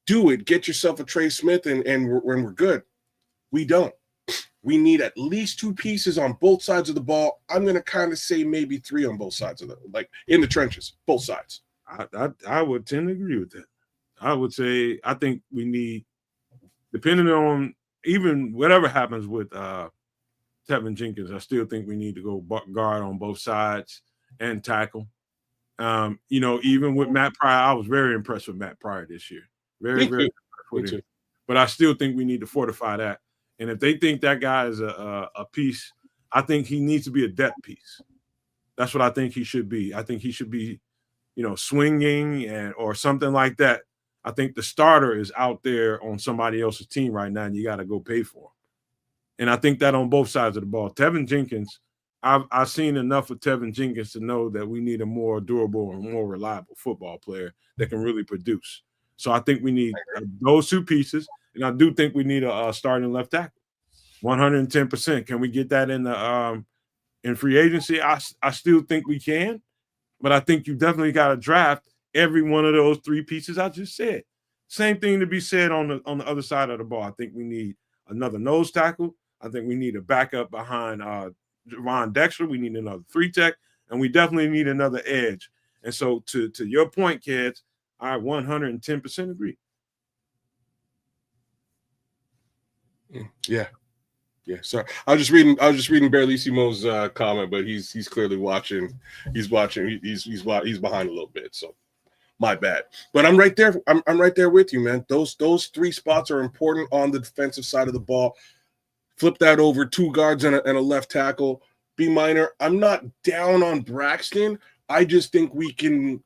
[SPEAKER 2] do it. Get yourself a Trey Smith, and we're good. We don't. We need at least two pieces on both sides of the ball. I'm going to kind of say maybe three on both sides of like in the trenches, both sides.
[SPEAKER 1] I would tend to agree with that. I would say, I think we need, depending on even whatever happens with Tevin Jenkins, I still think we need to go guard on both sides and tackle. Even with Matt Pryor, I was very impressed with Matt Pryor this year. Very impressed with him. But I still think we need to fortify that. And if they think that guy is a piece, I think he needs to be a depth piece. That's what I think he should be. I think he should be, swinging or something like that. I think the starter is out there on somebody else's team right now, and you got to go pay for him. And I think that on both sides of the ball. Tevin Jenkins, I've seen enough of Tevin Jenkins to know that we need a more durable and more reliable football player that can really produce. So I think we need those two pieces. And I do think we need a starting left tackle, 110%. Can we get that in free agency? I still think we can, but I think you definitely got to draft every one of those three pieces I just said. Same thing to be said on the other side of the ball. I think we need another nose tackle. I think we need a backup behind Ron Dexter. We need another 3-tech, and we definitely need another edge. And so to your point, Kedz, I 110% agree.
[SPEAKER 2] Yeah. Sorry, I was just reading Barlissimo's comment, but he's clearly watching. He's watching. He's behind a little bit. So my bad. But I'm right there. I'm right there with you, man. Those three spots are important on the defensive side of the ball. Flip that over, 2 guards and a left tackle. B minor. I'm not down on Braxton. I just think we can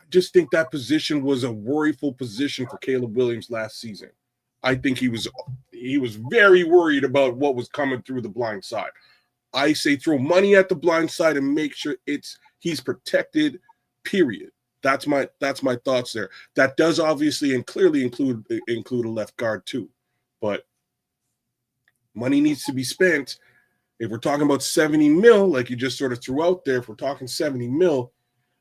[SPEAKER 2] just think that position was a worryful position for Caleb Williams last season. I think he was very worried about what was coming through the blind side. I say throw money at the blind side and make sure he's protected, period. That's my thoughts there. That does obviously and clearly include a left guard too. But money needs to be spent. If we're talking about 70 mil, like you just sort of threw out there, if we're talking 70 mil,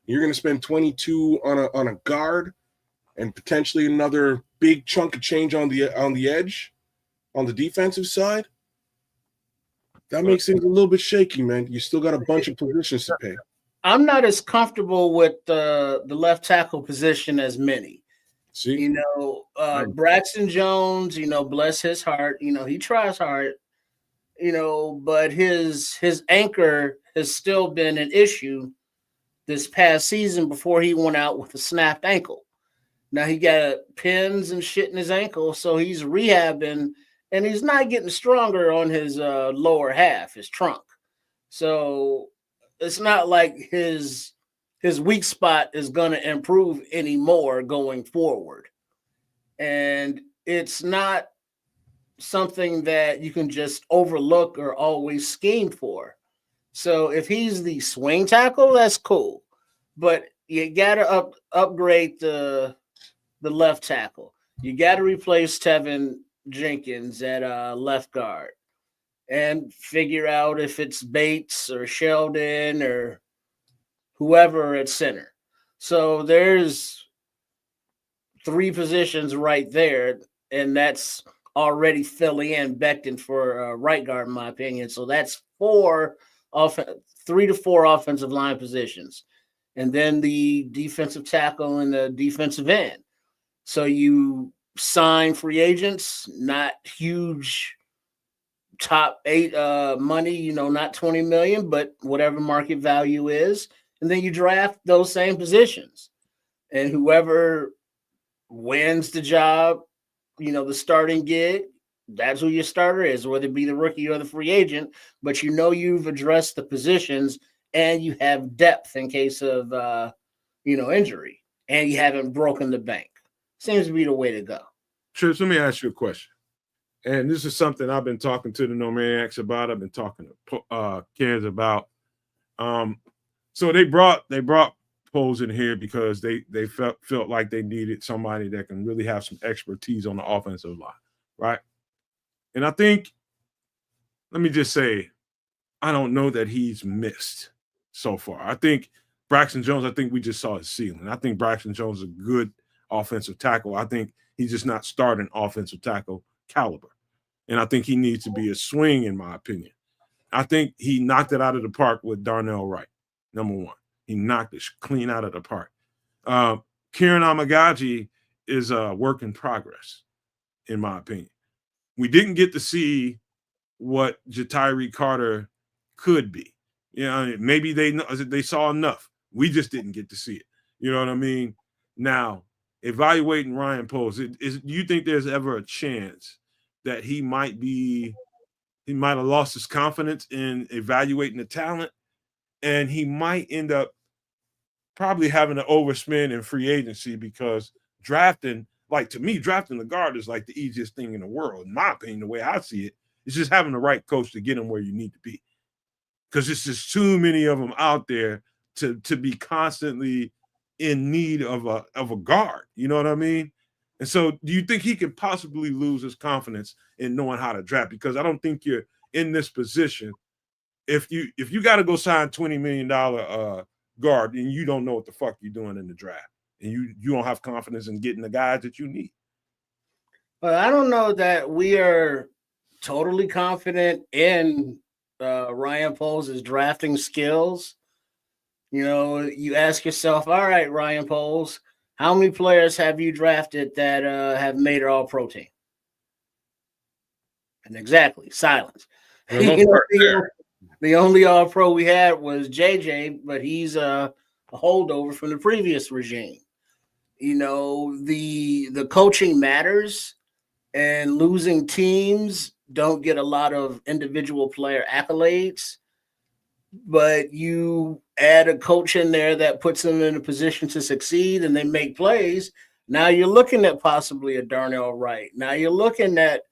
[SPEAKER 2] you're going to spend 22 on a guard and potentially another big chunk of change on the edge, on the defensive side. That makes things a little bit shaky, man. You still got a bunch of positions to pay.
[SPEAKER 3] I'm not as comfortable with the left tackle position as many.
[SPEAKER 2] See,
[SPEAKER 3] Braxton Jones, bless his heart, he tries hard, but his anchor has still been an issue this past season before he went out with a snapped ankle. Now he got pins and shit in his ankle, so he's rehabbing, and he's not getting stronger on his lower half, his trunk. So it's not like his weak spot is going to improve anymore going forward. And it's not something that you can just overlook or always scheme for. So if he's the swing tackle, that's cool. But you got to upgrade the left tackle. You got to replace Tevin Jenkins at left guard and figure out if it's Bates or Sheldon or whoever at center. So there's 3 positions right there, and that's already filling in Becton for right guard, in my opinion. So that's 3 to 4 offensive line positions, and then the defensive tackle and the defensive end. So you sign free agents, not huge top 8 money, not 20 million, but whatever market value is. And then you draft those same positions, and whoever wins the job, the starting gig, that's who your starter is, whether it be the rookie or the free agent. But you've addressed the positions, and you have depth in case of injury, and you haven't broken the bank. Seems to be the way to go.
[SPEAKER 1] Trips, let me ask you a question. And this is something I've been talking to the Nomadics about. I've been talking to Kedz about. So they brought Poles in here because they felt like they needed somebody that can really have some expertise on the offensive line, right? And I think, let me just say, I don't know that he's missed so far. I think Braxton Jones, we just saw his ceiling. I think Braxton Jones is a good offensive tackle. I think he's just not starting offensive tackle caliber. And I think he needs to be a swing, in my opinion. I think he knocked it out of the park with Darnell Wright, number 1. He knocked it clean out of the park. Kieran Amagaji is a work in progress, in my opinion. We didn't get to see what Jatiri Carter could be. Maybe they saw enough. We just didn't get to see it. You know what I mean? Now, evaluating Ryan Poles, do you think there's ever a chance that he might have lost his confidence in evaluating the talent, and he might end up probably having to overspend in free agency because drafting the guard is like the easiest thing in the world. In my opinion, the way I see it, it's just having the right coach to get him where you need to be. Because it's just too many of them out there to be constantly in need of a guard. You know what I mean? And so do you think he could possibly lose his confidence in knowing how to draft? Because I don't think you're in this position. If you got to go sign $20 million guard and you don't know what the fuck you're doing in the draft, and you don't have confidence in getting the guys that you need.
[SPEAKER 3] But I don't know that we are totally confident in Ryan Poles' drafting skills. You ask yourself, all right, Ryan Poles, how many players have you drafted that have made it all pro team? And exactly, silence. The only all pro we had was JJ, but he's a holdover from the previous regime. The coaching matters, and losing teams don't get a lot of individual player accolades. but you add a coach in there that puts them in a position to succeed and they make plays. Now you're looking at possibly a Darnell Wright. Now you're looking at,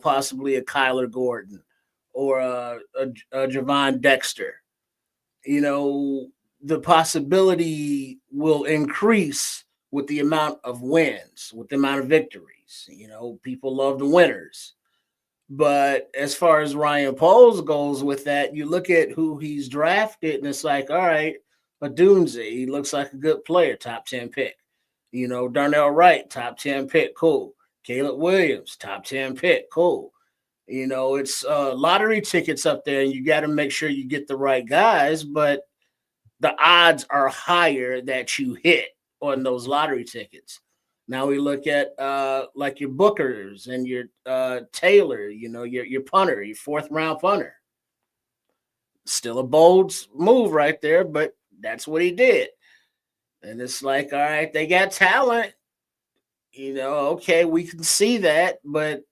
[SPEAKER 3] possibly a Kyler Gordon or a Javon Dexter. The possibility will increase with the amount of wins, with the amount of victories. People love the winners. But as far as Ryan Poles goes with that, you look at who he's drafted, and it's like, all right, Adunze, he looks like a good player, top 10 pick. Darnell Wright, top 10 pick, cool. Caleb Williams, top 10 pick, cool. It's lottery tickets up there, and you got to make sure you get the right guys, but the odds are higher that you hit on those lottery tickets. Now we look at like your Bookers and your Taylor, your punter, your 4th round punter. Still a bold move right there, but that's what he did. And it's like, all right, they got talent. Okay, we can see that, but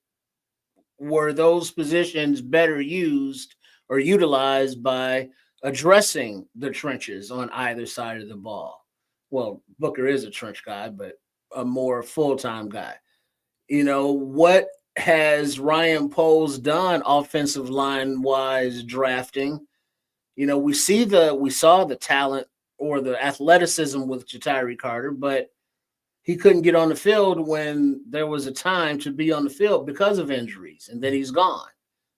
[SPEAKER 3] were those positions better used or utilized by addressing the trenches on either side of the ball? Well, Booker is a trench guy, but a more full-time guy. What has Ryan Poles done offensive line wise drafting? We saw the talent or the athleticism with Ja'Tyre Carter, but he couldn't get on the field when there was a time to be on the field because of injuries, and then he's gone.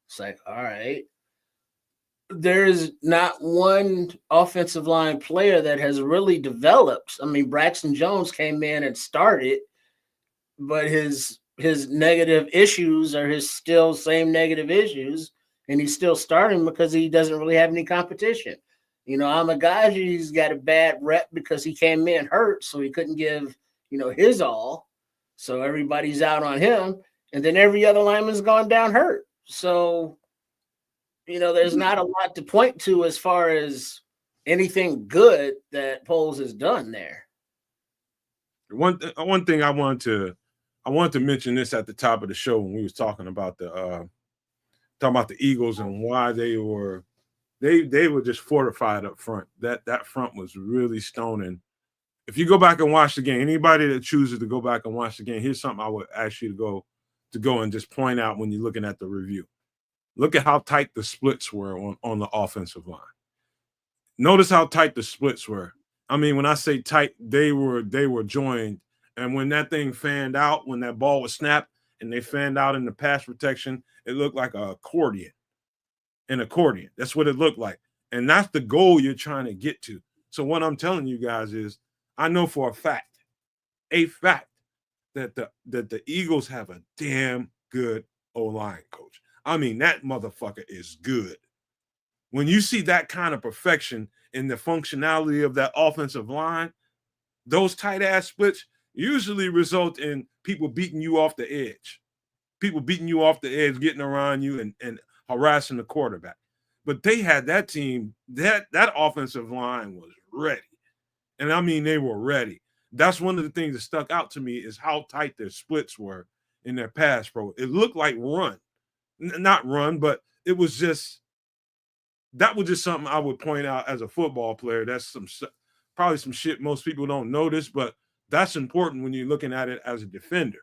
[SPEAKER 3] It's like, all right, there's not one offensive line player that has really developed. I mean, Braxton Jones came in and started, but his negative issues are his still same negative issues, and he's still starting because he doesn't really have any competition. Amagaji's got a bad rep because he came in hurt, so he couldn't give, his all. So everybody's out on him, and then every other lineman's gone down hurt. So there's not a lot to point to as far as anything good that Poles has done there.
[SPEAKER 1] One thing I wanted to mention this at the top of the show when we was talking about the Eagles and why they were just fortified up front. That front was really stoning. If you go back and watch the game, anybody that chooses to go back and watch the game, here's something I would ask you to go and just point out when you're looking at the review. Look at how tight the splits were on the offensive line. Notice how tight the splits were. I mean, when I say tight, they were joined. And when that thing fanned out, when that ball was snapped and they fanned out in the pass protection, it looked like an accordion. That's what it looked like. And that's the goal you're trying to get to. So what I'm telling you guys is, I know for a fact that the Eagles have a damn good O-line coach. I mean, that motherfucker is good. When you see that kind of perfection in the functionality of that offensive line, those tight-ass splits usually result in people beating you off the edge. Getting around you and harassing the quarterback. But they had that team, that offensive line was ready. And I mean, they were ready. That's one of the things that stuck out to me is how tight their splits were in their pass pro. It looked like not run, but that was just something I would point out as a football player. That's probably some shit most people don't notice, but that's important when you're looking at it as a defender.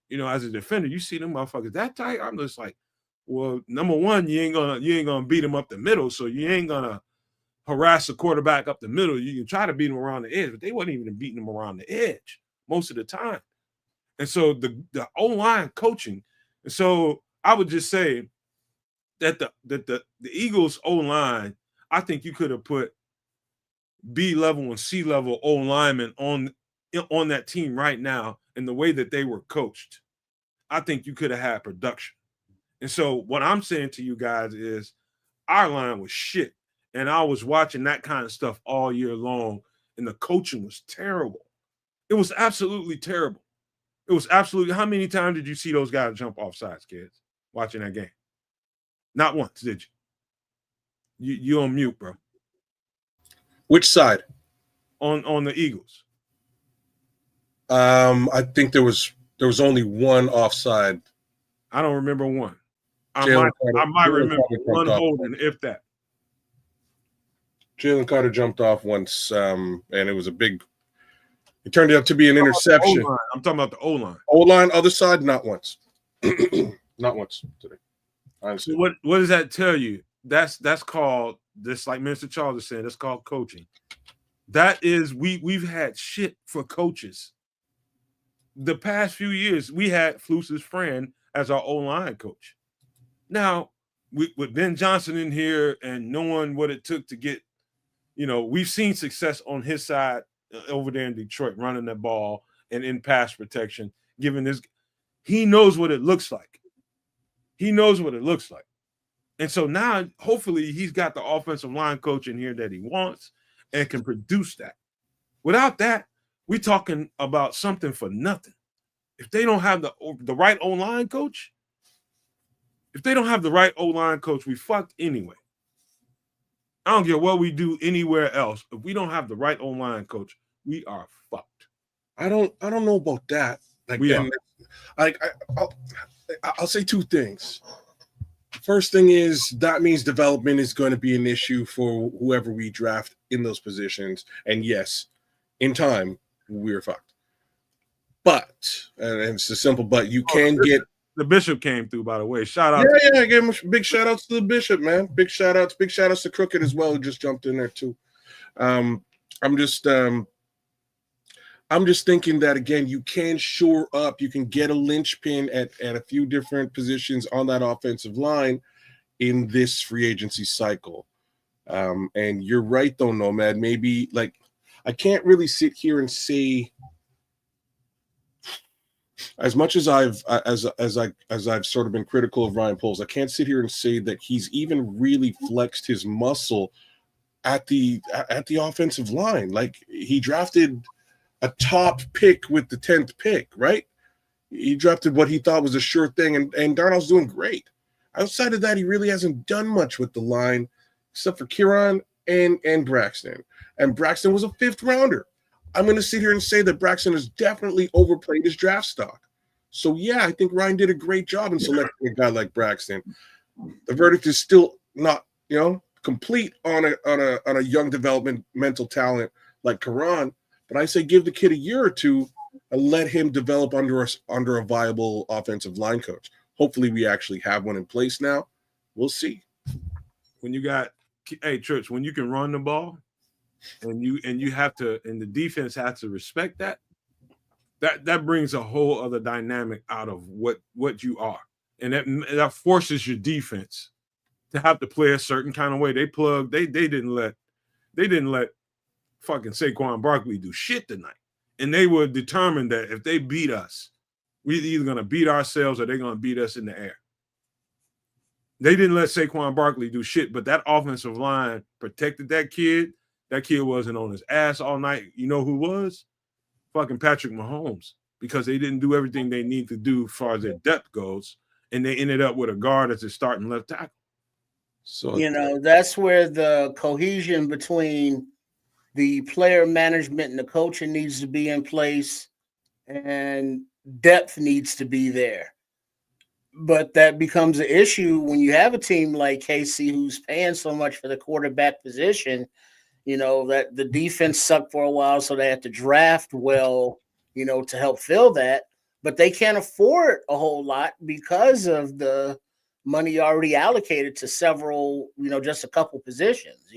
[SPEAKER 1] As a defender, you see them motherfuckers that tight. I'm just like, well, number one, you ain't gonna beat them up the middle, so you ain't gonna harass the quarterback up the middle. You can try to beat them around the edge, but they wasn't even beating them around the edge most of the time. And so the O-line coaching, and so I would just say that the Eagles O-line, I think you could have put B-level and C-level O-linemen on that team right now in the way that they were coached. I think you could have had production. And so what I'm saying to you guys is our line was shit. And I was watching that kind of stuff all year long, and the coaching was terrible. It was absolutely terrible. How many times did you see those guys jump off sides, kids, watching that game? Not once, did you? You on mute, bro.
[SPEAKER 2] Which side?
[SPEAKER 1] On the Eagles.
[SPEAKER 2] I think there was only one offside.
[SPEAKER 1] I don't remember one. I might remember one holding, if that.
[SPEAKER 2] Jalen Carter jumped off once, and it was it turned out to be an interception.
[SPEAKER 1] I'm talking about the O-line.
[SPEAKER 2] O-line, other side, not once. Not once today. Honestly.
[SPEAKER 1] So what does that tell you? That's called, this, like Mr. Charles is saying, that's called coaching. That is, we've had shit for coaches. The past few years, we had Flus's friend as our O-line coach. Now, with Ben Johnson in here and knowing what it took to get, we've seen success on his side over there in Detroit, running the ball and in pass protection, giving this. He knows what it looks like. He knows what it looks like. And so now, hopefully, he's got the offensive line coach in here that he wants and can produce that. Without that, we're talking about something for nothing. If they don't have the right O-line coach, we fucked anyway. I don't care what we do anywhere else. If we don't have the right O-line coach, we are fucked.
[SPEAKER 2] I don't know about that. I'll say two things. First thing is that means development is going to be an issue for whoever we draft in those positions. And yes, in time, we're fucked. But, and it's a simple but, you can get.
[SPEAKER 1] The Bishop came through, by the way. Shout out.
[SPEAKER 2] Yeah, I gave him big shout outs to the Bishop, man. Big shout outs to Crooked as well, who just jumped in there too. I'm just thinking that, again, you can shore up, you can get a linchpin at a few different positions on that offensive line in this free agency cycle. And you're right, though, Nomad. Maybe, I can't really sit here and say, as much as I've sort of been critical of Ryan Poles, I can't sit here and say that he's even really flexed his muscle at the offensive line. Like, he drafted a top pick with the 10th pick, right? He drafted what he thought was a sure thing, and Darnold's doing great. Outside of that, he really hasn't done much with the line, except for Kieran and Braxton. And Braxton was a 5th rounder. I'm going to sit here and say that Braxton has definitely overplayed his draft stock. So, yeah, I think Ryan did a great job in selecting a guy like Braxton. The verdict is still not, complete on a young developmental talent like Karan. But I say give the kid a year or two and let him develop under a viable offensive line coach. Hopefully we actually have one in place now. We'll see.
[SPEAKER 1] When you got, Church, when you can run the ball and you have to, and the defense has to respect that brings a whole other dynamic out of what you are. And that forces your defense to have to play a certain kind of way. They didn't let fucking Saquon Barkley do shit tonight. And they were determined that if they beat us, we're either going to beat ourselves or they're going to beat us in the air. They didn't let Saquon Barkley do shit, but that offensive line protected that kid. That kid wasn't on his ass all night. You know who was? Fucking Patrick Mahomes, because they didn't do everything they need to do as far as their depth goes, and they ended up with a guard as a starting left tackle.
[SPEAKER 3] So that's where the cohesion between the player management and the coaching needs to be in place, and depth needs to be there. But that becomes an issue when you have a team like KC who's paying so much for the quarterback position, that the defense sucked for a while, so they had to draft well, to help fill that. But they can't afford a whole lot because of the money already allocated to several, just a couple positions,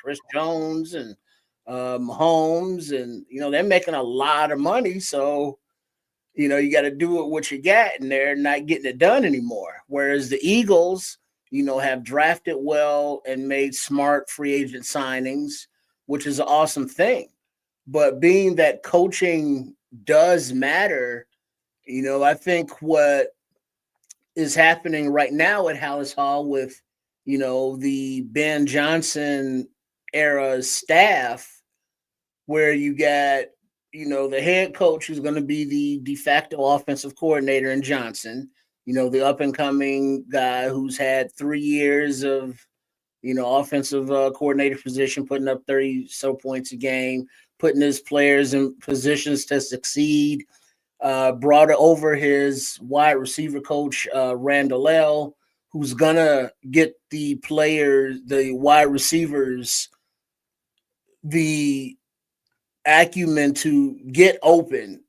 [SPEAKER 3] Chris Jones and Mahomes, and, they're making a lot of money. So, you got to do it what you got, and they're not getting it done anymore. Whereas the Eagles, have drafted well and made smart free agent signings, which is an awesome thing. But being that coaching does matter, I think what is happening right now at Hallis Hall with, the Ben Johnson era staff, where you got, the head coach who's going to be the de facto offensive coordinator in Johnson, the up and coming guy who's had 3 years of, offensive coordinator position, putting up 30 so points a game, putting his players in positions to succeed. Brought over his wide receiver coach, Randall L., who's going to get the wide receivers the acumen to get open,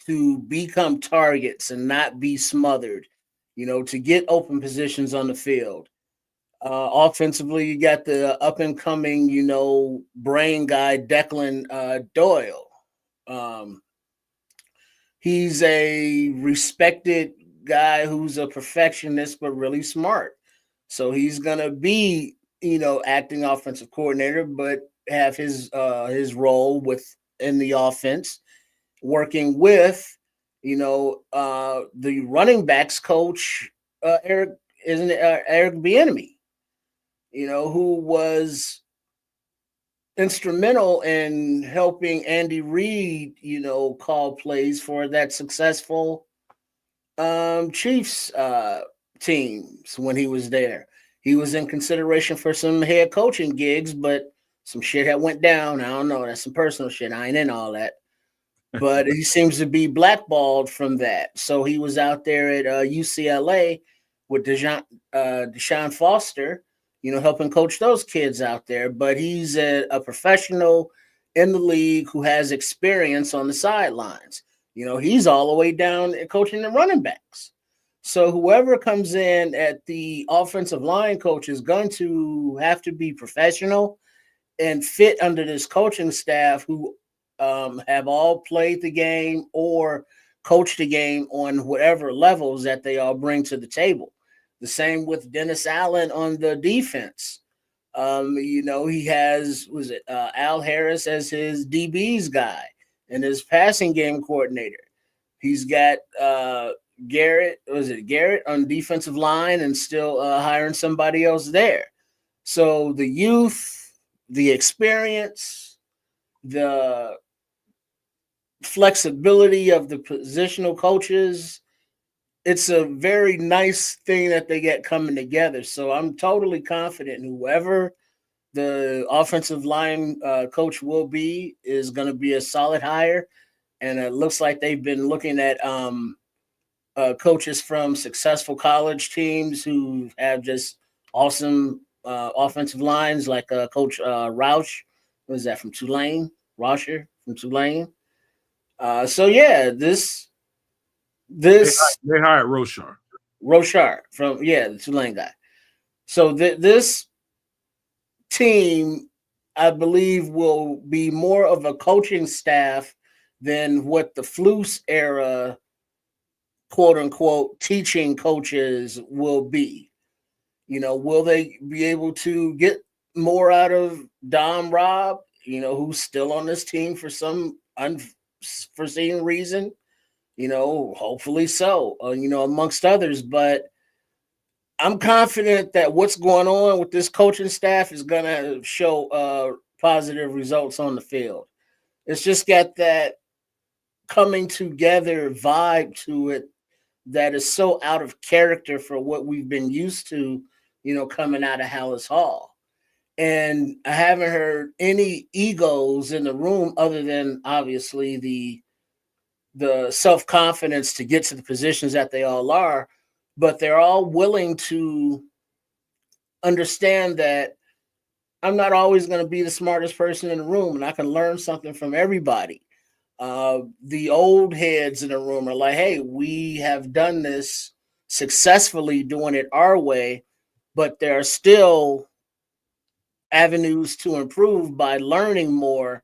[SPEAKER 3] to become targets and not be smothered, to get open positions on the field. Offensively, you got the up and coming, brain guy, Declan Doyle. He's a respected guy who's a perfectionist, but really smart. So he's going to be, acting offensive coordinator, but have his role within the offense, working with, the running backs coach, Eric Bieniemy, who was instrumental in helping Andy Reid, call plays for that successful Chiefs teams when he was there. He was in consideration for some head coaching gigs, but some shit had went down. I don't know. That's some personal shit. I ain't in all that. But he seems to be blackballed from that. So he was out there at UCLA with DeJean Foster, helping coach those kids out there. But he's a professional in the league who has experience on the sidelines. He's all the way down at coaching the running backs. So whoever comes in at the offensive line coach is going to have to be professional and fit under this coaching staff who have all played the game or coached the game on whatever levels that they all bring to the table. The same with Dennis Allen on the defense. He has, Al Harris as his DBs guy and his passing game coordinator. He's got Garrett on defensive line and still hiring somebody else there. So the youth, the experience, the flexibility of the positional coaches, it's a very nice thing that they get coming together. So I'm totally confident whoever the offensive line coach will be is going to be a solid hire. And it looks like they've been looking at coaches from successful college teams who have just awesome offensive lines, like Coach Roush. What is that, from Tulane? Rauscher from Tulane. So yeah, this
[SPEAKER 1] they hired
[SPEAKER 3] Rochar from the Tulane guy. So this team, I believe, will be more of a coaching staff than what the Flus era, quote unquote, teaching coaches will be. Will they be able to get more out of Dom Robb, who's still on this team for some unforeseen reason? Hopefully so, amongst others. But I'm confident that what's going on with this coaching staff is going to show positive results on the field. It's just got that coming together vibe to it that is so out of character for what we've been used to, coming out of Hallis Hall. And I haven't heard any egos in the room other than obviously the self-confidence to get to the positions that they all are, but they're all willing to understand that I'm not always going to be the smartest person in the room, and I can learn something from everybody. The old heads in the room are like, hey, we have done this successfully doing it our way, but there are still avenues to improve by learning more,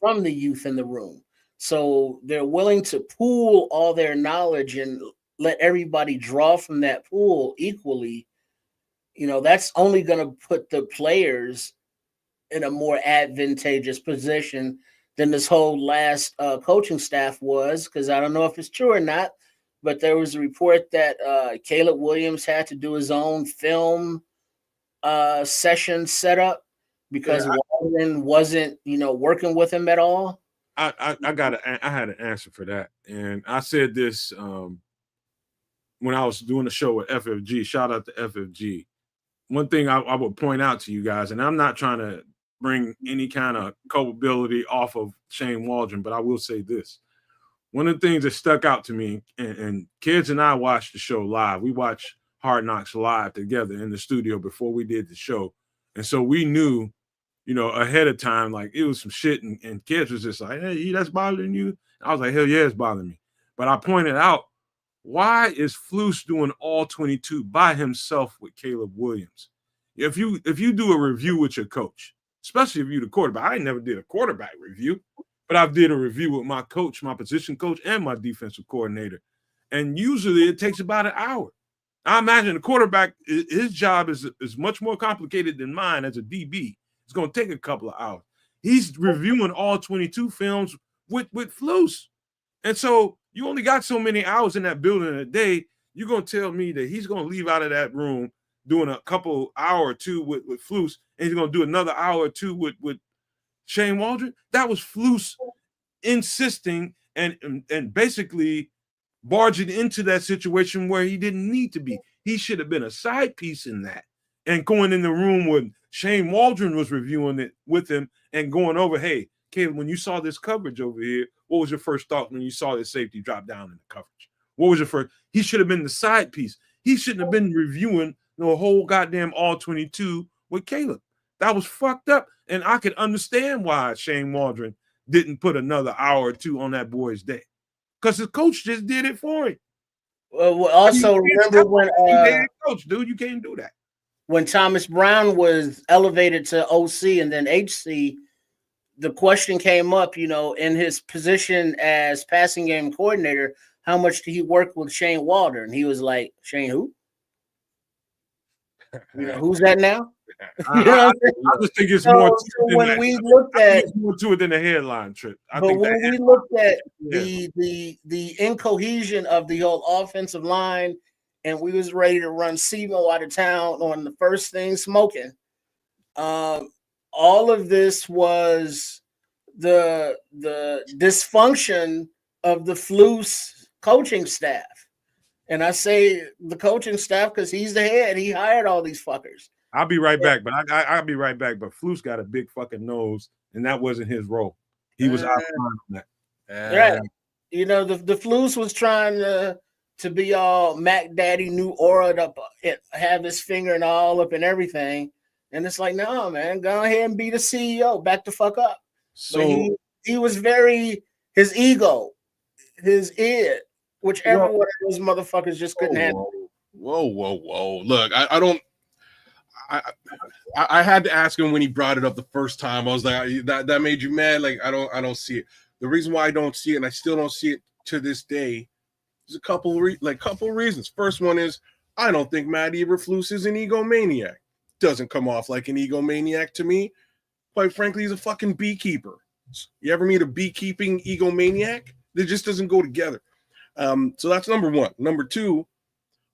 [SPEAKER 3] from the youth in the room. So they're willing to pool all their knowledge and let everybody draw from that pool equally. That's only going to put the players in a more advantageous position than this whole last coaching staff was, because I don't know if it's true or not, but there was a report that Caleb Williams had to do his own film session setup because Walden wasn't, working with him at all.
[SPEAKER 1] I had an answer for that, and I said this when I was doing the show with FFG. Shout out to FFG. One thing I would point out to you guys, and I'm not trying to bring any kind of culpability off of Shane Waldron, but I will say this. One of the things that stuck out to me, and Kedz and I watched the show live. We watched Hard Knocks live together in the studio before we did the show. And so we knew ahead of time, like it was some shit, and Kedz was just like, hey, that's bothering you? I was like, hell yeah, it's bothering me. But I pointed out, why is Flus doing all 22 by himself with Caleb Williams? If you do a review with your coach, especially if you're the quarterback, I ain't never did a quarterback review, but I did a review with my coach, my position coach, and my defensive coordinator. And usually it takes about an hour. I imagine the quarterback, his job is much more complicated than mine as a DB. It's going to take a couple of hours. He's reviewing all 22 films with Flus. And so you only got so many hours in that building a day. You're going to tell me that he's going to leave out of that room doing a couple hour or two with Flus, and he's going to do another hour or two with Shane Waldron? That was Flus insisting and basically barging into that situation where he didn't need to be. He should have been a side piece in that and going in the room when Shane Waldron was reviewing it with him and going over, hey, Caleb, when you saw this coverage over here, what was your first thought when you saw the safety drop down in the coverage? What was your first? He should have been the side piece. He shouldn't have been reviewing the whole goddamn all 22 with Caleb. That was fucked up. And I could understand why Shane Waldron didn't put another hour or two on that boy's day. Because his coach just did it for him.
[SPEAKER 3] Well, also remember when
[SPEAKER 1] coach, dude, you can't do that.
[SPEAKER 3] When Thomas Brown was elevated to OC and then HC, the question came up, in his position as passing game coordinator, how much did he work with Shane Waldron? And he was like, Shane who? Who's that now?
[SPEAKER 1] I just think it's more to it than the headline trip.
[SPEAKER 3] When we looked at the incohesion of the whole offensive line, and we was ready to run SeaMo out of town on the first thing smoking, all of this was the dysfunction of the Flus coaching staff. And I say the coaching staff because he's the head. He hired all these fuckers.
[SPEAKER 1] I'll be right back, but I'll be right back. But Flus got a big fucking nose, and that wasn't his role. He was out on that.
[SPEAKER 3] Right. The Flus was trying to be all Mac Daddy, new aura up, have his finger and all up and everything. And it's like, no, man, go ahead and be the CEO. Back the fuck up. So but he was his ego, his id, whichever one of those motherfuckers just couldn't handle.
[SPEAKER 2] Whoa. Look, I had to ask him when he brought it up the first time. I was like, that made you mad? Like, I don't see it. The reason why I don't see it, and I still don't see it to this day, is a couple reasons. First one is I don't think Matt Eberflus is an egomaniac. Doesn't come off like an egomaniac to me. Quite frankly, he's a fucking beekeeper. You ever meet a beekeeping egomaniac? It just doesn't go together. So that's number one. Number two,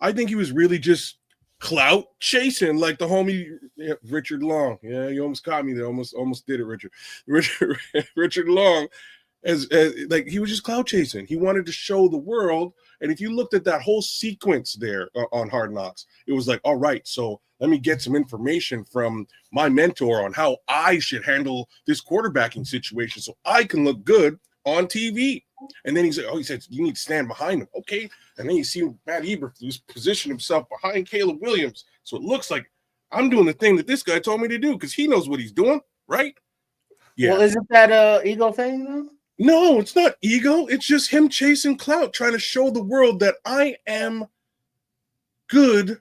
[SPEAKER 2] I think he was really just clout chasing, like the homie Richard Long. Yeah, you almost caught me there. Almost did it, Richard. Richard Long, as like he was just clout chasing. He wanted to show the world. And if you looked at that whole sequence there on Hard Knocks, it was like, all right, so let me get some information from my mentor on how I should handle this quarterbacking situation so I can look good on TV. And then he said, you need to stand behind him. Okay. And then you see Matt Eberflus position himself behind Caleb Williams. So it looks like I'm doing the thing that this guy told me to do because he knows what he's doing, right?
[SPEAKER 3] Yeah. Well, isn't that an ego thing, though?
[SPEAKER 2] No, it's not ego. It's just him chasing clout, trying to show the world that I am good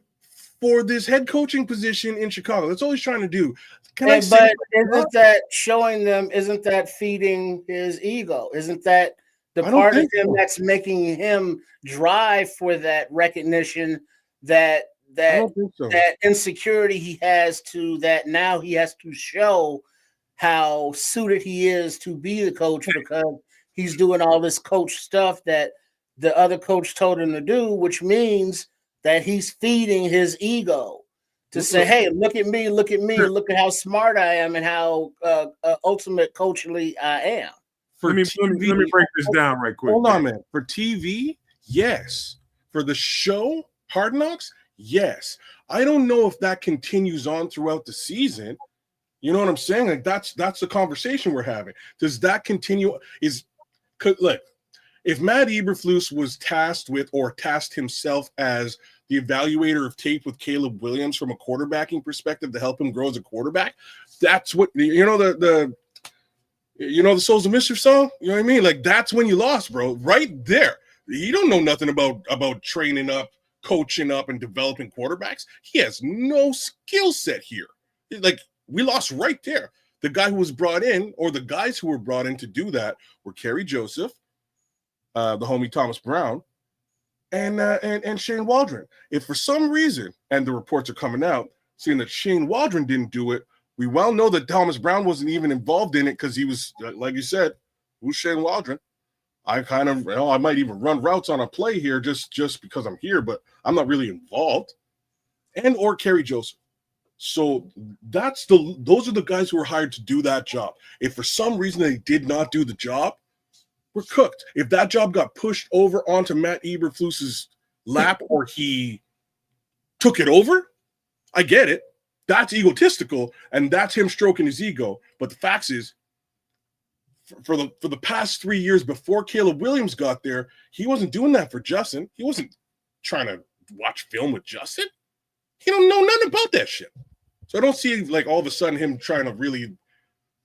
[SPEAKER 2] for this head coaching position in Chicago. That's all he's trying to do.
[SPEAKER 3] But isn't that showing them? Isn't that feeding his ego? Isn't that the part of him that's making him drive for that recognition, that insecurity he has to that now he has to show how suited he is to be the coach because he's doing all this coach stuff that the other coach told him to do, which means that he's feeding his ego to say, hey, look at me, look at how smart I am and how ultimate coachly I am.
[SPEAKER 1] Let me break this down right quick.
[SPEAKER 2] Hold on, man. For TV, yes. For the show, Hard Knocks, yes. I don't know if that continues on throughout the season. You know what I'm saying? Like that's the conversation we're having. Does that continue? Look, if Matt Eberflus was tasked himself as the evaluator of tape with Caleb Williams from a quarterbacking perspective to help him grow as a quarterback, that's what the Souls of Mischief song. You know what I mean? Like that's when you lost, bro. Right there. You don't know nothing about training up, coaching up, and developing quarterbacks. He has no skill set here. Like we lost right there. The guy who was brought in, or the guys who were brought in to do that, were Kerry Joseph, the homie Thomas Brown, and Shane Waldron. If for some reason, and the reports are coming out, saying that Shane Waldron didn't do it, we well know that Thomas Brown wasn't even involved in it because he was, like you said, who's Shane Waldron? I might even run routes on a play here just because I'm here, but I'm not really involved. Or Kerry Joseph. So those are the guys who were hired to do that job. If for some reason they did not do the job, we're cooked. If that job got pushed over onto Matt Eberflus's lap or he took it over, I get it. That's egotistical, and that's him stroking his ego. But the fact is, for the past 3 years before Caleb Williams got there, he wasn't doing that for Justin. He wasn't trying to watch film with Justin. He don't know nothing about that shit. So I don't see like all of a sudden him trying to really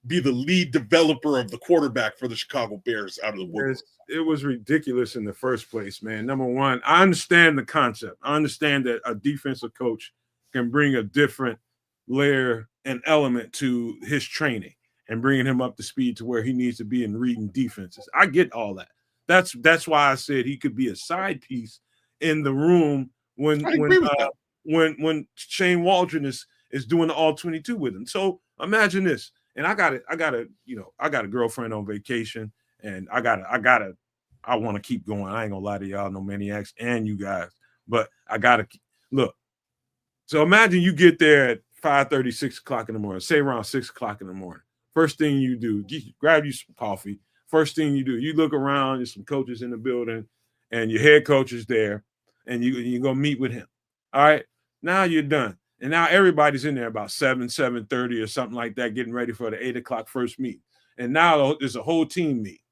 [SPEAKER 2] be the lead developer of the quarterback for the Chicago Bears out of the woodwork.
[SPEAKER 1] It was ridiculous in the first place, man. Number one, I understand the concept. I understand that a defensive coach can bring a different layer and element to his training and bringing him up to speed to where he needs to be in reading defenses. I get all that. That's why I said he could be a side piece in the room when Shane Waldron is doing the all 22 with him. So imagine this. And I got a girlfriend on vacation, and I want to keep going. I ain't gonna lie to y'all, no maniacs and you guys, but I gotta look. So imagine you get there at 5:30, 6 o'clock in the morning, say around 6 o'clock in the morning. First thing you do, grab you some coffee. First thing you do, you look around, there's some coaches in the building, and your head coach is there, and you go meet with him. All right, now you're done. And now everybody's in there about 7:30 or something like that, getting ready for the 8 o'clock first meet. And now there's a whole team meet.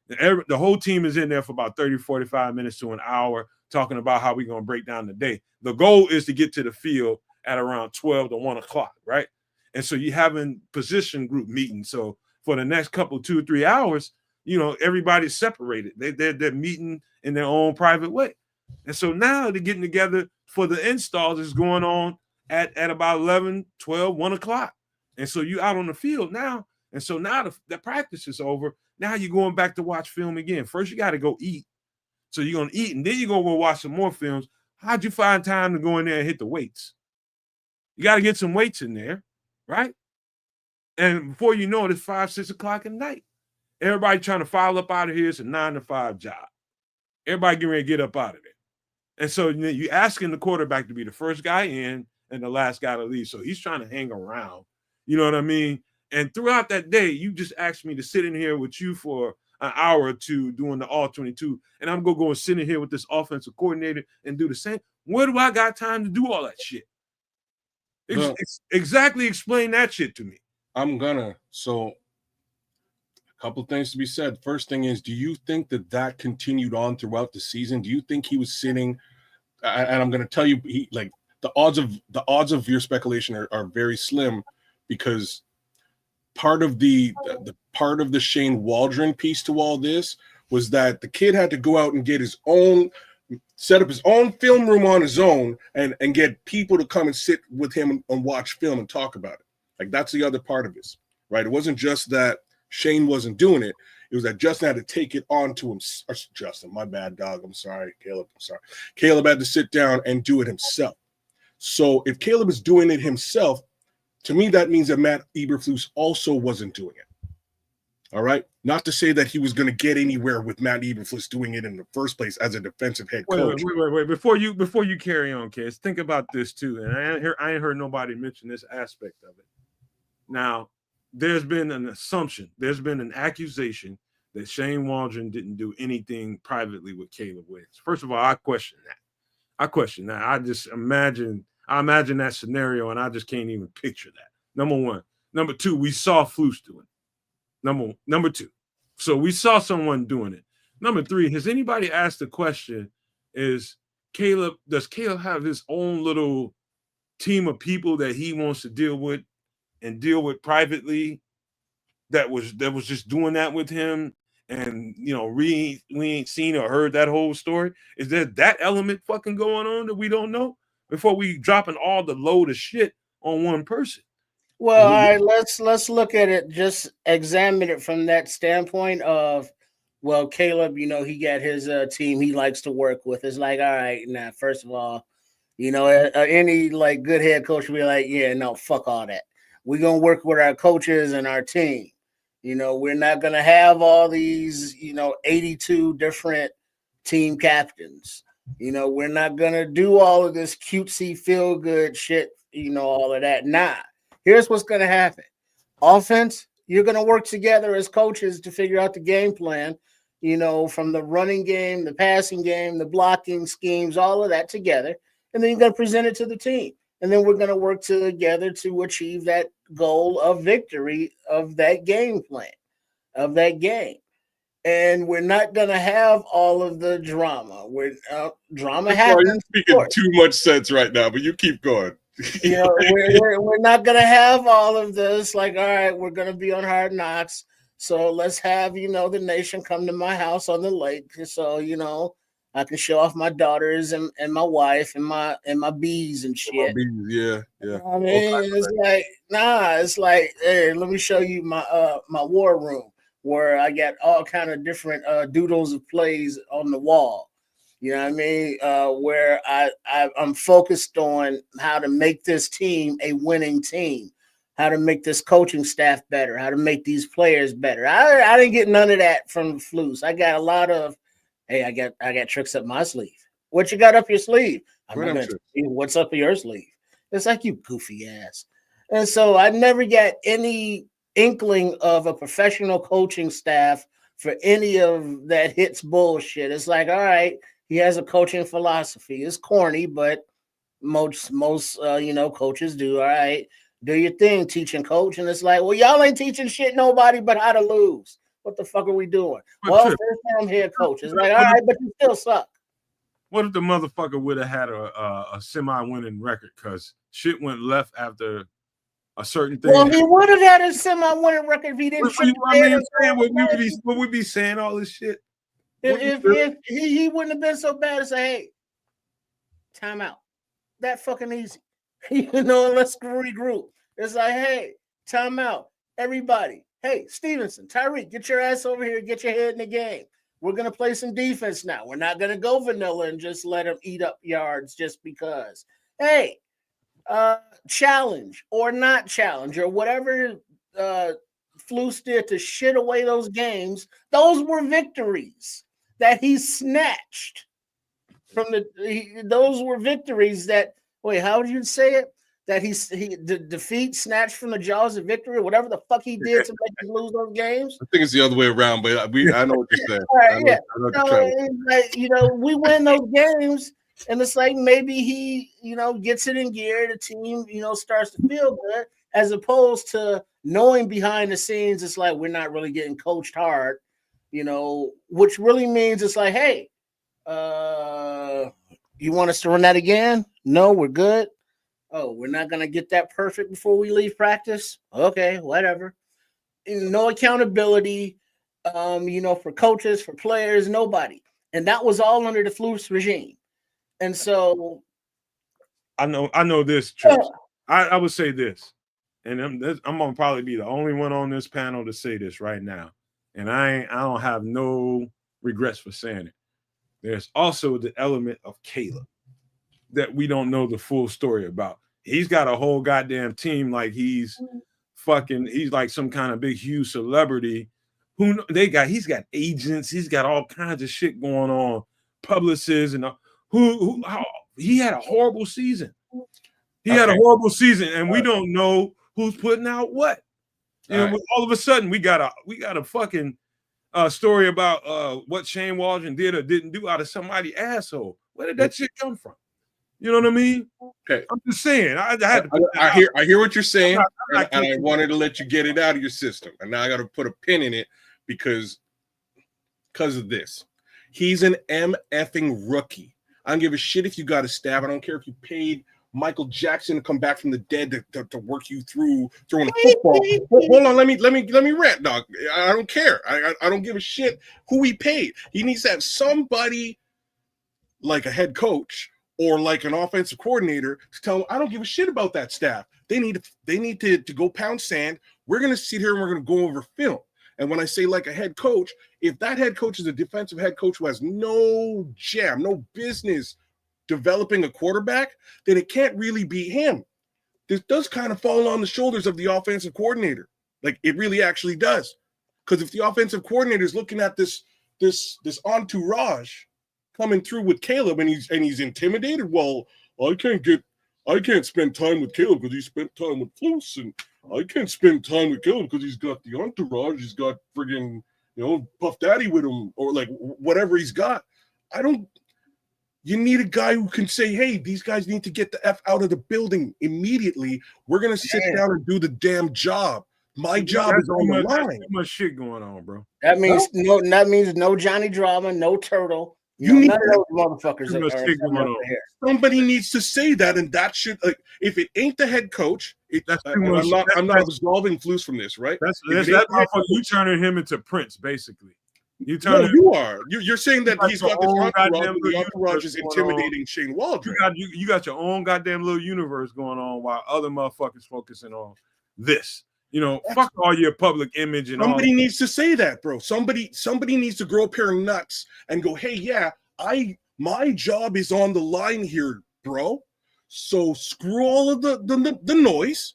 [SPEAKER 1] The whole team is in there for about 30, 45 minutes to an hour talking about how we're going to break down the day. The goal is to get to the field at around 12 to 1 o'clock, right? And so you're having position group meetings. So for the next couple, 2 or 3 hours, everybody's separated. They're meeting in their own private way. And so now they're getting together for the installs is going on at about 11, 12, 1 o'clock. And so you out on the field now. And so now the practice is over. Now you're going back to watch film again. First, you got to go eat. So you're going to eat, and then you're going to go watch some more films. How'd you find time to go in there and hit the weights? You got to get some weights in there, right? And before you know it, it's 5, 6 o'clock at night. Everybody trying to file up out of here. It's a 9 to 5 job. Everybody getting ready to get up out of there. And so you're asking the quarterback to be the first guy in and the last guy to leave. So he's trying to hang around. You know what I mean? And throughout that day, you just asked me to sit in here with you for an hour or two doing the all 22. And I'm going to go and sit in here with this offensive coordinator and do the same. Where do I got time to do all that shit? Exactly explain that shit to me.
[SPEAKER 2] So a couple things to be said. First thing is, do you think that continued on throughout the season? Do you think he was sitting, and I'm going to tell you, the odds of your speculation are very slim, because part of the Shane Waldron piece to all this was that the kid had to go out and set up his own film room on his own and get people to come and sit with him and watch film and talk about it. Like, that's the other part of this, right? It wasn't just that Shane wasn't doing it. It was that Justin had to take it on to him. Justin, my bad, dog. I'm sorry. Caleb, I'm sorry. Caleb had to sit down and do it himself. So if Caleb is doing it himself, to me, that means that Matt Eberflus also wasn't doing it. All right? Not to say that he was going to get anywhere with Matt Eberflus doing it in the first place as a defensive head coach.
[SPEAKER 1] Wait. Before you carry on, Kedz, think about this too. And I ain't heard nobody mention this aspect of it. Now, there's been an assumption, there's been an accusation that Shane Waldron didn't do anything privately with Caleb Williams. First of all, I question that. I just imagine that scenario, and I just can't even picture that. Number one. Number two, we saw Flus do it. Number two. So we saw someone doing it. Number three, has anybody asked the question, does Caleb have his own little team of people that he wants to deal with and deal with privately that was just doing that with him, and we ain't seen or heard that whole story? Is there that element fucking going on that we don't know before we dropping all the load of shit on one person?
[SPEAKER 3] Well, all right, let's look at it. Just examine it from that standpoint of, well, Caleb, he got his team he likes to work with. It's like, all right, now, first of all, any like good head coach will be like, yeah, no, fuck all that. We're gonna work with our coaches and our team. We're not gonna have all these, 82 different team captains. We're not gonna do all of this cutesy feel good shit, all of that. Nah. Here's what's going to happen. Offense, you're going to work together as coaches to figure out the game plan, from the running game, the passing game, the blocking schemes, all of that together. And then you're going to present it to the team. And then we're going to work together to achieve that goal of victory of that game plan, of that game. And we're not going to have all of the drama. Drama happens.
[SPEAKER 2] You're speaking too much sense right now, but you keep going.
[SPEAKER 3] We're not gonna have all of this. Like, all right, we're gonna be on Hard Knocks, so let's have the nation come to my house on the lake, so I can show off my daughters and my wife and my bees and shit.
[SPEAKER 2] Yeah.
[SPEAKER 3] I mean, it's like, nah. It's like, hey, let me show you my war room where I got all kind of different doodles of plays on the wall. You know what I mean? Where I'm focused on how to make this team a winning team, how to make this coaching staff better, how to make these players better. I didn't get none of that from Flus. I got a lot of, hey, I got tricks up my sleeve. What you got up your sleeve? I'm not going to tell you what's up your sleeve. It's like, you goofy ass. And so I never got any inkling of a professional coaching staff for any of that hits bullshit. It's like, all right, he has a coaching philosophy. It's corny, but most coaches do. All right, do your thing, teaching coach. And it's like, well, y'all ain't teaching shit nobody but how to lose. What the fuck are we doing? Well, first-time head coach. It's like, all right, but you still suck.
[SPEAKER 1] What if the motherfucker would have had a semi-winning record because shit went left after a certain thing?
[SPEAKER 3] Well, he would have had a semi-winning record if he didn't.
[SPEAKER 1] Would we be saying all this shit?
[SPEAKER 3] If he wouldn't have been so bad to say, hey, time out. That fucking easy. Let's regroup. It's like, hey, time out. Everybody. Hey, Stevenson, Tyreek, get your ass over here. Get your head in the game. We're going to play some defense now. We're not going to go vanilla and just let them eat up yards just because. Hey, challenge or not challenge or whatever Flus did to shit away those games, those were victories that he snatched from those were victories that, wait, how would you say it? That the defeat snatched from the jaws of victory, whatever the fuck he did to make him lose those games.
[SPEAKER 2] I think it's the other way around, but I know what you're saying.
[SPEAKER 3] We win those games, and it's like maybe he, gets it in gear. The team, starts to feel good, as opposed to knowing behind the scenes, it's like we're not really getting coached hard, which really means it's like, hey, you want us to run that again? No, we're good. Oh, we're not going to get that perfect before we leave practice? Okay, whatever. No accountability, for coaches, for players, nobody. And that was all under the Flus regime. And so
[SPEAKER 1] I know this, Trish. I would say this, and I'm going to probably be the only one on this panel to say this right now. And I don't have no regrets for saying it. There's also the element of Caleb that we don't know the full story about. He's got a whole goddamn team like he's like some kind of big, huge celebrity. He's got agents, he's got all kinds of shit going on, publicists, and he had a horrible season. Had a horrible season, and we don't know who's putting out what. All of a sudden we got a fucking story about what Shane Waldron did or didn't do out of somebody's asshole. Where did that shit come from? You know what I mean? Okay, I'm just saying.
[SPEAKER 2] I hear what you're saying, and I wanted to let you get it out of your system, and now I got to put a pin in it because of this. He's an MFing rookie. I don't give a shit if you got a staff. I don't care if you paid Michael Jackson to come back from the dead to work you through throwing a football. Hold on, let me rant, dog. I don't care. I don't give a shit who he paid. He needs to have somebody like a head coach or like an offensive coordinator to tell him, I don't give a shit about that staff. They need to go pound sand. We're going to sit here and we're going to go over film. And when I say like a head coach, if that head coach is a defensive head coach who has no business developing a quarterback, then it can't really be him. This does kind of fall on the shoulders of the offensive coordinator. Like it really actually does. Because if the offensive coordinator is looking at this entourage coming through with Caleb and he's intimidated, well, I can't spend time with Caleb because he spent time with Flus, and I can't spend time with Caleb because he's got the entourage, he's got friggin', Puff Daddy with him, or like whatever he's got. You need a guy who can say, hey, these guys need to get the F out of the building immediately. We're going to sit down and do the damn job. My job is on the line.
[SPEAKER 1] Too much shit going on, bro.
[SPEAKER 3] That means no Johnny Drama, no Turtle. None of those motherfuckers are here.
[SPEAKER 2] Somebody needs to say that, and that should, like, if it ain't the head coach, I'm not absolving Flus from this, right?
[SPEAKER 1] That's you turning him into Prince, basically.
[SPEAKER 2] You are. You're saying that he's got this entourage, the entourage is intimidating Shane Waldron.
[SPEAKER 1] You got your own goddamn little universe going on while other motherfuckers focusing on this. Fuck all your public image and
[SPEAKER 2] somebody needs to say that, bro. Somebody needs to grow a pair of nuts and go, hey, yeah, my job is on the line here, bro. So screw all of the noise.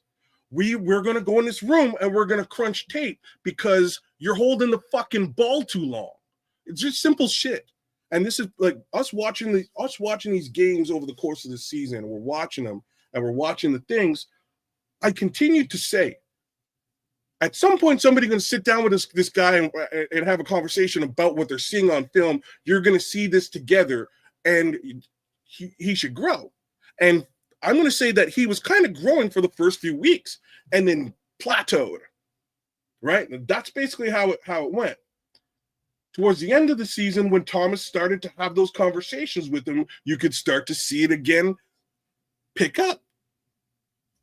[SPEAKER 2] We're gonna go in this room and we're gonna crunch tape because you're holding the fucking ball too long. It's just simple shit. And this is like us watching these games over the course of the season. And we're watching them and we're watching the things. I continue to say, at some point, somebody's going to sit down with this guy and have a conversation about what they're seeing on film. You're going to see this together, and he should grow. And I'm going to say that he was kind of growing for the first few weeks and then plateaued, right? And that's basically how it went. Towards the end of the season, when Thomas started to have those conversations with him, you could start to see it again pick up.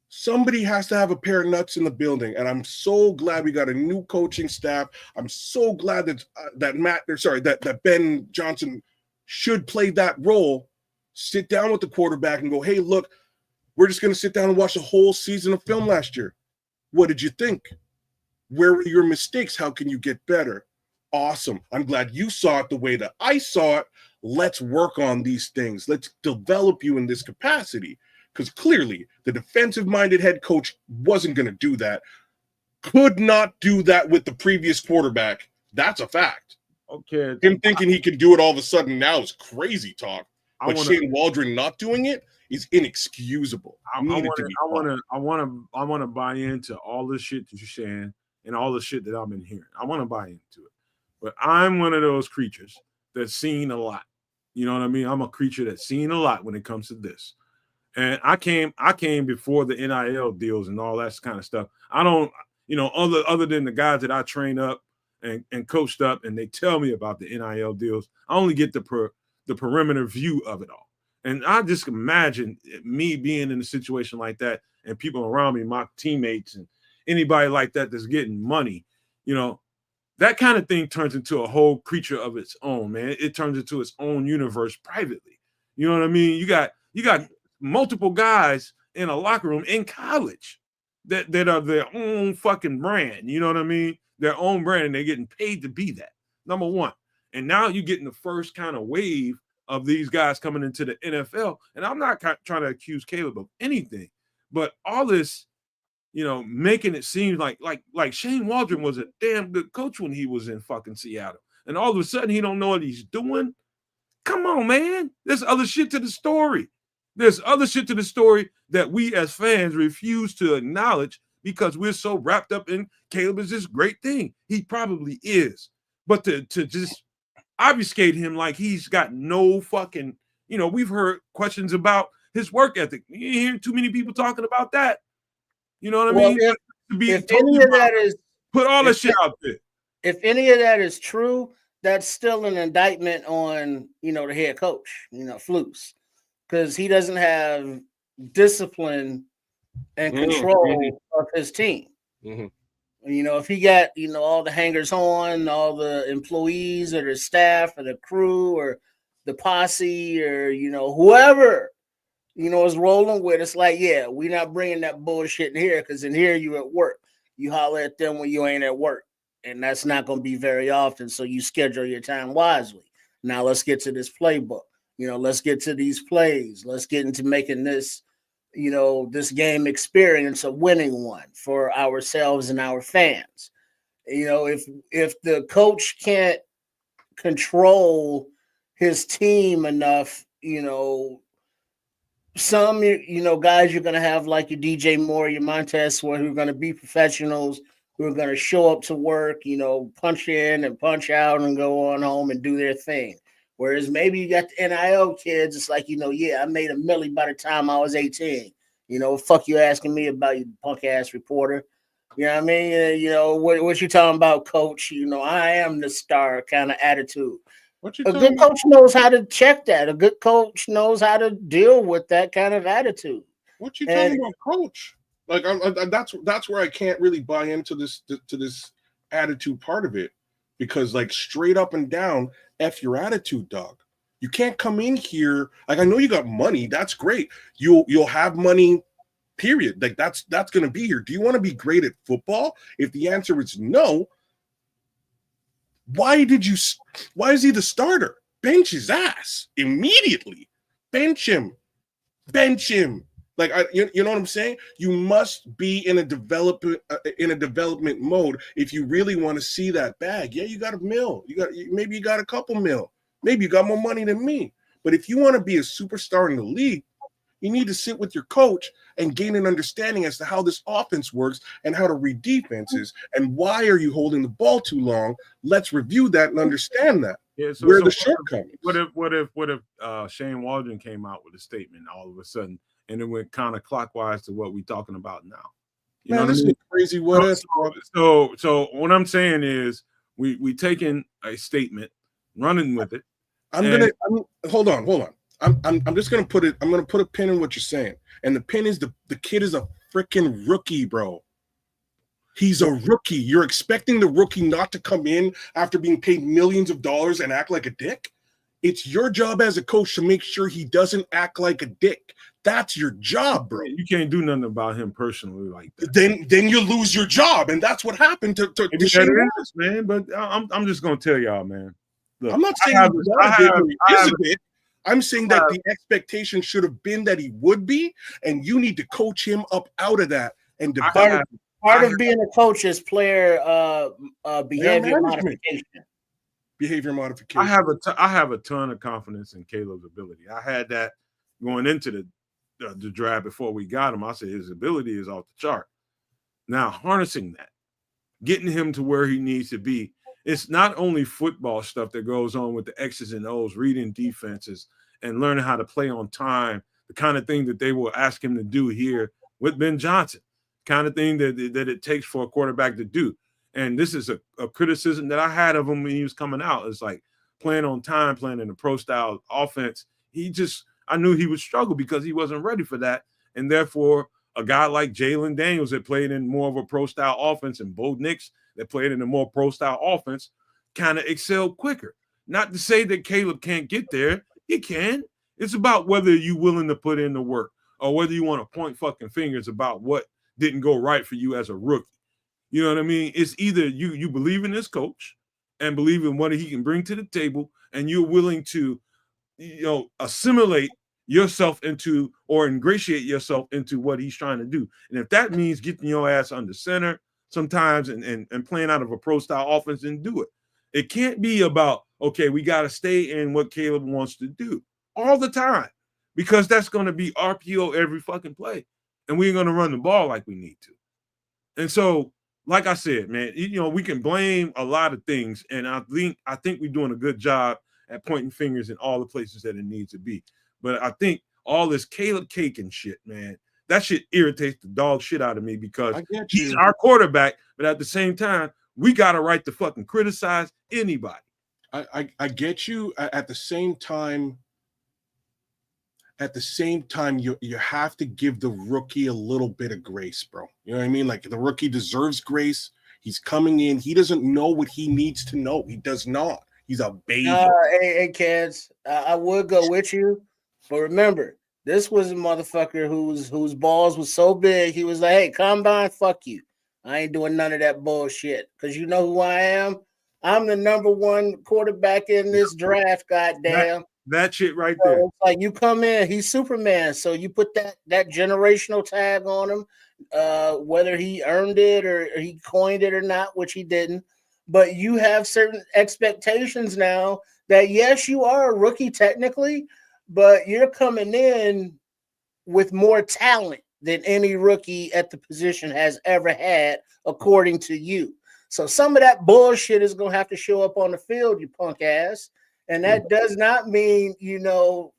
[SPEAKER 2] Somebody has to have a pair of nuts in the building, and I'm so glad we got a new coaching staff. I'm so glad that Ben Johnson should play that role. Sit down with the quarterback and go, hey, look, we're just going to sit down and watch the whole season of film last year. What did you think? Where were your mistakes? How can you get better? Awesome. I'm glad you saw it the way that I saw it. Let's work on these things. Let's develop you in this capacity. Because clearly the defensive-minded head coach wasn't going to do that. Could not do that with the previous quarterback. That's a fact.
[SPEAKER 1] Okay.
[SPEAKER 2] Him thinking he can do it all of a sudden now is crazy talk. But Shane Waldron not doing it is inexcusable.
[SPEAKER 1] I want to buy into all the shit that you're saying and all the shit that I've been hearing. I want to buy into it. But I'm one of those creatures that's seen a lot. You know what I mean? I'm a creature that's seen a lot when it comes to this. And I came before the NIL deals and all that kind of stuff. I don't, other than the guys that I train up and coached up, and they tell me about the NIL deals, I only get the perimeter view of it all. And I just imagine me being in a situation like that and people around me, my teammates and anybody like that that's getting money, that kind of thing turns into a whole creature of its own, man. It turns into its own universe privately. You know what I mean? You got multiple guys in a locker room in college that are their own fucking brand. You know what I mean? Their own brand, and they're getting paid to be that. Number one. And now you're getting the first kind of wave of these guys coming into the NFL. And I'm not trying to accuse Caleb of anything, but all this, making it seem like Shane Waldron was a damn good coach when he was in fucking Seattle. And all of a sudden he don't know what he's doing. Come on, man. There's other shit to the story. There's other shit to the story that we as fans refuse to acknowledge because we're so wrapped up in Caleb is this great thing. He probably is. But to just obfuscate him like he's got no fucking, we've heard questions about his work ethic. You ain't hear too many people talking about that. You know what I mean? Put all that shit out there.
[SPEAKER 3] If any of that is true, that's still an indictment on, the head coach, Flus. Because he doesn't have discipline and control of his team. You know, if he got, you know, all the hangers on, all the employees or the staff or the crew or the posse or, you know, whoever, you know, is rolling with, it's like, yeah, we're not bringing that bullshit in here, because in here you at work. You holler at them when you ain't at work. And that's not going to be very often. So you schedule your time wisely. Now let's get to this playbook. You know, let's get to these plays. Let's get into making this, you know, this game experience a winning one for ourselves and our fans. You know, if the coach can't control his team enough, you know, some, you know, guys you're going to have like your DJ Moore, your Montez Sweat, who are going to be professionals, who are going to show up to work, you know, punch in and punch out and go on home and do their thing. Whereas maybe you got the NIL kids, it's like, you know, yeah, I made $1 million by the time I was 18. You know, fuck you asking me about, you punk ass reporter. You know what I mean? You know, what you talking about, coach? You know, I am the star kind of attitude. A good coach knows how to check that. A good coach knows how to deal with that kind of attitude.
[SPEAKER 2] What you talking about, coach? Like, that's where I can't really buy into this attitude part of it, because like straight up and down, F your attitude, dog. You can't come in here like, I know you got money. That's great. You'll have money, period. Like that's gonna be here. Do you want to be great at football? If the answer is no, why is he the starter? Bench his ass immediately. Bench him. Like, you know what I'm saying? You must be in a development mode if you really want to see that bag. Yeah, you got $1 million. Maybe you got a couple mil. Maybe you got more money than me. But if you want to be a superstar in the league, you need to sit with your coach and gain an understanding as to how this offense works and how to read defenses and why are you holding the ball too long. Let's review that and understand that.
[SPEAKER 1] Yeah, so,
[SPEAKER 2] where are the shortcomings?
[SPEAKER 1] What if Shane Waldron came out with a statement all of a sudden and it went kind of clockwise to what we're talking about now?
[SPEAKER 2] You know this is crazy. What if?
[SPEAKER 1] So what I'm saying is we taking a statement, running with it.
[SPEAKER 2] Hold on. I'm just gonna put it. I'm gonna put a pin in what you're saying, and the pin is the kid is a freaking rookie, bro. He's a rookie. You're expecting the rookie not to come in after being paid millions of dollars and act like a dick? It's your job as a coach to make sure he doesn't act like a dick. That's your job, bro.
[SPEAKER 1] You can't do nothing about him personally like that.
[SPEAKER 2] Then you lose your job, and that's what happened to Shane,
[SPEAKER 1] man. But I'm just gonna tell y'all, man. Look,
[SPEAKER 2] I'm not saying I'm saying that the expectation should have been that he would be, and you need to coach him up out of that and develop.
[SPEAKER 3] Part of being a coach is player behavior modification.
[SPEAKER 2] Behavior modification.
[SPEAKER 1] I have a ton of confidence in Caleb's ability. I had that going into the draft before we got him. I said his ability is off the chart. Now harnessing that, getting him to where he needs to be. It's not only football stuff that goes on with the X's and O's, reading defenses and learning how to play on time, the kind of thing that they will ask him to do here with Ben Johnson, kind of thing that it takes for a quarterback to do. And this is a criticism that I had of him when he was coming out. It's like playing on time, playing in a pro-style offense. I knew he would struggle because he wasn't ready for that. And therefore, a guy like Jalen Daniels that played in more of a pro-style offense and Bo Nix that played in a more pro-style offense kind of excelled quicker. Not to say that Caleb can't get there. He can. It's about whether you're willing to put in the work or whether you want to point fucking fingers about what didn't go right for you as a rookie. You know what I mean? It's either you believe in this coach and believe in what he can bring to the table, and you're willing to, assimilate yourself into or ingratiate yourself into what he's trying to do. And if that means getting your ass under center sometimes and playing out of a pro-style offense, then do it. It can't be about, okay, we got to stay in what Caleb wants to do all the time, because that's going to be RPO every fucking play. And we ain't going to run the ball like we need to. And so, like I said, man, we can blame a lot of things. And I think we're doing a good job at pointing fingers in all the places that it needs to be. But I think all this Caleb cake and shit, man, that shit irritates the dog shit out of me, because he's our quarterback. But at the same time, we got a right to fucking criticize anybody.
[SPEAKER 2] I get you. At the same time, at the same time, you have to give the rookie a little bit of grace, bro. You know what I mean? Like, the rookie deserves grace. He's coming in. He doesn't know what he needs to know. He does not. He's a baby.
[SPEAKER 3] Hey, Kedz, I would go with you, but remember, this was a motherfucker whose balls was so big. He was like, "Hey, combine, fuck you. I ain't doing none of that bullshit." Because you know who I am. I'm the #1 quarterback in this draft. Goddamn.
[SPEAKER 1] That shit right there.
[SPEAKER 3] So it's like, you come in, he's Superman. So you put that generational tag on him, whether he earned it or he coined it or not, which he didn't. But you have certain expectations now that, yes, you are a rookie technically, but you're coming in with more talent than any rookie at the position has ever had, according to you. So some of that bullshit is going to have to show up on the field, you punk ass. And that does not mean,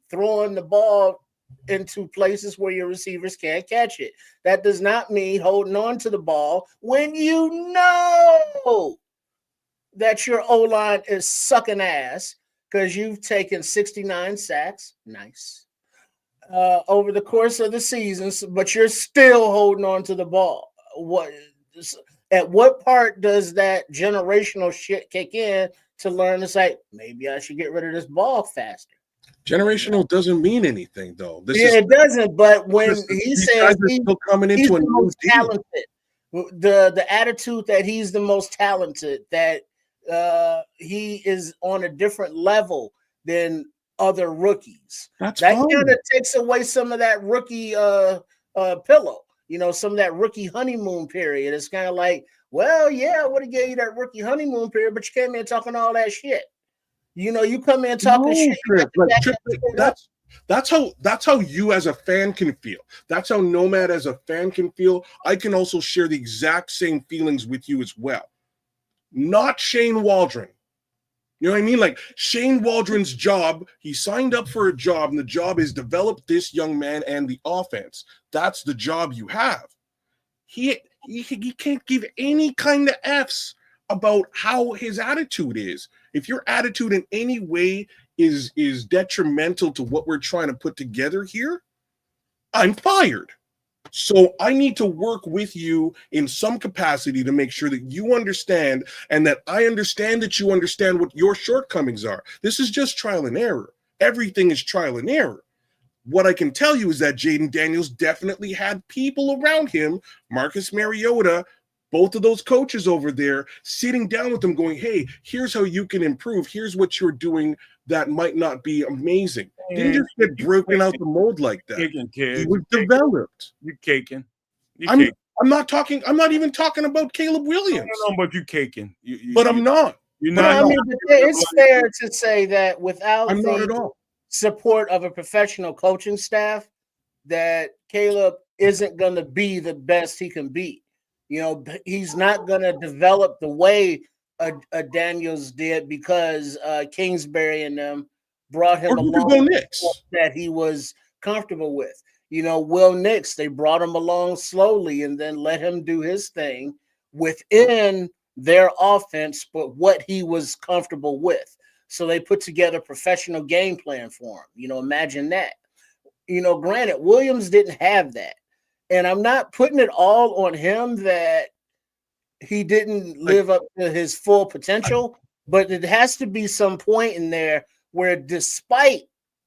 [SPEAKER 3] throwing the ball into places where your receivers can't catch it. That does not mean holding on to the ball when you know that your O-line is sucking ass because you've taken 69 sacks. Nice. Over the course of the seasons, but you're still holding on to the ball. At what part does that generational shit kick in to learn to say, maybe I should get rid of this ball faster?
[SPEAKER 2] Generational doesn't mean anything, though.
[SPEAKER 3] It doesn't. But when he says he's
[SPEAKER 2] coming into a
[SPEAKER 3] the
[SPEAKER 2] new
[SPEAKER 3] most talented, the attitude that he's the most talented, that he is on a different level than other rookies.
[SPEAKER 2] That
[SPEAKER 3] kind of takes away some of that rookie pillow. Some of that rookie honeymoon period. It's kind of like, well, yeah, I would have gave you that rookie honeymoon period, but you came in talking all that shit. You come in talking shit.
[SPEAKER 2] That's how you as a fan can feel. That's how Nomad as a fan can feel. I can also share the exact same feelings with you as well. Not Shane Waldron. You know what I mean? Like, Shane Waldron's job, he signed up for a job, and the job is develop this young man and the offense. That's the job you have. He can't give any kind of F's about how his attitude is. If your attitude in any way is detrimental to what we're trying to put together here, I'm fired. So I need to work with you in some capacity to make sure that you understand, and that I understand that you understand what your shortcomings are. This is just trial and error. Everything is trial and error. What I can tell you is that Jaden Daniels definitely had people around him, Marcus Mariota, both of those coaches over there, sitting down with them going, hey, here's how you can improve. Here's what you're doing that might not be amazing. Didn't just get broken out the mold like that. He was developed.
[SPEAKER 1] You caking.
[SPEAKER 2] I'm not even talking about Caleb Williams.
[SPEAKER 1] No, but you caking.
[SPEAKER 2] But I'm not.
[SPEAKER 3] It's fair to say that without
[SPEAKER 2] I'm not at all.
[SPEAKER 3] Support of a professional coaching staff, that Caleb isn't going to be the best he can be. He's not going to develop the way a Daniels did because Kingsbury and them brought him along that he was comfortable with. Will Nix, they brought him along slowly and then let him do his thing within their offense, but what he was comfortable with. So they put together a professional game plan for him. Imagine that. Granted, Williams didn't have that. And I'm not putting it all on him that he didn't live up to his full potential, but it has to be some point in there where, despite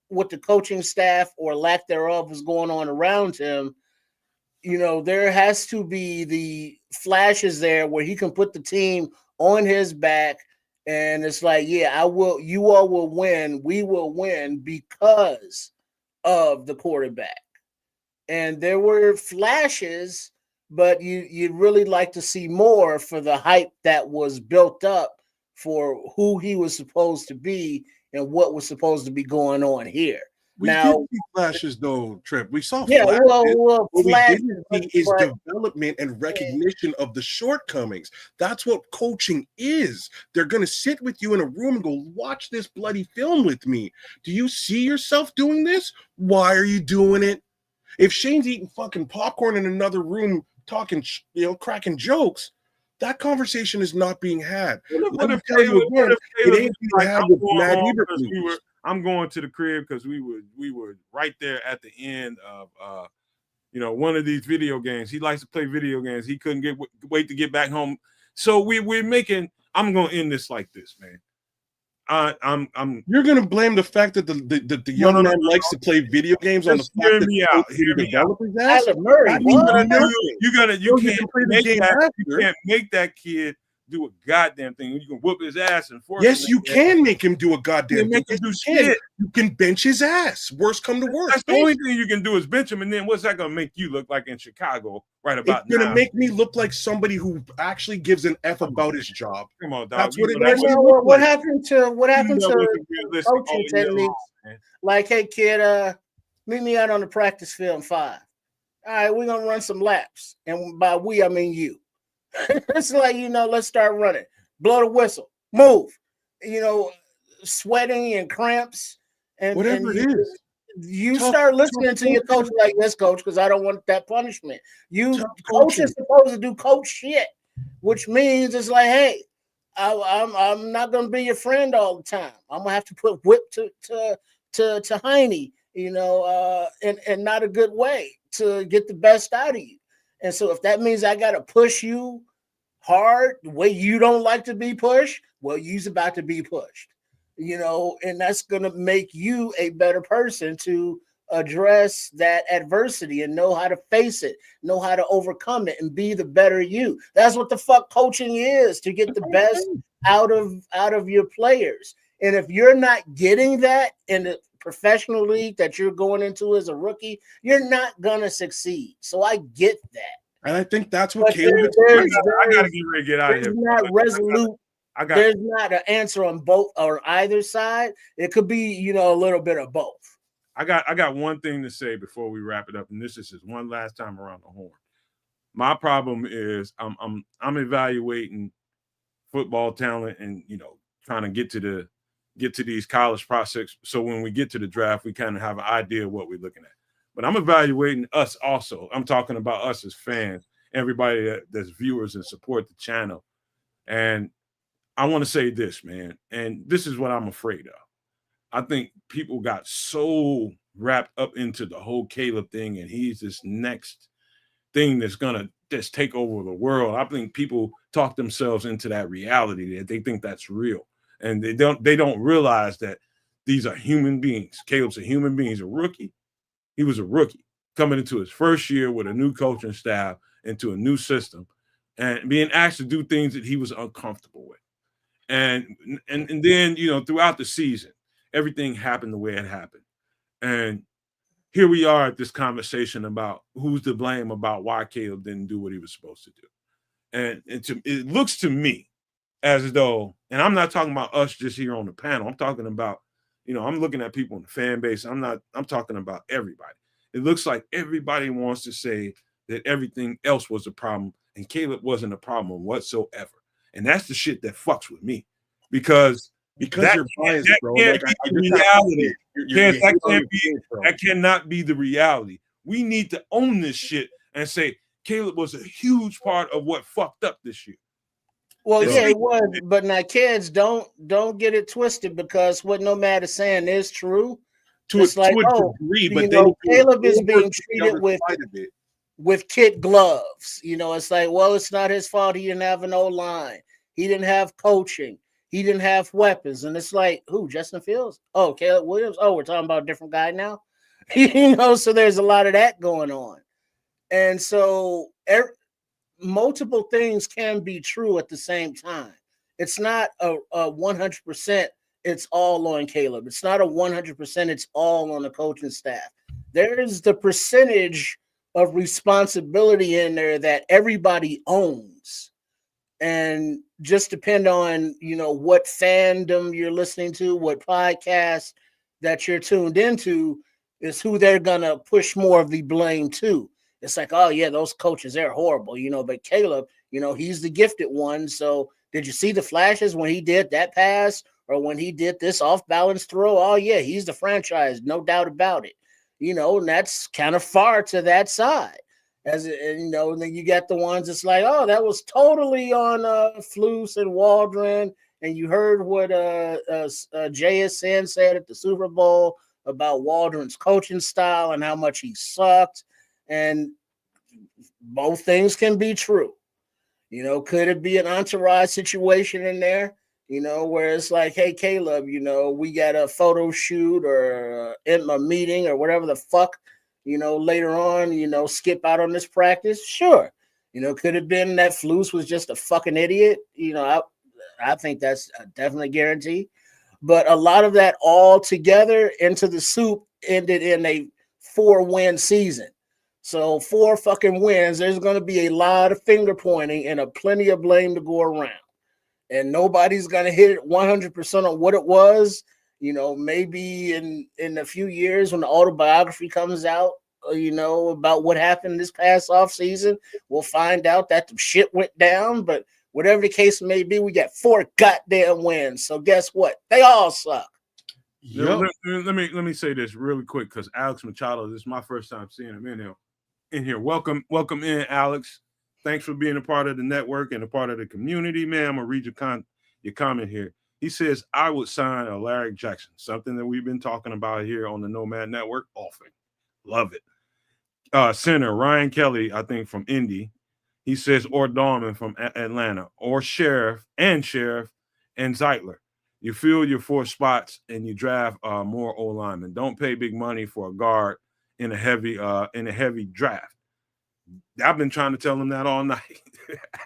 [SPEAKER 3] what the coaching staff or lack thereof is going on around him, there has to be the flashes there where he can put the team on his back. And it's like, yeah, you all will win. We will win because of the quarterback. And there were flashes, but you'd really like to see more for the hype that was built up for who he was supposed to be and what was supposed to be going on here.
[SPEAKER 2] We did see flashes, though, Trip. We saw
[SPEAKER 3] flashes.
[SPEAKER 2] What we didn't see is development and recognition of the shortcomings. That's what coaching is. They're going to sit with you in a room and go, watch this bloody film with me. Do you see yourself doing this? Why are you doing it? If Shane's eating fucking popcorn in another room talking, cracking jokes, that conversation is not being had. Let me tell you again, it ain't being had with Matt Eberflus.
[SPEAKER 1] I'm going to the crib because we were right there at the end of one of these video games. He likes to play video games. He couldn't wait to get back home. So we're making. I'm gonna end this like this, man. I'm.
[SPEAKER 2] You're gonna blame the fact that the young man likes to play video games on the fact
[SPEAKER 1] hear
[SPEAKER 2] that
[SPEAKER 1] me out. Hear me out.
[SPEAKER 3] Tyler Murray,
[SPEAKER 1] You can't make that kid do a goddamn thing. You can whoop his ass and force.
[SPEAKER 2] Yes, you can make him do a goddamn thing.
[SPEAKER 1] Make him do shit.
[SPEAKER 2] You can bench his ass. Worst come to worst.
[SPEAKER 1] That's the only thing you can do is bench him. And then what's that gonna make you look like in Chicago right about now?
[SPEAKER 2] It's gonna make me look like somebody who actually gives an F about his job.
[SPEAKER 1] Come on, dog.
[SPEAKER 2] That's what it
[SPEAKER 3] what happened to coaching techniques? Like, hey kid, meet me out on the practice field in 5. All right, we're gonna run some laps. And by we, I mean you. It's like, let's start running. Blow the whistle. Move. Sweating and cramps. And
[SPEAKER 2] whatever it is.
[SPEAKER 3] You start listening to your coach like, yes, coach, because I don't want that punishment. Coach is supposed to do coach shit, which means it's like, hey, I'm not gonna be your friend all the time. I'm gonna have to put whip to Heine, and not a good way to get the best out of you. And so if that means I got to push you hard the way you don't like to be pushed, well, you's about to be pushed, and that's going to make you a better person to address that adversity and know how to face it, know how to overcome it, and be the better you. That's what the fuck coaching is, to get the best out of your players. And if you're not getting that in the professional league that you're going into as a rookie, you're not gonna succeed. So I get that,
[SPEAKER 2] and I think that's what Caleb.
[SPEAKER 1] I gotta get ready to get out of here.
[SPEAKER 3] Not resolute. There's not an answer on both or either side. It could be, a little bit of both.
[SPEAKER 1] I got one thing to say before we wrap it up, and this is just one last time around the horn. My problem is I'm evaluating football talent and trying to get to these college prospects. So when we get to the draft, we kind of have an idea of what we're looking at. But I'm evaluating us also. I'm talking about us as fans, everybody that's viewers and support the channel. And I want to say this, man, and this is what I'm afraid of. I think people got so wrapped up into the whole Caleb thing, and he's this next thing that's gonna just take over the world. I think people talk themselves into that reality that they think that's real. And they don't realize that these are human beings. Caleb's a human being. He's a rookie. He was a rookie coming into his first year with a new coaching staff, into a new system, and being asked to do things that he was uncomfortable with. And then, throughout the season, everything happened the way it happened. And here we are at this conversation about who's to blame about why Caleb didn't do what he was supposed to do. And it looks to me as though, and I'm not talking about us just here on the panel. I'm talking about, I'm looking at people in the fan base. I'm talking about everybody. It looks like everybody wants to say that everything else was a problem and Caleb wasn't a problem whatsoever. And that's the shit that fucks with me because
[SPEAKER 2] you're biased, bro.
[SPEAKER 1] That can't be the reality. That cannot be the reality. We need to own this shit and say Caleb was a huge part of what fucked up this year.
[SPEAKER 3] Well, yeah, it was, but now kids don't get it twisted, because what Nomad is saying is true. It's like,
[SPEAKER 2] degree, but
[SPEAKER 3] Caleb is being treated with kid gloves. It's like, well, it's not his fault. He didn't have an O-line. He didn't have coaching. He didn't have weapons. And it's like, who? Justin Fields? Oh, Caleb Williams? Oh, we're talking about a different guy now? So there's a lot of that going on. And so multiple things can be true at the same time. It's not a 100%. It's all on Caleb. It's not a 100%. It's all on the coaching staff. There is the percentage of responsibility in there that everybody owns, and just depend on what fandom you're listening to, what podcast that you're tuned into, is who they're gonna push more of the blame to. It's like, oh yeah, those coaches, they're horrible, but Caleb, he's the gifted one. So did you see the flashes when he did that pass or when he did this off balance throw? Oh yeah, he's the franchise, no doubt about it. And that's kind of far to that side. And then you got the ones that's like, oh, that was totally on Flus and Waldron and you heard what JSN said at the Super Bowl about Waldron's coaching style and how much he sucked, and both things can be true. You know, could it be an entourage situation in there? You know, where it's like, hey, Caleb, you know, we got a photo shoot or in a meeting or whatever the fuck, you know, later on, you know, skip out on this practice? Sure. You know, could it have been that Flus was just a fucking idiot? You know, I think that's definitely guaranteed. But a lot of that all together into the soup ended in a 4-win season. So 4 fucking wins, there's going to be a lot of finger pointing and plenty of blame to go around. And nobody's going to hit it 100% on what it was. You know, maybe in a few years when the autobiography comes out, you know, about what happened this past offseason, we'll find out that the shit went down. But whatever the case may be, we got 4 goddamn wins. So guess what? They all suck.
[SPEAKER 1] Yep. Let me say this really quick because Alex Machado, this is my first time seeing him in here. Welcome in, Alex. Thanks for being a part of the network and a part of the community, man. I'm gonna read your comment here. He says, I would sign a Larry Jackson, something that we've been talking about here on the Nomad Network often. Love it. Center Ryan Kelly, I think from Indy. He says, or Dorman from Atlanta, or Sheriff and Zeitler. You fill your 4 spots and you draft more O linemen. Don't pay big money for a guard in a heavy draft. I've been trying to tell him that all night,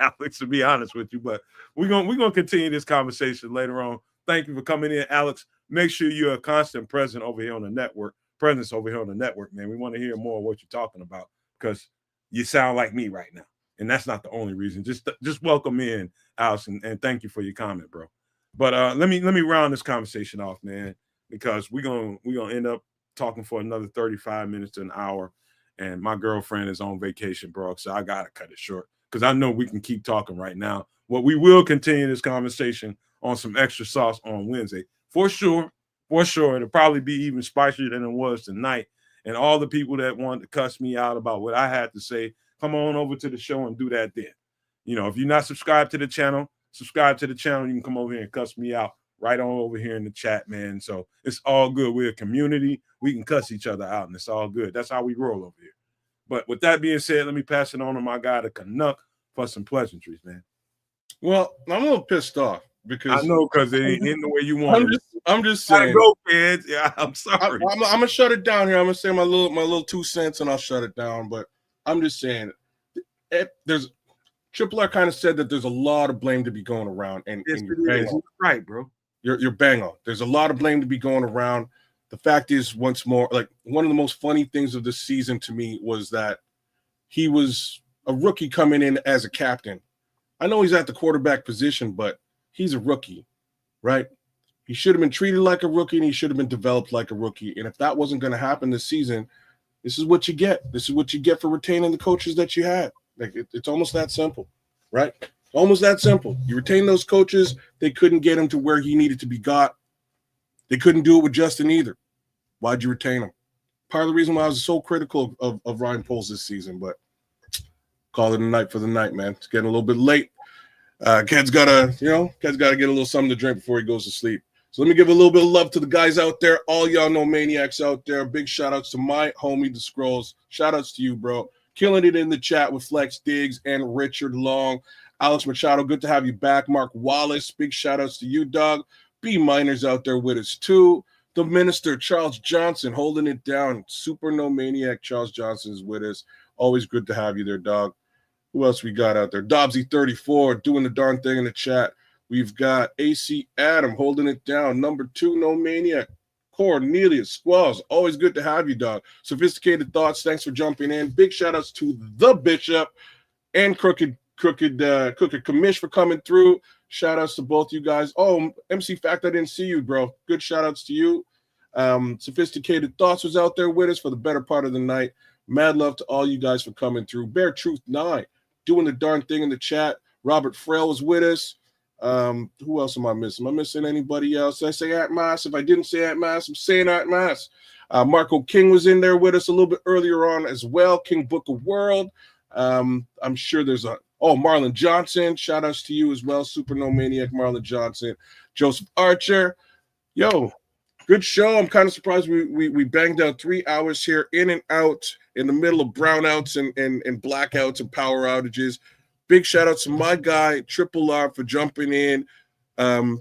[SPEAKER 1] Alex, to be honest with you. But we're gonna continue this conversation later on. Thank you for coming in, Alex. Make sure you're a constant presence over here on the network, man. We want to hear more of what you're talking about because you sound like me right now. And that's not the only reason. Just welcome in, Alex, and thank you for your comment, bro. But let me round this conversation off, man, because we're gonna end up talking for another 35 minutes to an hour. And my girlfriend is on vacation, bro, so I gotta cut it short because I know we can keep talking right now. Well, we will continue this conversation on some extra sauce on Wednesday. For sure. It'll probably be even spicier than it was tonight. And all the people that wanted to cuss me out about what I had to say, come on over to the show and do that then. You know, if you're not subscribed to the channel, subscribe to the channel. You can come over here and cuss me out right on over here in the chat, man. So it's all good. We're a community. We can cuss each other out, and it's all good. That's how we roll over here. But with that being said, let me pass it on to my guy, the Canuck, for some pleasantries, man.
[SPEAKER 2] Well, I'm a little pissed off because
[SPEAKER 1] I know because it ain't in the way you want it.
[SPEAKER 2] I'm just saying.
[SPEAKER 1] Go, Kedz. Yeah, I'm sorry.
[SPEAKER 2] I'm gonna shut it down here. I'm gonna say my little 2 cents, and I'll shut it down. But I'm just saying, there's Triple R kind of said that there's a lot of blame to be going around, and you're bang on.
[SPEAKER 1] Right, bro.
[SPEAKER 2] You're bang on. There's a lot of blame to be going around. The fact is, once more, like one of the most funny things of this season to me was that he was a rookie coming in as a captain. I know he's at the quarterback position, but he's a rookie, right? He should have been treated like a rookie, and he should have been developed like a rookie. And if that wasn't going to happen this season, this is what you get. This is what you get for retaining the coaches that you had. Like it's almost that simple, right? Almost that simple. You retain those coaches. They couldn't get him to where he needed to be got. They couldn't do it with Justin either. Why'd you retain him? Part of the reason why I was so critical of Ryan Poles this season, but call it a night for the night, man. It's getting a little bit late. Kedz gotta get a little something to drink before he goes to sleep. So let me give a little bit of love to the guys out there. All y'all know maniacs out there. Big shout outs to my homie, The Scrolls. Shout outs to you, bro. Killing it in the chat with Flex Diggs and Richard Long. Alex Machado, good to have you back. Mark Wallace, big shout outs to you, dog. B Miners out there with us too. The Minister, Charles Johnson, holding it down. Super No Maniac Charles Johnson is with us. Always good to have you there, dog. Who else we got out there? Dobbsy34 doing the darn thing in the chat. We've got AC Adam holding it down. Number 2, No Maniac. Cornelius Squalls. Always good to have you, dog. Sophisticated Thoughts. Thanks for jumping in. Big shout outs to the Bishop and Crooked Commish for coming through. Shout outs to both you guys. Oh, MC Fact, I didn't see you, bro. Good shout outs to you. Sophisticated Thoughts was out there with us for the better part of the night. Mad love to all you guys for coming through. Bear Truth 9 doing the darn thing in the chat. Robert Frail was with us. Who else am I missing? Am I missing anybody else? Did I say At Mass? If I didn't say At Mass, I'm saying At Mass. Marco King was in there with us a little bit earlier on as well. King Book of World. I'm sure there's a Oh, Marlon Johnson, shout outs to you as well. Super No Maniac, Marlon Johnson, Joseph Archer. Yo, good show. I'm kind of surprised we banged out 3 hours here, in and out, in the middle of brownouts and blackouts and power outages. Big shout out to my guy, Triple R, for jumping in.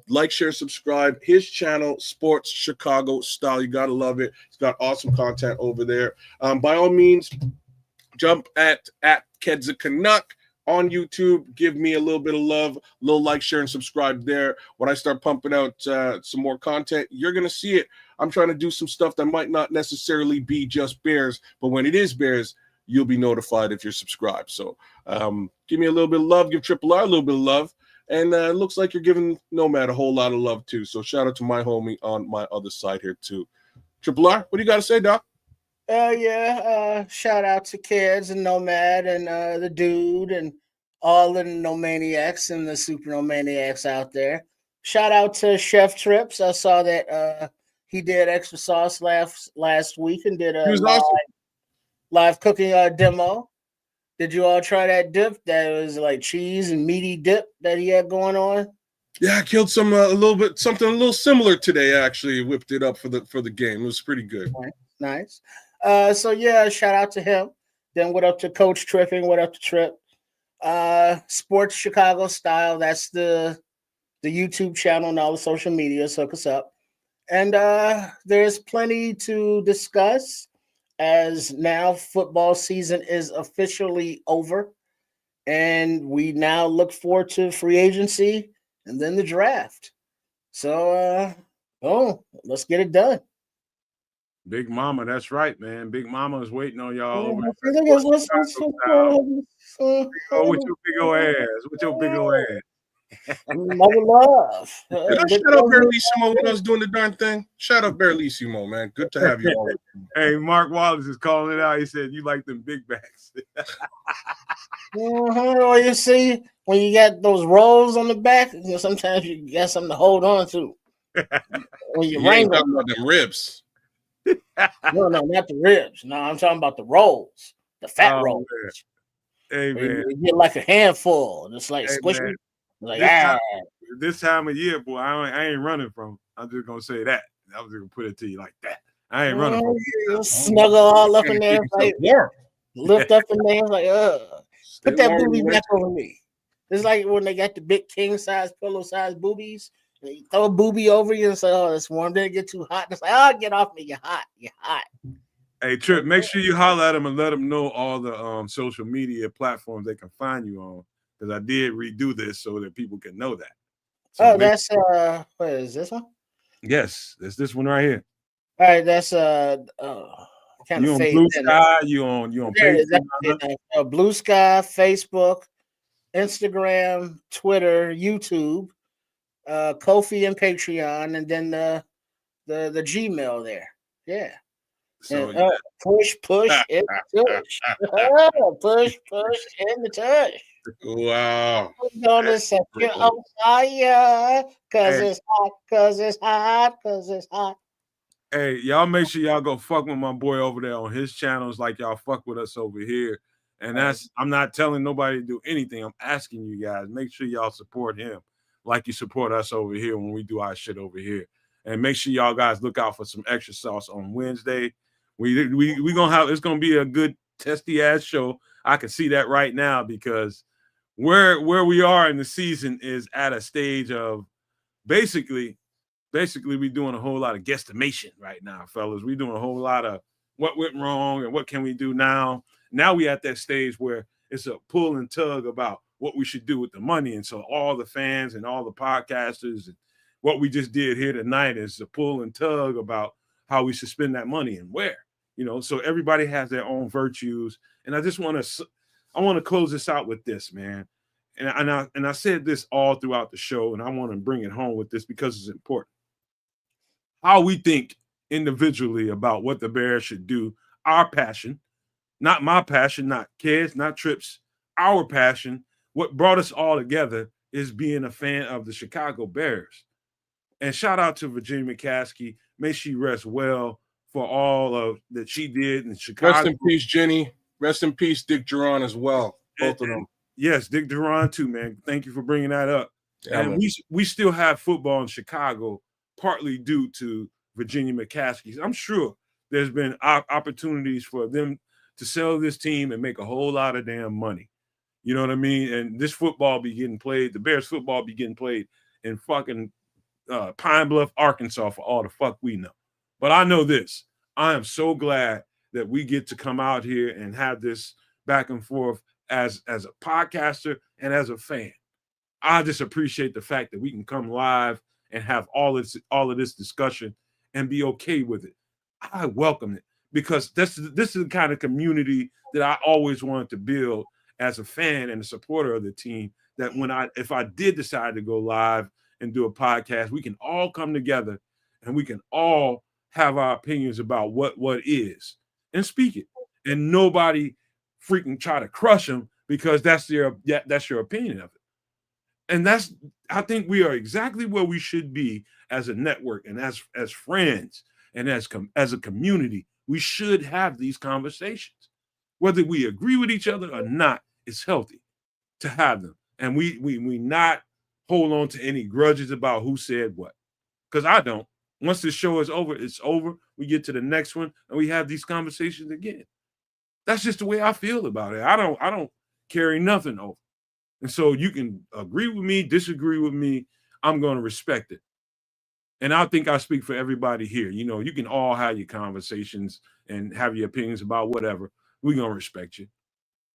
[SPEAKER 2] Like, share, subscribe. His channel, Sports Chicago Style. You got to love it. He's got awesome content over there. By all means, jump at Kedz a Canuck on YouTube. Give me a little bit of love, a little like, share, and subscribe there. When I start pumping out some more content, you're going to see it. I'm trying to do some stuff that might not necessarily be just Bears, but when it is Bears, you'll be notified if you're subscribed. So give me a little bit of love. Give Triple R a little bit of love. And it looks like you're giving Nomad a whole lot of love, too. So shout out to my homie on my other side here, too. Triple R, what do you got to say, Doc?
[SPEAKER 3] Shout out to Kedz and Nomad and the dude and all the Nomaniacs and the Super Nomaniacs out there. Shout out to Chef Trips. I saw that he did extra sauce last week and did a live cooking demo. Did you all try that dip? That was like cheese and meaty dip that he had going on.
[SPEAKER 2] Yeah, I killed some something a little similar today. Actually, whipped it up for the game. It was pretty good.
[SPEAKER 3] Nice. Shout out to him. Then what up to Coach Tripping? What up to Trip? Sports Chicago Style. That's the YouTube channel and all the social media. So hook us up. And there's plenty to discuss, as now football season is officially over, and we now look forward to free agency and then the draft. So, let's get it done.
[SPEAKER 1] Big Mama, that's right, man. Big Mama is waiting on y'all.
[SPEAKER 3] With
[SPEAKER 1] your big old ass. With your big old ass.
[SPEAKER 3] Mother love.
[SPEAKER 2] Did I shout out Barlissimo when I was doing the darn thing? Shout out Barlissimo, man. Good to have you all.
[SPEAKER 1] Hey, Mark Wallace is calling it out. He said you like them big backs.
[SPEAKER 3] Or you see, when you got those rolls on the back, sometimes you got something to hold on to. When you
[SPEAKER 2] ain't talking about them ribs.
[SPEAKER 3] No, not the ribs. No, I'm talking about the rolls, the fat rolls.
[SPEAKER 1] Man. Hey, man.
[SPEAKER 3] You get like a handful. It's like squishy. Like,
[SPEAKER 1] this time of year, boy, I ain't running from. I'm just gonna say that. I was gonna put it to you like that. I ain't running from.
[SPEAKER 3] Snuggle all up in there, like lift up in there, like put that booby back over me. It's like when they got the big king size pillow size boobies. You throw a booby over you and say, "Oh, it's warm." Then it get too hot. It's like, "Oh, get off me! You're hot. You're hot."
[SPEAKER 1] Hey, Trip, make sure you holler at them and let them know all the social media platforms they can find you on. Because I did redo this so that people can know that. So
[SPEAKER 3] that's what is this one?
[SPEAKER 1] Yes, it's this one right here.
[SPEAKER 3] All right, that's
[SPEAKER 1] you on Blue Sky, you on Facebook.
[SPEAKER 3] Blue Sky, Facebook, Instagram, Twitter, YouTube, Ko-fi and Patreon, and then the Gmail there. Yeah.
[SPEAKER 1] So
[SPEAKER 3] and, push in the tush. Push in the tush.
[SPEAKER 2] Wow.
[SPEAKER 3] I'm gonna set you on fire because it's hot.
[SPEAKER 1] Hey, y'all make sure y'all go fuck with my boy over there on his channels like y'all fuck with us over here. And I'm not telling nobody to do anything. I'm asking you guys, make sure y'all support him like you support us over here when we do our shit over here. And make sure y'all guys look out for some extra sauce on Wednesday. We gonna have, it's gonna be a good testy ass show. I can see that right now because where we are in the season is at a stage of basically we're doing a whole lot of guesstimation right now, fellas. We're doing a whole lot of what went wrong and what can we do now. Now we at that stage where it's a pull and tug about what we should do with the money. And so all the fans and all the podcasters and what we just did here tonight is a pull and tug about how we should spend that money and where, so everybody has their own virtues. And I just want to close this out with this, man. And I said this all throughout the show, and I want to bring it home with this because it's important. How we think individually about what the Bears should do, our passion, not my passion, not Kedz, not Trips, our passion. What brought us all together is being a fan of the Chicago Bears. And shout out to Virginia McCaskey. May she rest well for all of that she did in Chicago.
[SPEAKER 2] Rest in peace, Jenny. Rest in peace, Dick Duran as well. Both of them.
[SPEAKER 1] Yes, Dick Duran too, man. Thank you for bringing that up.
[SPEAKER 2] Yeah,
[SPEAKER 1] and we still have football in Chicago, partly due to Virginia McCaskey. I'm sure there's been opportunities for them to sell this team and make a whole lot of damn money. You know what I mean? And this football be getting played, the Bears football be getting played in fucking Pine Bluff, Arkansas, for all the fuck we know. But I know this. I am so glad that we get to come out here and have this back and forth as a podcaster and as a fan. I just appreciate the fact that we can come live and have all of this discussion and be okay with it. I welcome it because this is the kind of community that I always wanted to build as a fan and a supporter of the team. That if I did decide to go live and do a podcast, we can all come together and we can all have our opinions about what is and speak it, and nobody freaking try to crush them because that's your opinion of it. And I think we are exactly where we should be as a network and as friends and as a community. We should have these conversations, whether we agree with each other or not. It's healthy to have them, and we not hold on to any grudges about who said what, because I don't. Once this show is over, it's over. We get to the next one and we have these conversations again. That's just the way I feel about it. I don't carry nothing over. And so you can agree with me, disagree with me. I'm going to respect it. And I think I speak for everybody here. You know, you can all have your conversations and have your opinions about whatever. We're going to respect you.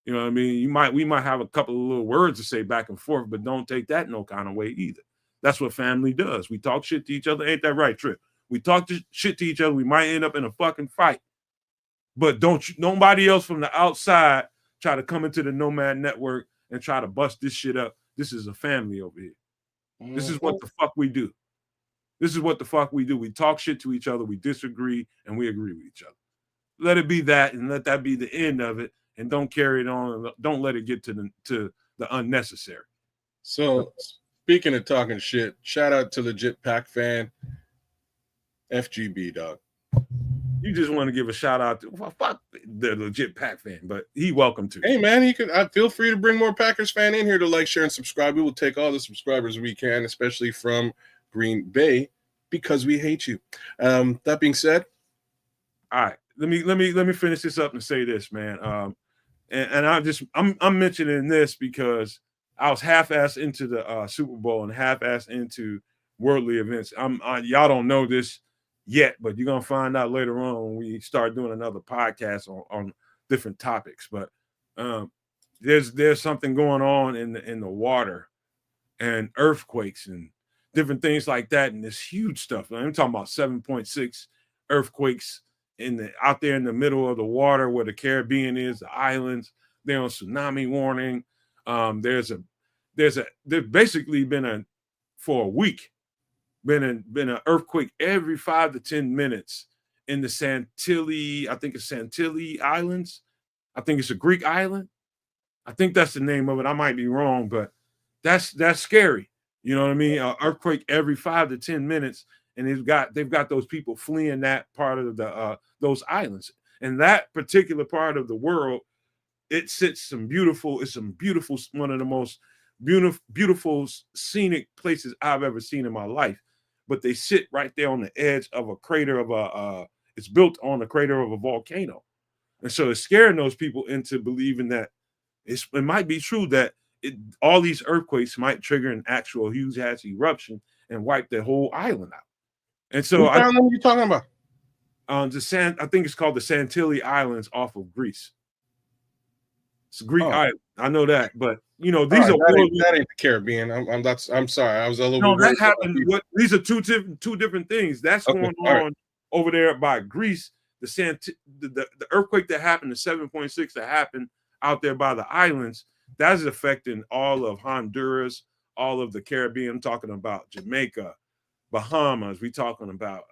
[SPEAKER 1] You know what I mean? We might have a couple of little words to say back and forth, but don't take that no kind of way either. That's what family does. We talk shit to each other. Ain't that right, Trip? We talk shit to each other. We might end up in a fucking fight. But nobody else from the outside try to come into the Nomad Network and try to bust this shit up. This is a family over here. Mm-hmm. This is what the fuck we do. This is what the fuck we do. We talk shit to each other. We disagree, and we agree with each other. Let it be that, and let that be the end of it, and don't carry it on. And don't let it get to the unnecessary.
[SPEAKER 2] So, speaking of talking shit, shout out to Legit Pack fan, FGB, dog.
[SPEAKER 1] You just want to give a shout out to fuck the Legit Pack fan, but he welcome to.
[SPEAKER 2] Hey man, he could. Feel free to bring more Packers fan in here to like, share, and subscribe. We will take all the subscribers we can, especially from Green Bay, because we hate you. That being said,
[SPEAKER 1] all right, let me finish this up and say this, man. I'm mentioning this because I was half-assed into the Super Bowl and half-assed into worldly events. Y'all don't know this yet, but you're gonna find out later on when we start doing another podcast on different topics. But there's something going on in the water and earthquakes and different things like that, and this huge stuff. I'm talking about 7.6 earthquakes out there in the middle of the water where the Caribbean is, the islands. They're on tsunami warning. There's basically been for a week been an earthquake every 5 to 10 minutes in the Santilli. I think it's Santilli Islands. I think it's a Greek island. I think that's the name of it. I might be wrong, but that's scary. You know what I mean? An earthquake every 5 to 10 minutes, and they've got those people fleeing that part of those islands. And that particular part of the world, it sits some beautiful, one of the most beautiful scenic places I've ever seen in my life. But they sit right there on the edge of a crater it's built on the crater of a volcano. And so it's scaring those people into believing that it might be true that all these earthquakes might trigger an actual huge ass eruption and wipe the whole island out. And so
[SPEAKER 2] what island are you talking about?
[SPEAKER 1] I think it's called the Santilli Islands off of Greece. It's a Greek island. I know that, but you know these
[SPEAKER 2] that ain't the Caribbean. I'm sorry. I was a little.
[SPEAKER 1] No, that happened. These are two different things. That's going on over there by Greece. The earthquake that happened, the 7.6 that happened out there by the islands, that is affecting all of Honduras, all of the Caribbean. I'm talking about Jamaica, Bahamas. We talking about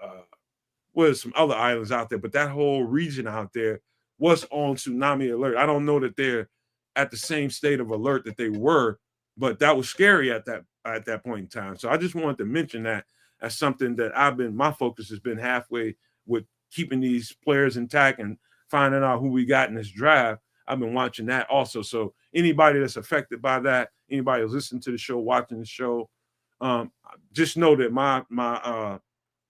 [SPEAKER 1] some other islands out there, but that whole region out there was on tsunami alert. I don't know that they're at the same state of alert that they were, but that was scary at that point in time. So I just wanted to mention that as something that my focus has been halfway with keeping these players intact and finding out who we got in this draft. I've been watching that also. So anybody that's affected by that, anybody who's listening to the show, watching the show, just know that my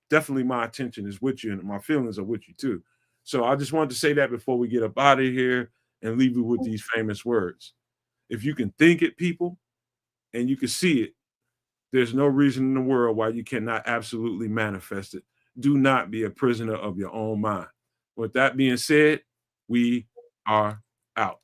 [SPEAKER 1] definitely my attention is with you and my feelings are with you too. So I just wanted to say that before we get up out of here and leave you with these famous words. If you can think it, people, and you can see it, there's no reason in the world why you cannot absolutely manifest it. Do not be a prisoner of your own mind. With that being said, we are out.